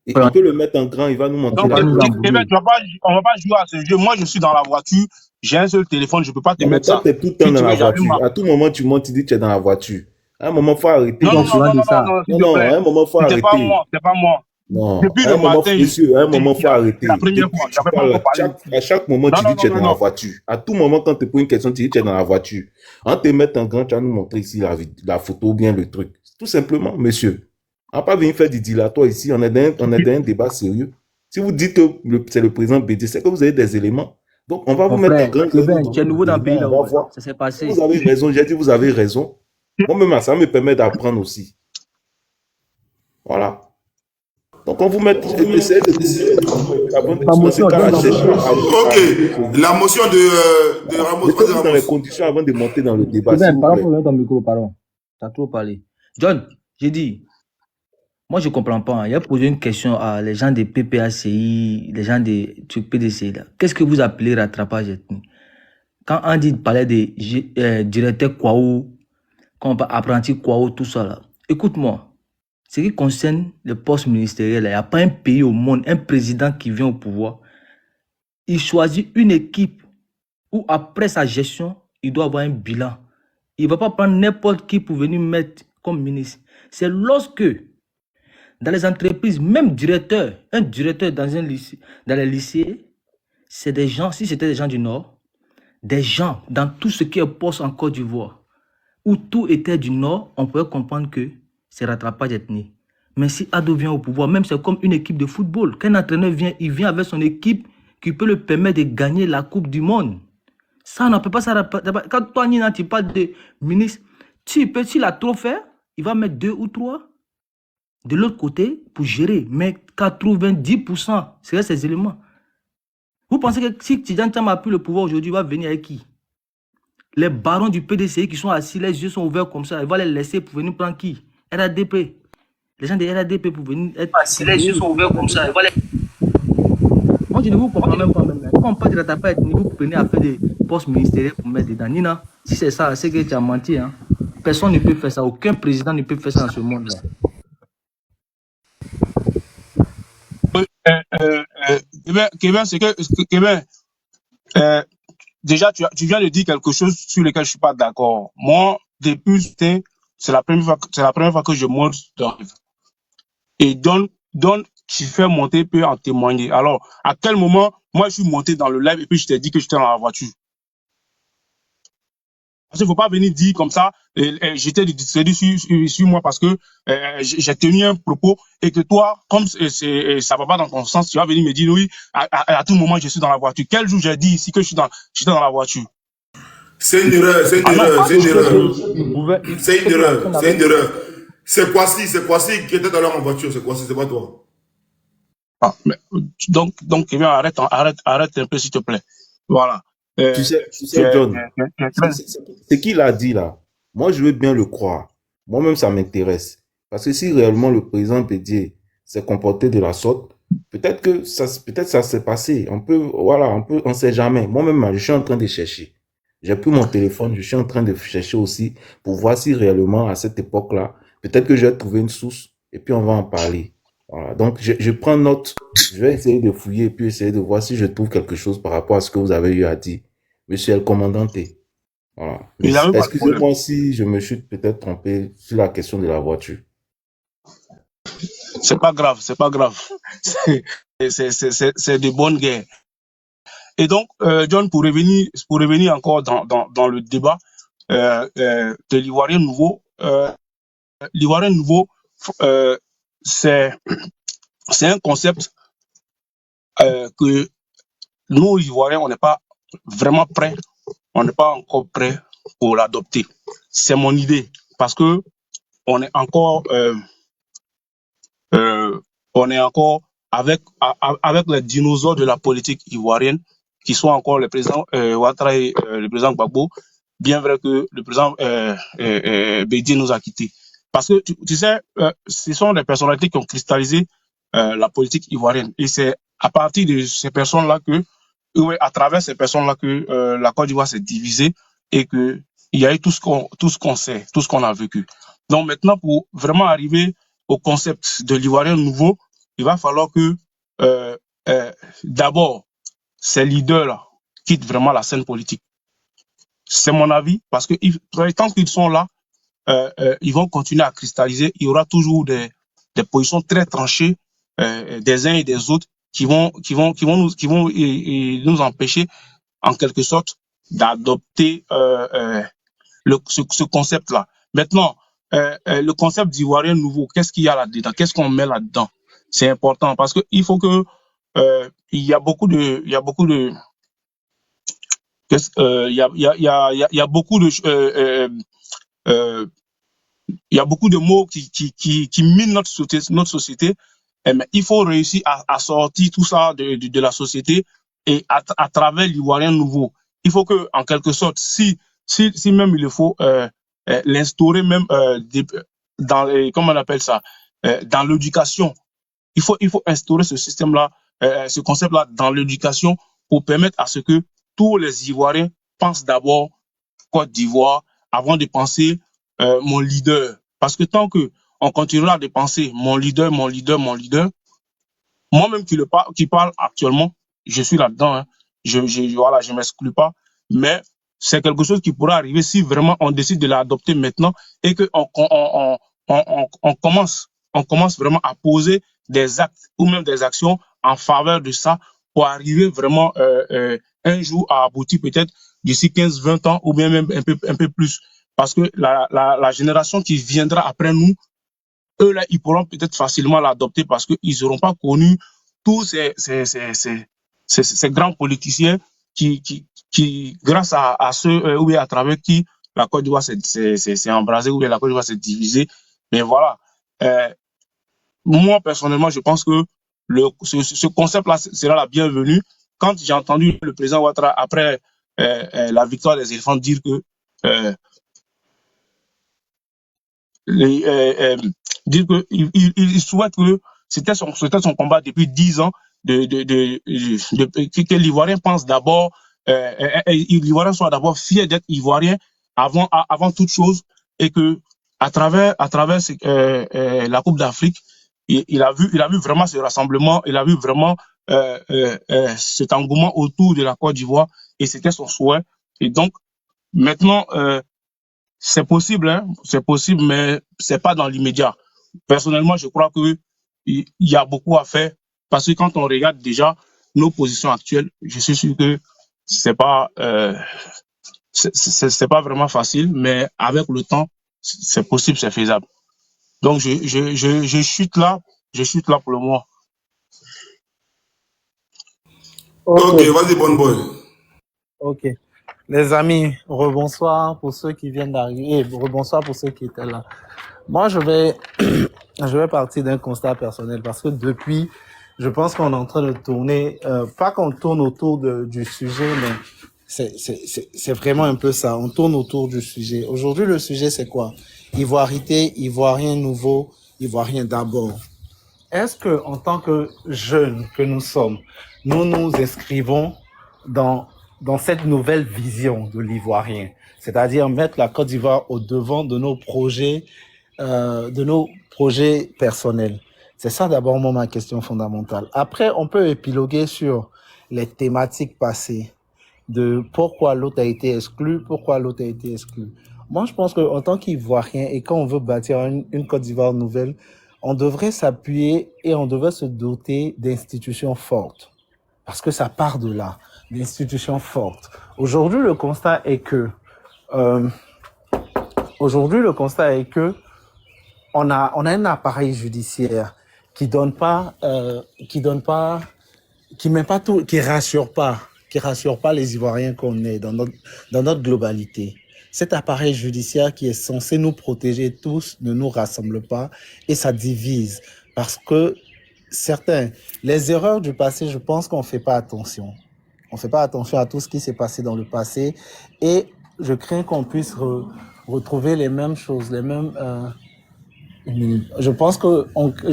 Il peut le mettre en grand, il va nous montrer. Donc, Kevin, on va pas jouer à ce jeu. Moi, je suis dans la voiture, j'ai un seul téléphone, je peux pas te mettre ça. Tu es tout le temps dans la voiture. À tout moment, tu montes, tu dis que tu es dans la voiture. À un moment, il faut arrêter. Non, à un moment, il faut arrêter. C'est pas moi. Non, Depuis à un le moment, matin, monsieur, à un moment, il faut arrêter. La première fois, à chaque moment, tu dis que tu es dans la voiture. À tout moment, quand tu poses une question, tu dis que tu es dans la voiture. En te mettant en grand, tu vas nous montrer ici la photo ou bien le truc. Tout simplement, monsieur. On n'a pas venir faire du dilatoire ici. On est dans un débat sérieux. Si vous dites que c'est le président Bédié, c'est que vous avez des éléments. Donc, on va vous mettre en grand. Tu es nouveau dans le pays là. Ça s'est passé. Vous avez raison. J'ai dit vous avez raison. Moi-même, ça me permet d'apprendre aussi. Voilà. Donc, on vous met. Essayez de. Ok. La motion de Ramos. Dans les conditions avant de monter dans le débat. Pardon, ton micro, pardon. Tu as trop parlé. John, j'ai dit. Moi, je ne comprends pas. Il a posé une question à les gens des PPACI, les gens des PDCI. Qu'est-ce que vous appelez rattrapage ethnique? Quand on dit parler des directeurs Kwaou, apprentis Kwaou, tout ça là. Écoute-moi. Ce qui concerne le poste ministériel, il n'y a pas un pays au monde, un président qui vient au pouvoir. Il choisit une équipe où après sa gestion, il doit avoir un bilan. Il ne va pas prendre n'importe qui pour venir mettre comme ministre. C'est lorsque dans les entreprises, même un directeur dans les lycées, c'est des gens, si c'était des gens du Nord, des gens dans tout ce qui est poste en Côte d'Ivoire, où tout était du Nord, on pouvait comprendre que c'est rattrapage ethnique. Mais si Ado vient au pouvoir, même c'est comme une équipe de football. Quand un entraîneur vient, il vient avec son équipe qui peut le permettre de gagner la Coupe du Monde. Ça, on ne peut pas ça. Quand toi, Nina, tu parles de ministre, s'il a trop fait, il va mettre 2 ou 3 de l'autre côté pour gérer. Mais 90%, c'est ces éléments. Vous pensez que si Tidjane Tcham a pris le pouvoir aujourd'hui, il va venir avec qui? Les barons du PDCI qui sont assis, les yeux sont ouverts comme ça, il va les laisser pour venir prendre qui? RADP. Les gens de RADP pour venir être assis, les yeux sont ouverts comme ça, il va les... Moi, je ne vous comprends même pas. Quand on parle de rattrapage ethnique, vous prenez à faire des postes ministériels pour mettre dedans. Nina, si c'est ça, c'est que tu as menti. Hein. Personne ne peut faire ça. Aucun président ne peut faire ça dans ce monde-là. Kevin, c'est que Kevin, déjà tu viens de dire quelque chose sur lequel je suis pas d'accord. Moi, depuis c'est la première fois que je monte dans et donc qui fait monter peut en témoigner. Alors, à quel moment moi je suis monté dans le live et puis je t'ai dit que j'étais dans la voiture? Parce qu'il ne faut pas venir dire comme ça, j'étais distraité sur moi parce que j'ai tenu un propos et que toi, comme ça ne va pas dans ton sens, tu vas venir me dire oui, à tout moment je suis dans la voiture. Quel jour j'ai dit ici que j'étais dans la voiture? C'est une erreur. C'est Kwasi qui était dans leur voiture, c'est Kwasi, c'est pas toi. Ah, mais, donc Kevin, arrête un peu s'il te plaît. Voilà. Tu sais, John, ce qu'il a dit là, moi je veux bien le croire. Moi-même, ça m'intéresse. Parce que si réellement le président Bédié s'est comporté de la sorte, peut-être que ça s'est passé. On ne sait jamais. Moi-même, je suis en train de chercher. J'ai pris mon téléphone, je suis en train de chercher aussi pour voir si réellement à cette époque-là, peut-être que je vais trouver une source et puis on va en parler. Voilà. Donc, je prends note. Je vais essayer de fouiller et puis essayer de voir si je trouve quelque chose par rapport à ce que vous avez eu à dire. Monsieur le commandant T. Voilà. Excusez-moi si je me suis peut-être trompé sur la question de la voiture. C'est pas grave. C'est de bonne guerre. Et donc, John, pour revenir encore dans le débat de l'Ivoirien nouveau, c'est un concept que nous, Ivoiriens, on n'est pas vraiment prêts, on n'est pas encore prêts pour l'adopter. C'est mon idée, parce que on est encore avec les dinosaures de la politique ivoirienne, qui sont encore le président Ouattara et le président Gbagbo, bien vrai que le président Bédié nous a quittés. Parce que, tu sais, ce sont des personnalités qui ont cristallisé la politique ivoirienne. Et c'est à partir de ces personnes-là à travers ces personnes-là que la Côte d'Ivoire s'est divisée et que il y a eu tout ce qu'on sait, tout ce qu'on a vécu. Donc maintenant, pour vraiment arriver au concept de l'Ivoirien nouveau, il va falloir que d'abord, ces leaders-là quittent vraiment la scène politique. C'est mon avis, parce que tant qu'ils sont là, ils vont continuer à cristalliser. Il y aura toujours des positions très tranchées des uns et des autres qui vont nous empêcher, en quelque sorte, d'adopter ce concept-là. Maintenant, le concept d'Ivoirien nouveau, qu'est-ce qu'il y a là-dedans? Qu'est-ce qu'on met là-dedans? C'est important parce que il faut que il y a beaucoup de mots qui minent notre société, mais il faut réussir à sortir tout ça de la société et à travers l'Ivoirien nouveau. Il faut que, en quelque sorte, si même il faut l'instaurer même comment on appelle ça, dans l'éducation. Il faut instaurer ce système-là, ce concept-là dans l'éducation pour permettre à ce que tous les Ivoiriens pensent d'abord Côte d'Ivoire avant de penser mon leader. Parce que tant que on continuera de penser mon leader, moi-même qui parle actuellement, je suis là-dedans, hein. Je m'exclus pas, mais c'est quelque chose qui pourra arriver si vraiment on décide de l'adopter maintenant et que on commence vraiment à poser des actes ou même des actions en faveur de ça pour arriver vraiment un jour à aboutir peut-être d'ici 15-20 ans ou bien même un peu plus. Parce que la génération qui viendra après nous, eux là, ils pourront peut-être facilement l'adopter parce qu'ils n'auront pas connu tous ces grands politiciens qui grâce à ceux ou bien à travers qui la Côte d'Ivoire s'est embrasée ou bien la Côte d'Ivoire s'est divisée. Mais voilà, moi personnellement, je pense que ce concept-là sera la bienvenue. Quand j'ai entendu le président Ouattara après la victoire des éléphants dire que il souhaite que c'était son combat depuis 10 ans que l'Ivoirien pense d'abord, l'Ivoirien soit d'abord fier d'être Ivoirien avant toute chose et que à travers la Coupe d'Afrique, il a vu vraiment ce rassemblement, il a vu vraiment cet engouement autour de la Côte d'Ivoire et c'était son souhait. Et donc maintenant c'est possible, hein, mais c'est pas dans l'immédiat. Personnellement, je crois que il y a beaucoup à faire parce que quand on regarde déjà nos positions actuelles, je suis sûr que c'est pas vraiment facile, mais avec le temps, c'est possible, c'est faisable. Donc je chute là pour le moment. Ok, vas-y, bon boy. Ok. Les amis, rebonsoir pour ceux qui viennent d'arriver, rebonsoir pour ceux qui étaient là. Moi, je vais partir d'un constat personnel parce que depuis, je pense qu'on est en train de tourner, pas qu'on tourne autour du sujet, mais c'est vraiment un peu ça. On tourne autour du sujet. Aujourd'hui, le sujet, c'est quoi? Ivoirité, Ivoirien nouveau, Ivoirien d'abord. Est-ce que, en tant que jeunes que nous sommes, nous nous inscrivons dans cette nouvelle vision de l'Ivoirien, c'est-à-dire mettre la Côte d'Ivoire au devant de nos projets personnels. C'est ça d'abord ma question fondamentale. Après, on peut épiloguer sur les thématiques passées, de pourquoi l'autre a été exclu, Moi, je pense qu'en tant qu'Ivoirien, et quand on veut bâtir une Côte d'Ivoire nouvelle, on devrait s'appuyer et on devrait se doter d'institutions fortes. Parce que ça part de là. d'institutions fortes. Aujourd'hui, le constat est que on a un appareil judiciaire qui rassure pas les Ivoiriens qu'on est dans notre globalité. Cet appareil judiciaire qui est censé nous protéger tous ne nous rassemble pas et ça divise parce que les erreurs du passé, je pense qu'on fait pas attention. On fait pas attention à tout ce qui s'est passé dans le passé et je crains qu'on puisse retrouver les mêmes choses, je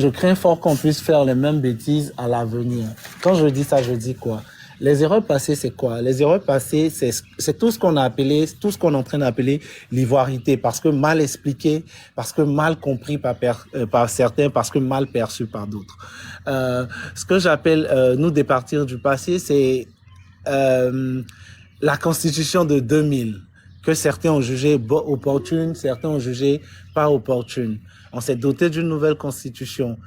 crains fort qu'on puisse faire les mêmes bêtises à l'avenir. Quand je dis ça, je dis quoi? Les erreurs passées, c'est quoi? Les erreurs passées, c'est tout ce qu'on est en train d'appeler l'ivoirité, parce que mal expliqué, parce que mal compris par certains, parce que mal perçu par d'autres. Ce que j'appelle nous départir du passé, c'est la constitution de 2000, que certains ont jugé opportune, certains ont jugé pas opportune. On s'est doté d'une nouvelle constitution.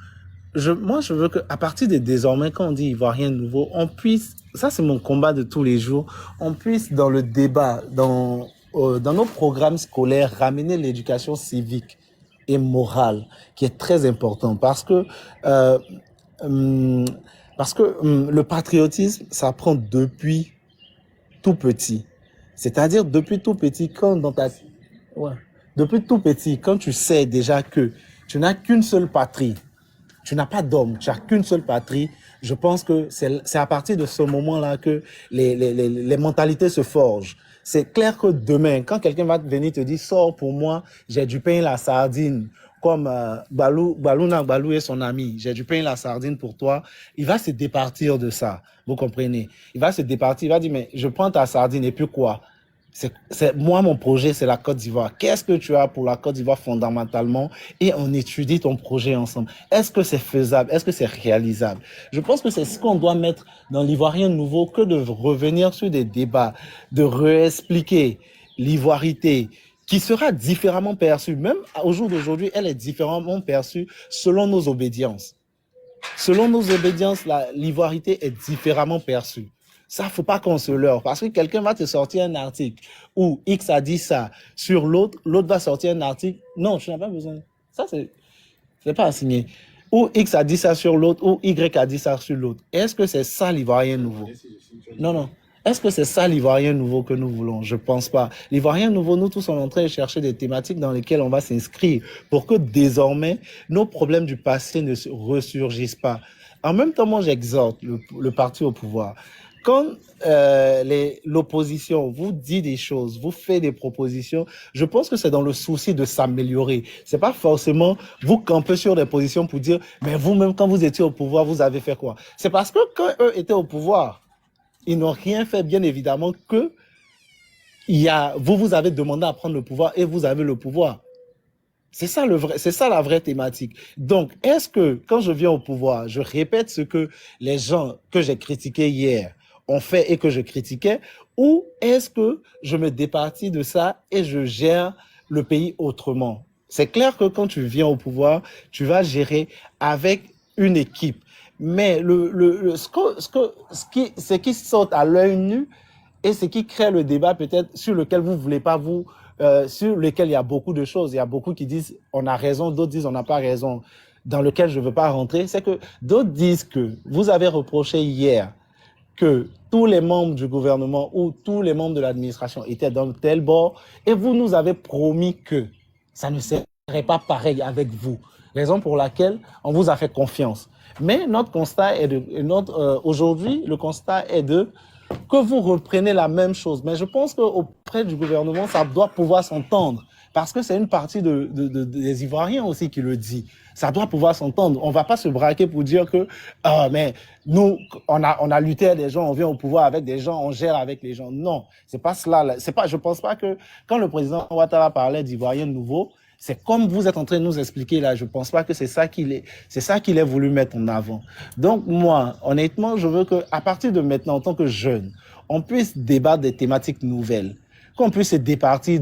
Moi, je veux qu'à partir de désormais, quand on dit Ivoirien nouveau, on puisse, ça c'est mon combat de tous les jours, on puisse dans le débat, dans nos programmes scolaires, ramener l'éducation civique et morale, qui est très important, parce que le patriotisme, ça prend depuis tout petit. C'est-à-dire depuis tout petit, depuis tout petit, quand tu sais déjà que tu n'as qu'une seule patrie, tu n'as pas d'homme, tu n'as qu'une seule patrie, je pense que c'est à partir de ce moment-là que les mentalités se forgent. C'est clair que demain, quand quelqu'un va venir te dire « Sors pour moi, j'ai du pain et la sardine », comme Balou et son ami, « J'ai du pain et la sardine pour toi », il va se départir de ça, vous comprenez? Il va se départir, il va dire « Mais je prends ta sardine et puis quoi ?» Moi, mon projet, c'est la Côte d'Ivoire. Qu'est-ce que tu as pour la Côte d'Ivoire fondamentalement? Et on étudie ton projet ensemble. Est-ce que c'est faisable? Est-ce que c'est réalisable? Je pense que c'est ce qu'on doit mettre dans l'Ivoirien nouveau, que de revenir sur des débats, de réexpliquer l'ivoirité, qui sera différemment perçue. Même au jour d'aujourd'hui, elle est différemment perçue selon nos obédiences. Selon nos obédiences, l'ivoirité est différemment perçue. Ça, faut pas qu'on se leurre, parce que quelqu'un va te sortir un article où X a dit ça sur l'autre, l'autre va sortir un article. Non, tu n'as pas besoin. Ça, c'est pas à signer. Ou X a dit ça sur l'autre, ou Y a dit ça sur l'autre. Est-ce que c'est ça l'Ivoirien nouveau? Non. Est-ce que c'est ça l'Ivoirien nouveau que nous voulons? Je pense pas. L'Ivoirien nouveau, nous tous, on est en train de chercher des thématiques dans lesquelles on va s'inscrire pour que désormais, nos problèmes du passé ne se ressurgissent pas. En même temps, moi, j'exhorte le parti au pouvoir. Quand l'opposition vous dit des choses, vous fait des propositions, je pense que c'est dans le souci de s'améliorer. C'est pas forcément vous camper sur des positions pour dire, mais vous-même, quand vous étiez au pouvoir, vous avez fait quoi? C'est parce que quand eux étaient au pouvoir, ils n'ont rien fait, bien évidemment, que vous avez demandé à prendre le pouvoir et vous avez le pouvoir. C'est ça la vraie thématique. Donc, est-ce que quand je viens au pouvoir, je répète ce que les gens que j'ai critiqués hier ont fait et que je critiquais, ou est-ce que je me départis de ça et je gère le pays autrement? C'est clair que quand tu viens au pouvoir, tu vas gérer avec une équipe. Mais ce qui saute à l'œil nu et ce qui crée le débat peut-être sur lequel vous voulez pas sur lequel il y a beaucoup de choses, il y a beaucoup qui disent on a raison, d'autres disent on n'a pas raison, dans lequel je ne veux pas rentrer, c'est que d'autres disent que vous avez reproché hier que tous les membres du gouvernement ou tous les membres de l'administration étaient dans tel bord et vous nous avez promis que ça ne serait pas pareil avec vous. Raison pour laquelle on vous a fait confiance. Mais notre constat est aujourd'hui, le constat est que vous reprenez la même chose. Mais je pense qu'auprès du gouvernement, ça doit pouvoir s'entendre. Parce que c'est une partie des Ivoiriens aussi qui le dit. Ça doit pouvoir s'entendre. On ne va pas se braquer pour dire que mais nous, on a lutté avec des gens, on vient au pouvoir avec des gens, on gère avec les gens. Non, c'est pas cela. Je pense pas que quand le président Ouattara parlait d'Ivoiriens nouveaux, c'est comme vous êtes en train de nous expliquer là. Je pense pas que c'est ça qu'il ait voulu mettre en avant. Donc moi, honnêtement, je veux que à partir de maintenant, en tant que jeune, on puisse débattre des thématiques nouvelles, qu'on puisse se départir